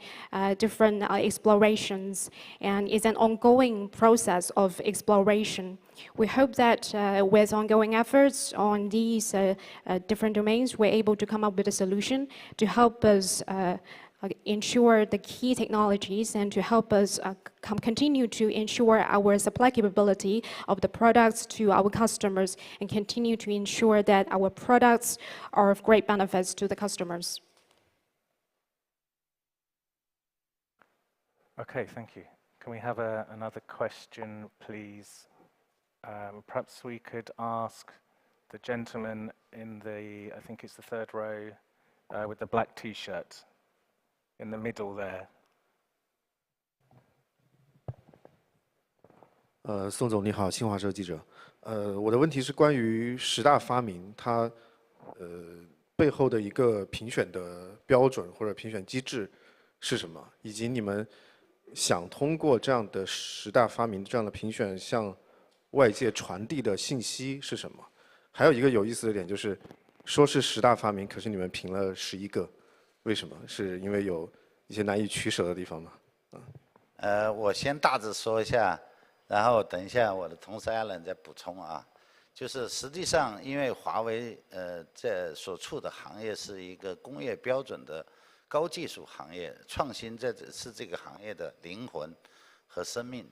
different explorations, and it's an ongoing process of exploration. We hope that with ongoing efforts on these different domains, we're able to come up with a solution to help us ensure the key technologies and to help us continue to ensure our supply capability of the products to our customers and continue to ensure that our products are of great benefits to the customers. Okay, thank you. Can we have another question, please? Perhaps we could ask the gentleman in the, I think it's the third row, with the black T-shirt in the middle there. 宋总你好，新华社记者。我的问题是关于10大发明，它背后的一个评选的标准或者评选机制是什么，以及你们想通过这样的10大发明这样的评选向外界传递的信息是什么？还有一个有意思的点就是，说是10大发明，可是你们评了11个，为什么？是因为有一些难以取舍的地方吗？我先大致说一下，然后等一下我的同事 Alan 再补充啊。就是实际上，因为华为在所处的行业是一个工业标准的高技术行业，创新是这个行业的灵魂和生命，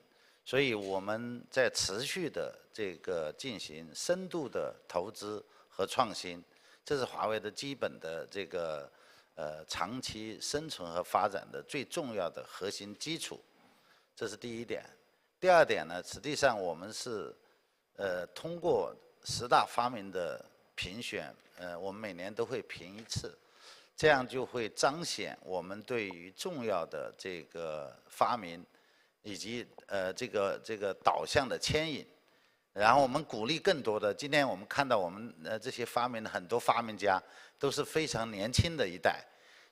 所以我们在持续的这个进行深度的投资和创新，这是华为的基本的这个长期生存和发展的最重要的核心基础，这是第一点。第二点呢，实际上我们是通过10大发明的评选，我们每年都会评一次。这样就会彰显我们对于重要的这个发明，以及这个导向的牵引，然后我们鼓励更多的。今天我们看到我们这些发明的很多发明家都是非常年轻的一代，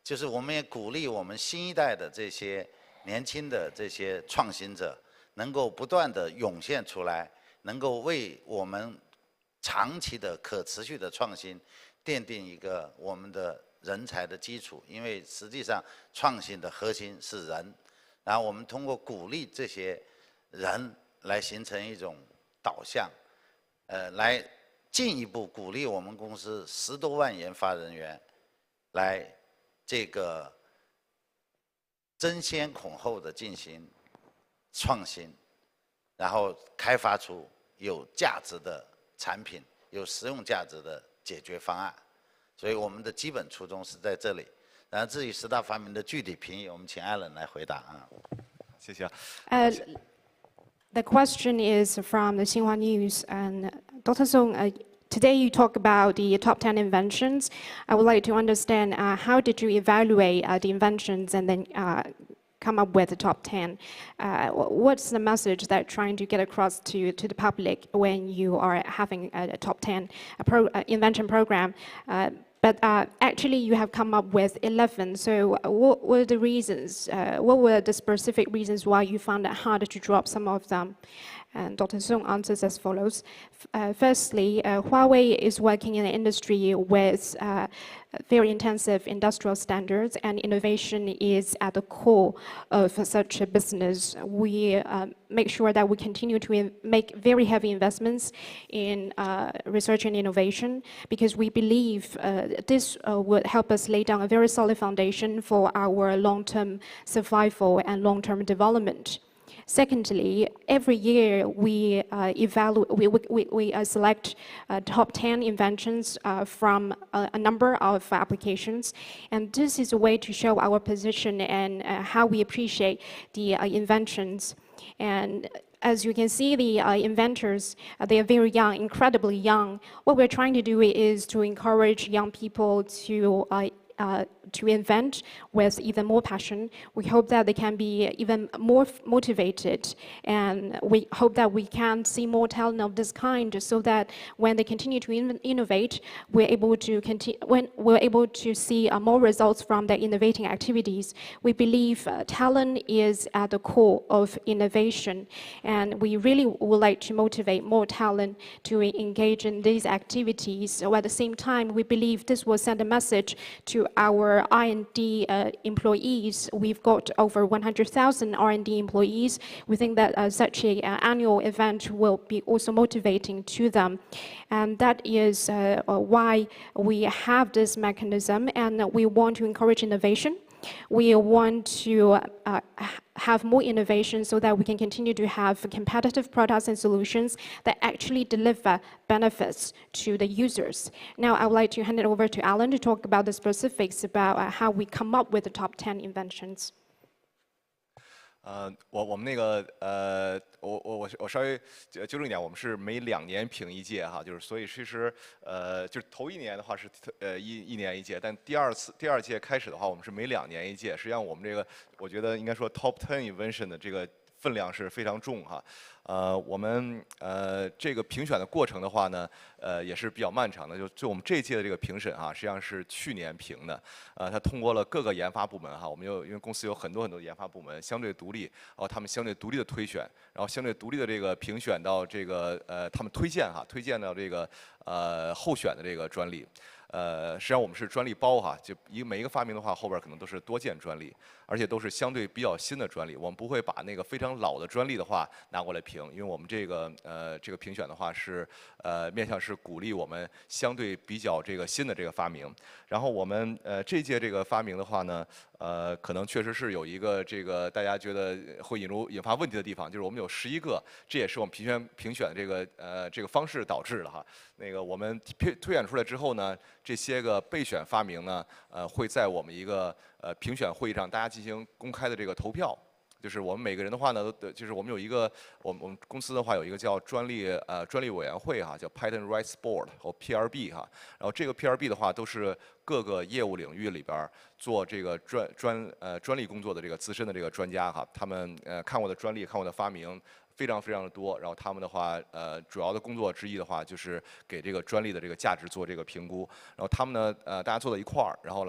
就是我们也鼓励我们新一代的这些年轻的这些创新者，能够不断的涌现出来，能够为我们长期的可持续的创新奠定一个我们的人才的基础，因为实际上创新的核心是人，然后我们通过鼓励这些人来形成一种导向，来进一步鼓励我们公司10多万研发人员来这个争先恐后的进行创新，然后开发出有价值的产品，有实用价值的解决方案。所以我们的基本初衷是在这里，然后至于10大发明的具体评议，我们请艾伦来回答啊。谢谢。The question is from the Xinhua News, and Dr. Song, today you talk about the top 10 inventions. I would like to understand how did you evaluate the inventions and then come up with the top 10? What's the message that you're trying to get across to the public when you are having a top 10 invention program? But actually, you have come up with 11. So, what were the reasons? What were the specific reasons why you found it harder to drop some of them? And Dr. Song answers as follows. Firstly, Huawei is working in an industry with very intensive industrial standards, and innovation is at the core of such a business. We make sure that we continue to make very heavy investments in research and innovation, because we believe this would help us lay down a very solid foundation for our long-term survival and long-term development. Secondly, every year we select top 10 inventions from a number of applications, and this is a way to show our position and how we appreciate the inventions. And as you can see, the inventors, they are very young, incredibly young. What we're trying to do is to encourage young people to to invent with even more passion. We hope that they can be even more motivated, and we hope that we can see more talent of this kind, so that when they continue to innovate, we're able to see more results from their innovating activities. We believe talent is at the core of innovation, and we really would like to motivate more talent to engage in these activities. So at the same time, we believe this will send a message to our R&D employees. We've got over 100,000 R&D employees. We think that such an annual event will be also motivating to them. And that is why we have this mechanism, and we want to encourage innovation. We want to have more innovation so that we can continue to have competitive products and solutions that actually deliver benefits to the users. Now, I would like to hand it over to Alan to talk about the specifics about how we come up with the top 10 inventions. 我们那个我稍微纠正一点，我们是每2年评一届哈，就是所以其实就是头1年的话是一年一届，但第二届开始的话，我们是每2年一届。实际上我们这个我觉得应该说 Top 10 Invention 的这个分量是非常重哈。我们这个评选的过程的话呢，也是比较漫长的。就我们这一届的这个评审哈，实际上是去年评的。他通过了各个研发部门哈，我们因为公司有很多研发部门，相对独立，然后他们相对独立的推选，然后相对独立的这个评选到这个他们推荐到这个候选的这个专利。实际上我们是专利包哈，就每一个发明的话，后边可能都是多件专利，而且都是相对比较新的专利。我们不会把那个非常老的专利的话拿过来评，因为我们这个评选的话是面向是鼓励我们相对比较这个新的这个发明。然后我们这届这个发明的话呢，可能确实是有一个这个大家觉得会引发问题的地方，就是我们有11个，这也是我们评选的这个方式导致的哈。那个我们推选出来之后呢，这些个备选发明呢，会在我们一个评选会议上大家进行公开的这个投票。就是我们每个人的话呢，就是我们有一个我们公司的话有一个叫专利委员会哈，叫 Patent Rights Board 或 PRB 哈。然后这个 PRB 的话都是各个业务领域里边做这个专利工作的这个资深的这个专家哈。他们看过的专利，看过的发明。非常的多，然后他们的话，主要的工作之一的话，就是给这个专利的这个价值做这个评估。然后他们呢，大家坐在一块儿，然后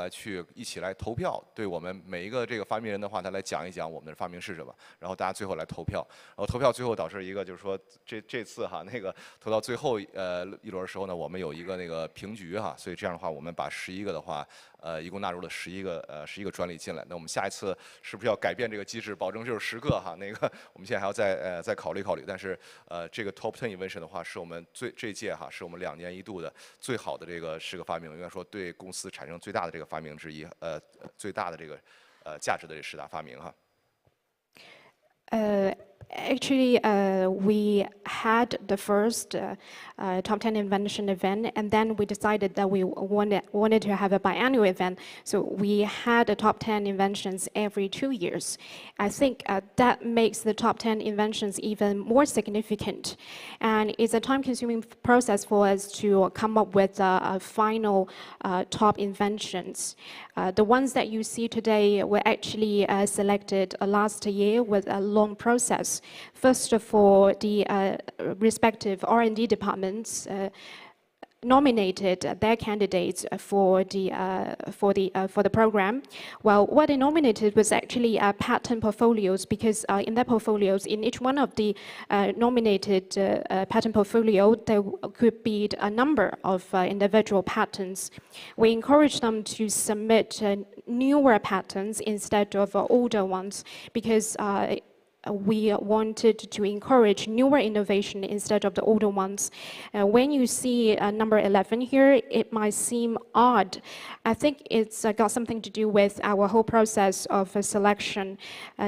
一起来投票，对我们每一个这个发明人的话，他来讲一讲我们的发明是什么。然后大家最后来投票，然后投票最后导致一个就是说，这次哈那个投到最后一轮的时候呢，我们有一个那个平局哈，所以这样的话，我们把11个的话，一共纳入了11个专利进来。那我们下一次是不是要改变这个机制，保证就是10个哈？那个我们现在还要再考虑。但是这个 Top 10 Invention 的话，是我们这一届哈，是我们2年1度的最好的这个10个发明，应该说对公司产生最大的这个发明之一，最大的这个价值的这10大发明哈。Actually, we had the first Top 10 Invention event, and then we decided that we wanted to have a biannual event. So we had a Top 10 Inventions every 2 years. I think that makes the Top 10 Inventions even more significant. And it's a time-consuming process for us to come up with a final top inventions. The ones that you see today were actually selected last year with a long process. First of all, the respective R&D departments nominated their candidates for the program. Well, what they nominated was actually patent portfolios, because in their portfolios, in each one of the nominated patent portfolio, there could be a number of individual patents. We encourage them to submit newer patents instead of older ones, because we wanted to encourage newer innovation instead of the older ones. When you see number 11 here, it might seem odd. I think it's got something to do with our whole process of selection.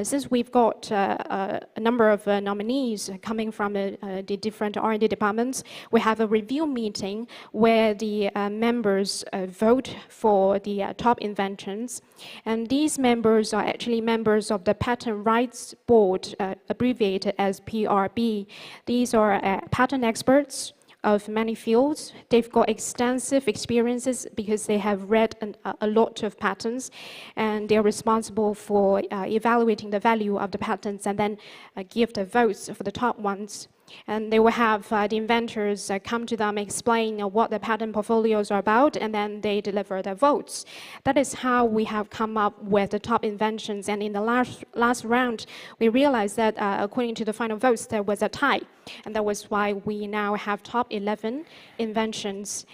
Since we've got a number of nominees coming from the different R&D departments, we have a review meeting where the members vote for the top inventions. And these members are actually members of the Patent Rights Board, abbreviated as PRB. These are patent experts, of many fields. They've got extensive experiences because they have read a lot of patents, and they're responsible for evaluating the value of the patents and then give the votes for the top ones. And they will have the inventors come to them, explain what the patent portfolios are about, and then they deliver their votes. That is how we have come up with the top inventions. And in the last round, we realized that according to the final votes, there was a tie. And that was why we now have top 11 inventions.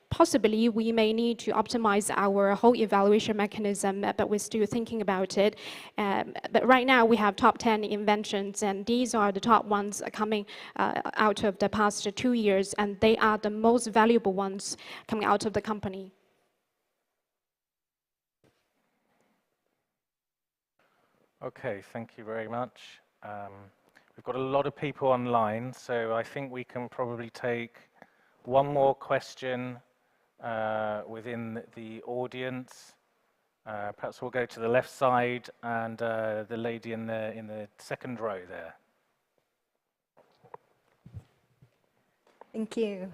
Possibly, we may need to optimize our whole evaluation mechanism, but we're still thinking about it. But right now, we have top 10 inventions, and these are the top ones coming out of the past 2 years, and they are the most valuable ones coming out of the company. Okay, thank you very much. We've got a lot of people online, so I think we can probably take one more question within the audience. Perhaps we'll go to the left side and the lady in the second row there. Thank you.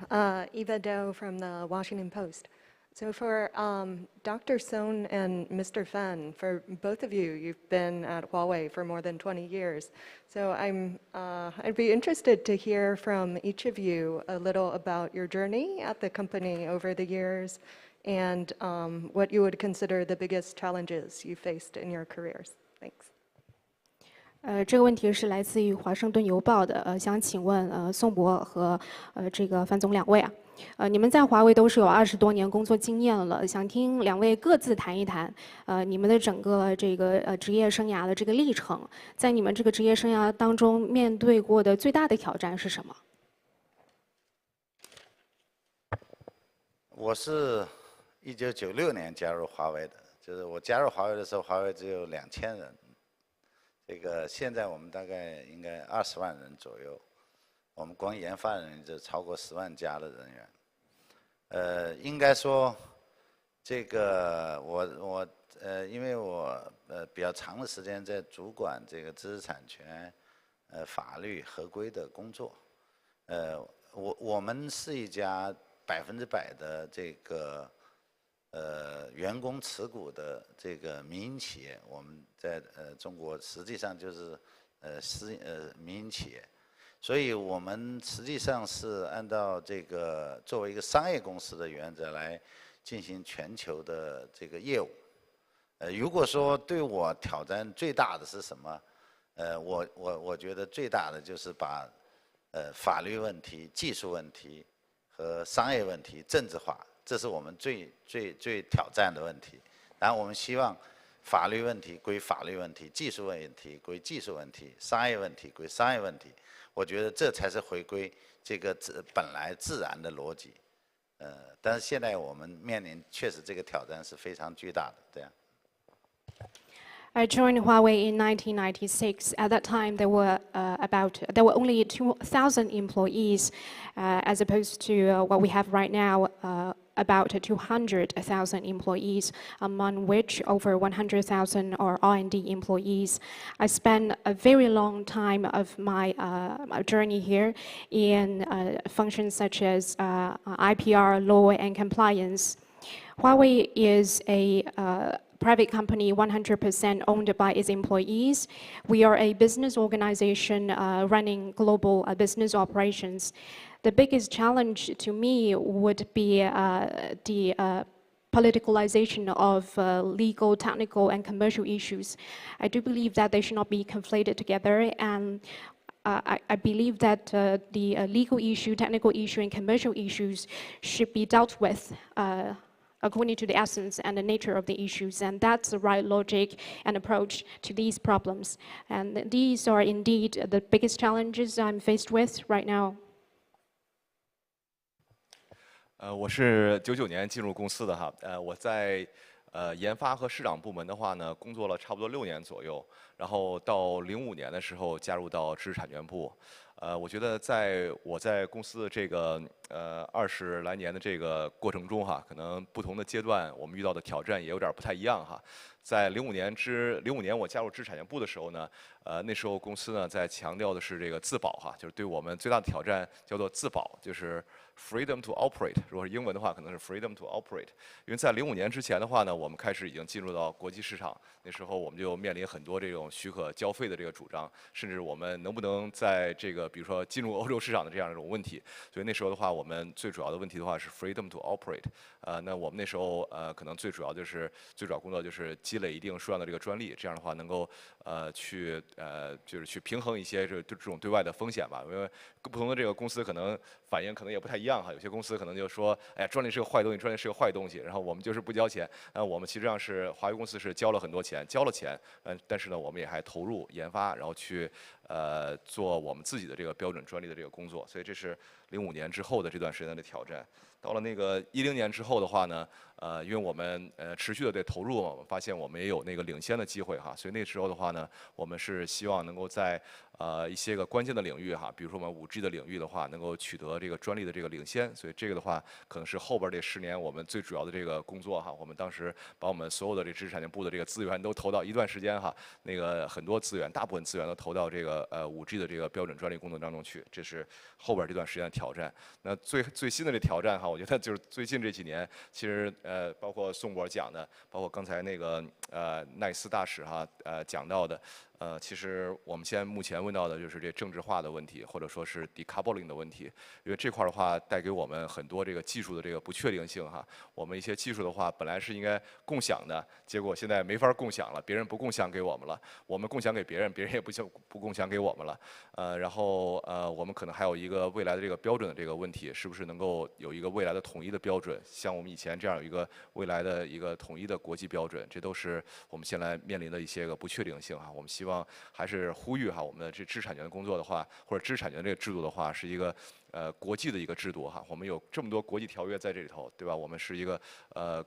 Eva Doe from the Washington Post. So for Dr. Sohn and Mr. Fen, for both of you, you've been at Huawei for more than 20 years. So I'd be interested to hear from each of you a little about your journey at the company over the years and what you would consider the biggest challenges you faced in your careers. Thanks. 这个问题是来自于《华盛顿邮报》的，想请问宋博和这个范总两位啊，你们在华为都是有20多年工作经验了，想听两位各自谈一谈，你们的整个这个职业生涯的这个历程，在你们这个职业生涯当中面对过的最大的挑战是什么？我是1996年加入华为的，就是我加入华为的时候，华为只有2000人。 这个现在我们大概应该20万人左右，我们光研发人员就超过10万加的人员。应该说，这个因为我比较长的时间在主管这个知识产权、法律合规的工作。我们是一家100%的这个。 员工持股的这个民营企业，我们在中国实际上就是民营企业，所以我们实际上是按照这个作为一个商业公司的原则来进行全球的这个业务。如果说对我挑战最大的是什么？我觉得最大的就是把法律问题、技术问题和商业问题政治化。 这是我们最挑战的问题。然后我们希望法律问题归法律问题，技术问题归技术问题，商业问题归商业问题。我觉得这才是回归这个本来自然的逻辑。但是现在我们面临确实这个挑战是非常巨大的，这样。 I joined Huawei in 1996. At that time, there were only 2,000 employees, as opposed to what we have right now, about 200,000 employees, among which over 100,000 are R&D employees. I spent a very long time of my journey here in functions such as IPR, law, and compliance. Huawei is a private company 100% owned by its employees. We are a business organization running global business operations. The biggest challenge to me would be the politicalization of legal, technical, and commercial issues. I do believe that they should not be conflated together, and I believe that the legal issue, technical issue, and commercial issues should be dealt with according to the essence and the nature of the issues, and that's the right logic and approach to these problems. And these are indeed the biggest challenges I'm faced with right now. 我是99年进入公司的哈，我在研发和市场部门的话呢，工作了差不多6年左右，然后到05年的时候加入到知识产权部。我觉得我在公司的这个20来年的这个过程中哈，可能不同的阶段我们遇到的挑战也有点不太一样哈。在05年我加入知识产权部的时候呢，那时候公司呢在强调的是这个自保哈，就是对我们最大的挑战叫做自保，就是 freedom to operate。如果是英文的话，可能是 freedom to operate。因为在05年之前的话呢，我们开始已经进入到国际市场，那时候我们就面临很多这种许可交费的这个主张，甚至我们能不能在这个比如说进入欧洲市场的这样一种问题。所以那时候的话，我们最主要的问题的话是 freedom to operate。那我们那时候可能最主要工作就是积累一定数量的这个专利，这样的话能够就是去平衡一些这种对外的风险吧。因为不同的这个公司可能反应可能也不太一样哈，有些公司可能就说，哎，专利是个坏东西，专利是个坏东西，然后我们就是不交钱。我们实际上是华为公司是交了很多钱，交了钱，但是呢，我们也还投入研发，然后去做我们自己的这个标准专利的这个工作。所以这是05年之后的这段时间的挑战。到了那个10年之后的话呢，因为我们持续的在投入嘛，我们发现我们也有那个领先的机会哈，所以那时候的话呢，我们是希望能够在一些个关键的领域哈，比如说我们5G 的领域的话，能够取得这个专利的这个领先，所以这个的话可能是后边这10年我们最主要的这个工作哈。我们当时把我们所有的这知识产权部的这个资源都投到一段时间哈，那个很多资源，大部分资源都投到这个5G 的这个标准专利工作当中去，这是后边这段时间的挑战。那最新的这挑战哈，我觉得就是最近这几年，其实包括宋博讲的，包括刚才那个奈斯大使哈讲到的。其实我们现在目前问到的就是这政治化的问题，或者说是 decoupling 的问题，因为这块的话带给我们很多这个技术的这个不确定性哈。我们一些技术的话本来是应该共享的，结果现在没法共享了，别人不共享给我们了，我们共享给别人，别人也不共享给我们了。然后我们可能还有一个未来的这个标准的这个问题，是不是能够有一个未来的统一的标准，像我们以前这样有一个未来的一个统一的国际标准，这都是我们现在面临的一些个不确定性哈。我们希望还是呼吁哈，我们的这知识产权的工作的话，或者知识产权这个制度的话，是一个国际的一个制度哈。我们有这么多国际条约在这里头，对吧？我们是一个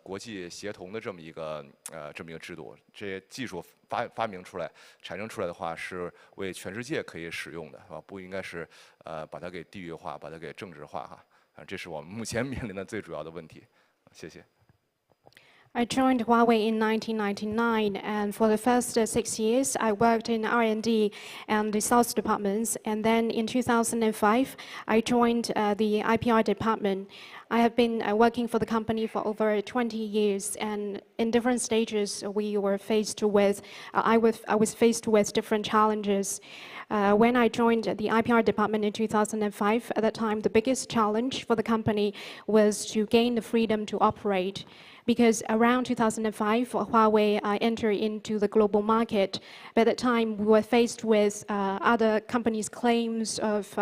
国际协同的这么一个制度。这些技术发明出来、产生出来的话，是为全世界可以使用的，啊，不应该是把它给地域化、把它给政治化哈。这是我们目前面临的最主要的问题。谢谢。I joined Huawei in 1999, and for the first 6 years, I worked in R&D and the sales departments. And then in 2005, I joined the IPR department. I have been working for the company for over 20 years, and in different stages, we were faced with. I was faced with different challenges. When I joined the IPR department in 2005, at that time, the biggest challenge for the company was to gain the freedom to operate. Because around 2005, Huawei entered into the global market. By that time, we were faced with other companies' claims of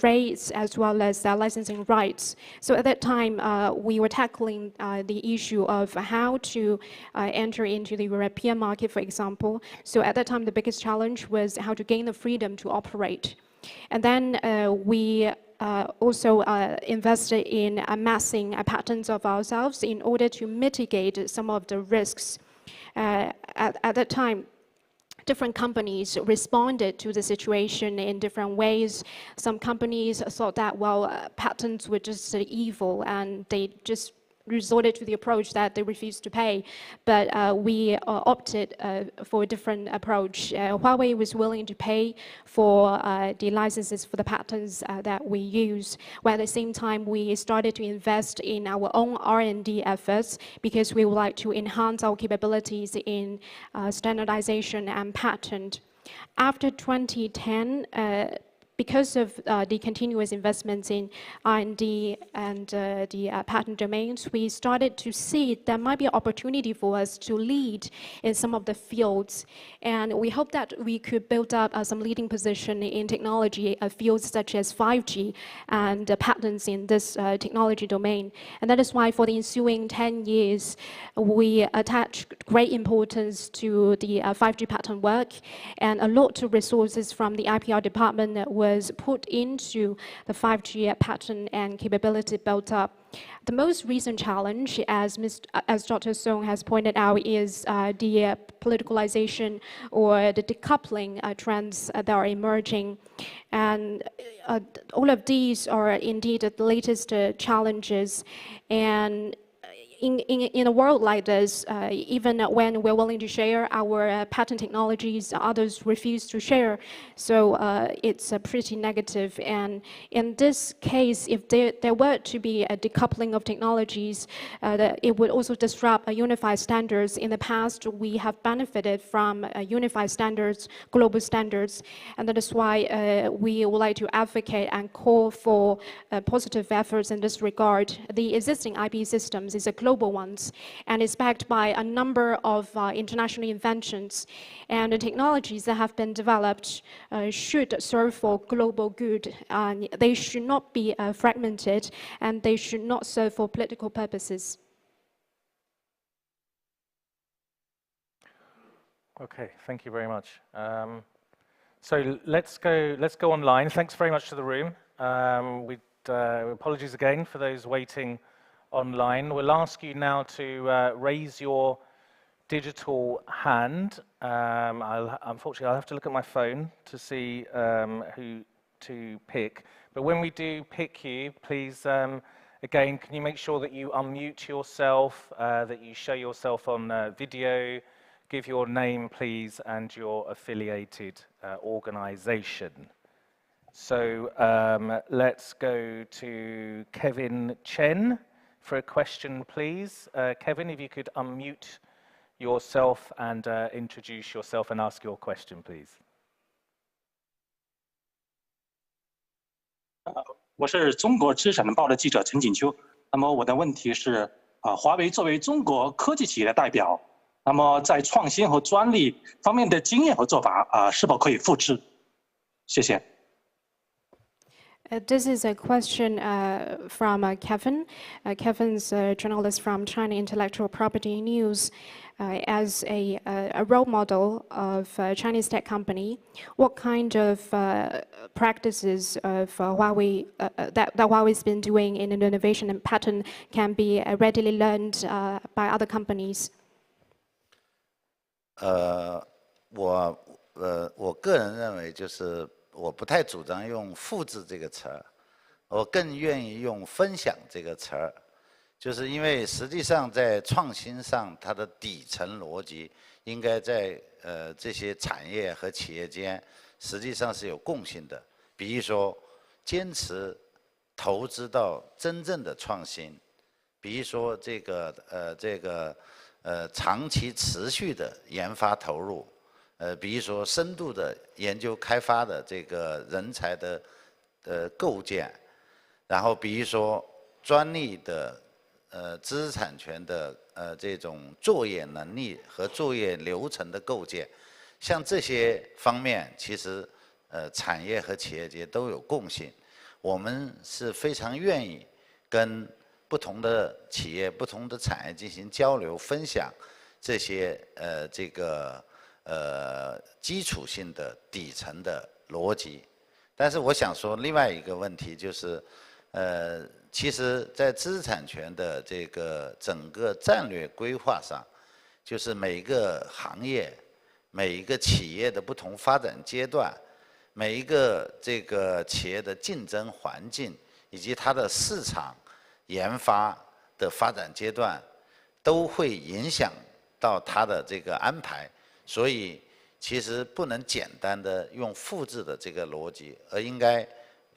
rates as well as licensing rights. So at that time, we were tackling the issue of how to enter into the European market, for example. So at that time, the biggest challenge was how to gain the freedom to operate. And then we also invested in amassing patents of ourselves in order to mitigate some of the risks. At that time, different companies responded to the situation in different ways. Some companies thought that, well, patents were just evil, and they just resorted to the approach that they refused to pay, but we opted for a different approach. Huawei was willing to pay for the licenses for the patents that we use, while at the same time we started to invest in our own R&D efforts because we would like to enhance our capabilities in standardization and patent. After 2010, because of the continuous investments in R&D and the patent domains, we started to see there might be an opportunity for us to lead in some of the fields. And we hope that we could build up some leading position in technology fields such as 5G and patents in this technology domain. And that is why for the ensuing 10 years, we attached great importance to the 5G patent work, and a lot of resources from the IPR department was put into the 5G pattern and capability built up. The most recent challenge, as Dr. Song has pointed out, is the politicalization or the decoupling trends that are emerging. And all of these are indeed the latest challenges. And in a world like this, even when we're willing to share our patent technologies, others refuse to share. So it's pretty negative. And in this case, if there were to be a decoupling of technologies, it would also disrupt unified standards. In the past, we have benefited from unified standards, global standards, and that is why we would like to advocate and call for positive efforts in this regard. The existing IP systems is a global ones, and is backed by a number of international inventions. And the technologies that have been developed should serve for global good. They should not be fragmented, and they should not serve for political purposes. Okay, thank you very much. So let's go online. Thanks very much to the room. Apologies again for those waiting online. We'll ask you now to raise your digital hand. Unfortunately, I'll have to look at my phone to see who to pick. But when we do pick you, please, again, can you make sure that you unmute yourself, that you show yourself on video, give your name, please, and your affiliated organization. So let's go to Kevin Chen for a question, please. Kevin, if you could unmute yourself and introduce yourself and ask your question, please. 我是中国知识产权报的记者陈锦秋。那么我的问题是，华为作为中国科技企业的代表，那么在创新和专利方面的经验和做法是否可以复制？谢谢。 This is a question from Kevin. Kevin's a journalist from China Intellectual Property News. As a role model of a Chinese tech company, what kind of practices of Huawei that Huawei's been doing in innovation and patent can be readily learned by other companies? 我个人认为就是。 我不太主张用复制这个词儿，我更愿意用分享这个词儿，就是因为实际上在创新上，它的底层逻辑应该在这些产业和企业间实际上是有共性的。比如说，坚持投资到真正的创新，比如说这个长期持续的研发投入。 比如说深度的研究开发的这个人才的构建，然后比如说专利的知识产权的这种作业能力和作业流程的构建，像这些方面，其实产业和企业界都有共性。我们是非常愿意跟不同的企业、不同的产业进行交流分享这些基础性的底层的逻辑，但是我想说另外一个问题就是，其实，在知识产权的这个整个战略规划上，就是每一个行业、每一个企业的不同发展阶段，每一个这个企业的竞争环境以及它的市场研发的发展阶段，都会影响到它的这个安排。 所以，其实不能简单的用复制的这个逻辑，而应该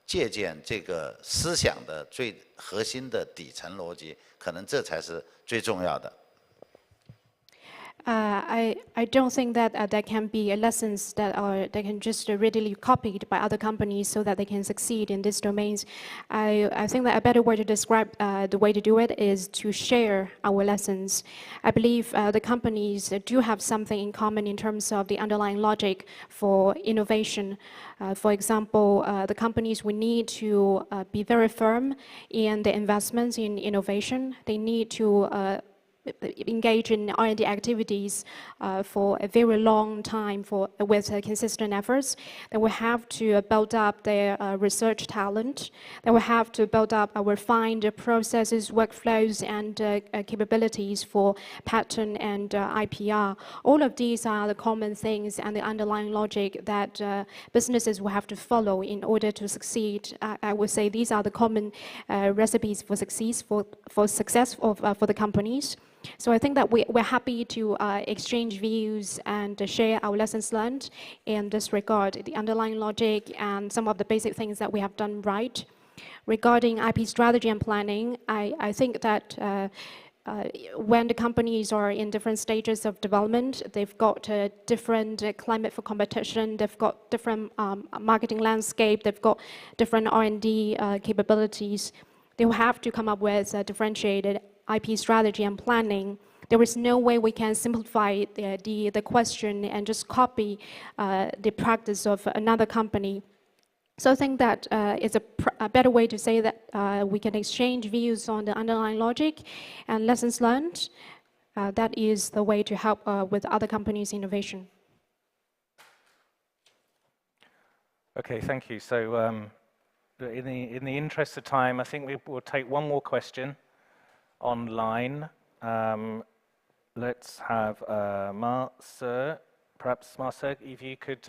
借鉴这个思想的最核心的底层逻辑，可能这才是最重要的。 I don't think that there can be lessons that can just readily copied by other companies so that they can succeed in these domains. I think that a better way to describe the way to do it is to share our lessons. I believe the companies do have something in common in terms of the underlying logic for innovation. For example, the companies will need to be very firm in their investments in innovation. They need to engage in R&D activities for a very long time with consistent efforts. They will have to build up their research talent. They will have to build up refined processes, workflows, and capabilities for patent and IPR. All of these are the common things and the underlying logic that businesses will have to follow in order to succeed. I would say these are the common recipes for success for the companies. So I think that we're happy to exchange views and share our lessons learned in this regard, the underlying logic and some of the basic things that we have done right. Regarding IP strategy and planning, I think that when the companies are in different stages of development, they've got a different climate for competition, they've got different marketing landscape, they've got different R&D capabilities. They will have to come up with a differentiated IP strategy and planning. There is no way we can simplify the question and just copy the practice of another company. So I think that it's a better way to say that we can exchange views on the underlying logic and lessons learned. That is the way to help with other companies' innovation. Okay, thank you. So in the interest of time, I think we will take one more question online. Let's have Marcel. Perhaps Marcel, if you could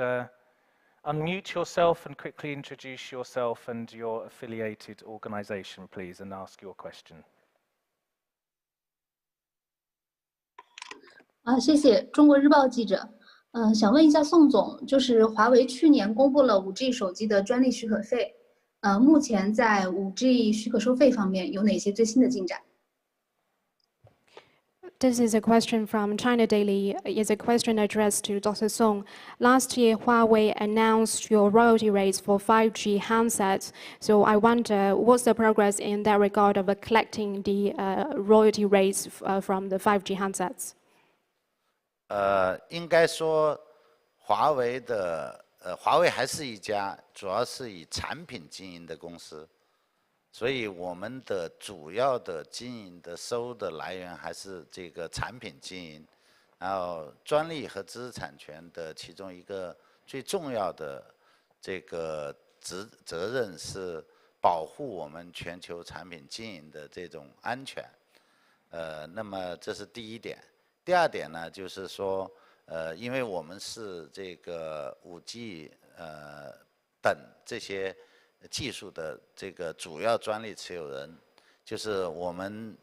unmute yourself and quickly introduce yourself and your affiliated organization, please, and ask your question. 谢谢中国日报记者。想问一下宋总，就是华为去年公布了 5G 手机的专利许可费，目前在 5G 许可收费方面有哪些最新的进展？ This is a question from China Daily. It's a question addressed to Dr. Song. Last year, Huawei announced your royalty rates for 5G handsets. So I wonder, what's the progress in that regard of collecting the royalty rates from the 5G handsets? 应该说，华为还是一家主要是以产品经营的公司。 所以我们的主要的经营的收入的来源还是这个产品经营，然后专利和知识产权的其中一个最重要的这个责任是保护我们全球产品经营的这种安全。那么这是第一点。第二点呢，就是说，因为我们是这个5G 等这些 技术的这个主要专利持有人，就是我们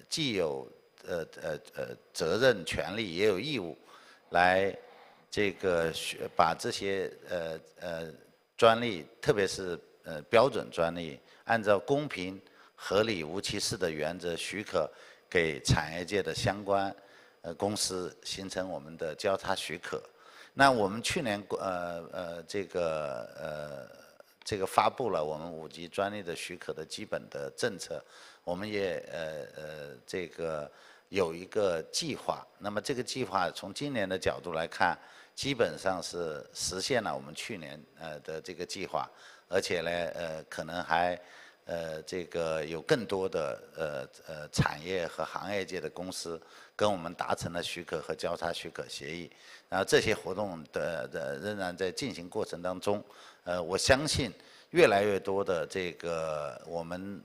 既有责任、权利，也有义务，来这个把这些专利，特别是标准专利，按照公平、合理、无歧视的原则许可给产业界的相关公司，形成我们的交叉许可。那我们去年这个发布了我们5G 专利的许可的基本的政策，我们也这个有一个计划。那么这个计划从今年的角度来看，基本上是实现了我们去年的这个计划，而且呢可能还这个有更多的产业和行业界的公司跟我们达成了许可和交叉许可协议。然后这些活动仍然在进行过程当中。 我相信越来越多的这个我们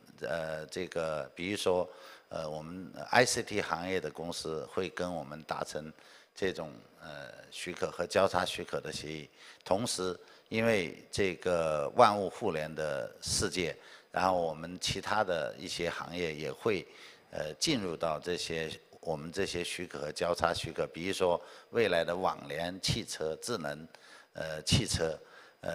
这个，比如说我们 ICT 行业的公司会跟我们达成这种许可和交叉许可的协议。同时，因为这个万物互联的世界，然后我们其他的一些行业也会进入到我们这些许可和交叉许可，比如说未来的网联汽车、智能汽车。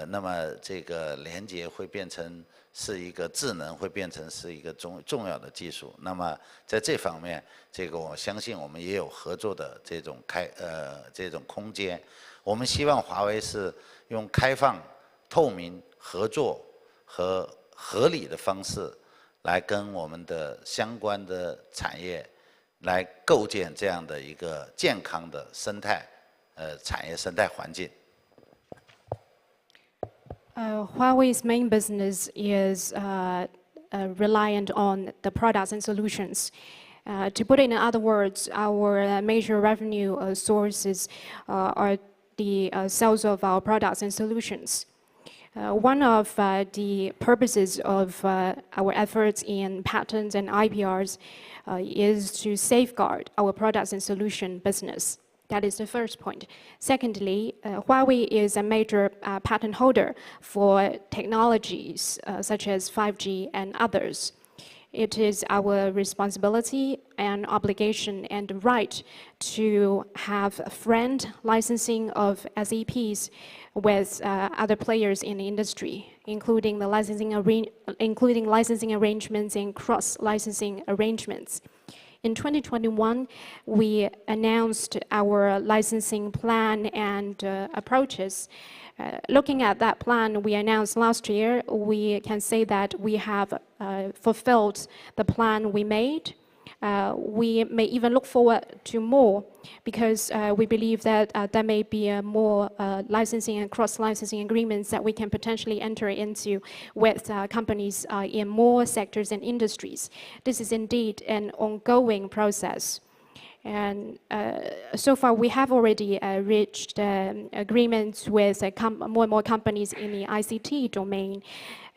那么这个连接会变成是一个智能，会变成是一个重要的技术。那么在这方面，这个我相信我们也有合作的这种这种空间。我们希望华为是用开放、透明、合作和合理的方式，来跟我们的相关的产业来构建这样的一个健康的生态产业生态环境。 Huawei's main business is reliant on the products and solutions. To put it in other words, our major revenue sources are the sales of our products and solutions. One of the purposes of our efforts in patents and IPRs is to safeguard our products and solution business. That is the first point. Secondly, Huawei is a major patent holder for technologies such as 5G and others. It is our responsibility and obligation and right to have friend licensing of SEPs with other players in the industry, including licensing arrangements and cross-licensing arrangements. In 2021, we announced our licensing plan and approaches. Looking at that plan we announced last year, we can say that we have fulfilled the plan we made. We may even look forward to more because we believe that there may be more licensing and cross-licensing agreements that we can potentially enter into with companies in more sectors and industries. This is indeed an ongoing process. And so far, we have already reached agreements with more and more companies in the ICT domain.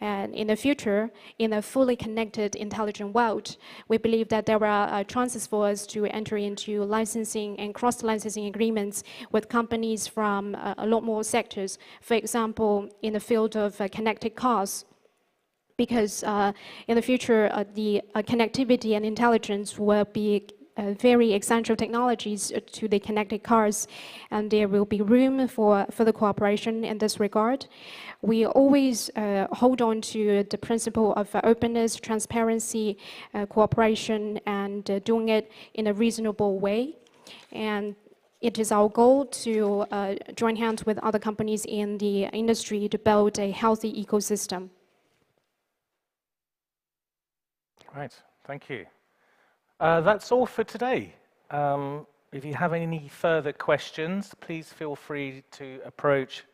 And in the future, in a fully connected, intelligent world, we believe that there are chances for us to enter into licensing and cross-licensing agreements with companies from a lot more sectors. For example, in the field of connected cars, because in the future, the connectivity and intelligence will be very essential technologies to the connected cars, and there will be room for further cooperation in this regard. We always hold on to the principle of openness, transparency, cooperation, and doing it in a reasonable way. And it is our goal to join hands with other companies in the industry to build a healthy ecosystem. Right, thank you. That's all for today. If you have any further questions, please feel free to approach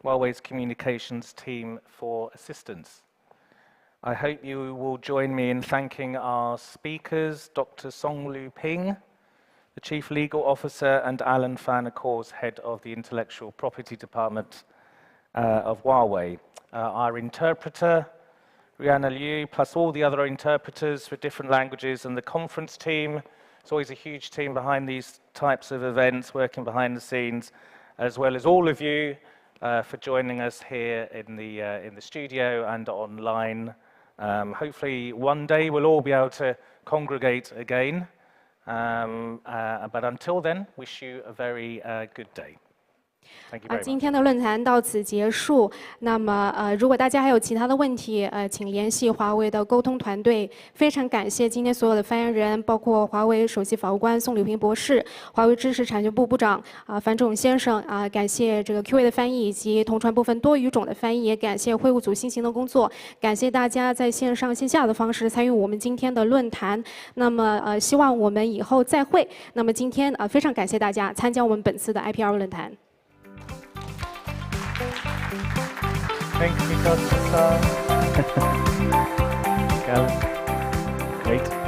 Huawei's communications team for assistance. I hope you will join me in thanking our speakers, Dr. Songlu Ping, the Chief Legal Officer, and Alan Fanacors, Head of the Intellectual Property Department of Huawei. Our interpreter, Rihanna Liu, plus all the other interpreters for different languages, and the conference team. It's always a huge team behind these types of events, working behind the scenes, as well as all of you for joining us here in the studio and online. Hopefully one day we'll all be able to congregate again. But until then, wish you a very good day. 今天的论坛到此结束。那么如果大家还有其他的问题，请联系华为的沟通团队。非常感谢今天所有的发言人，包括华为首席法务官宋柳平博士、华为知识产权部部长樊仲先生感谢这个 Q&A 的翻译以及同传部分多语种的翻译，也感谢会务组辛勤的工作，感谢大家在线上线下的方式参与我们今天的论坛。那么希望我们以后再会。那么今天非常感谢大家参加我们本次的 IPR 论坛。 Thank you, Dr. Great.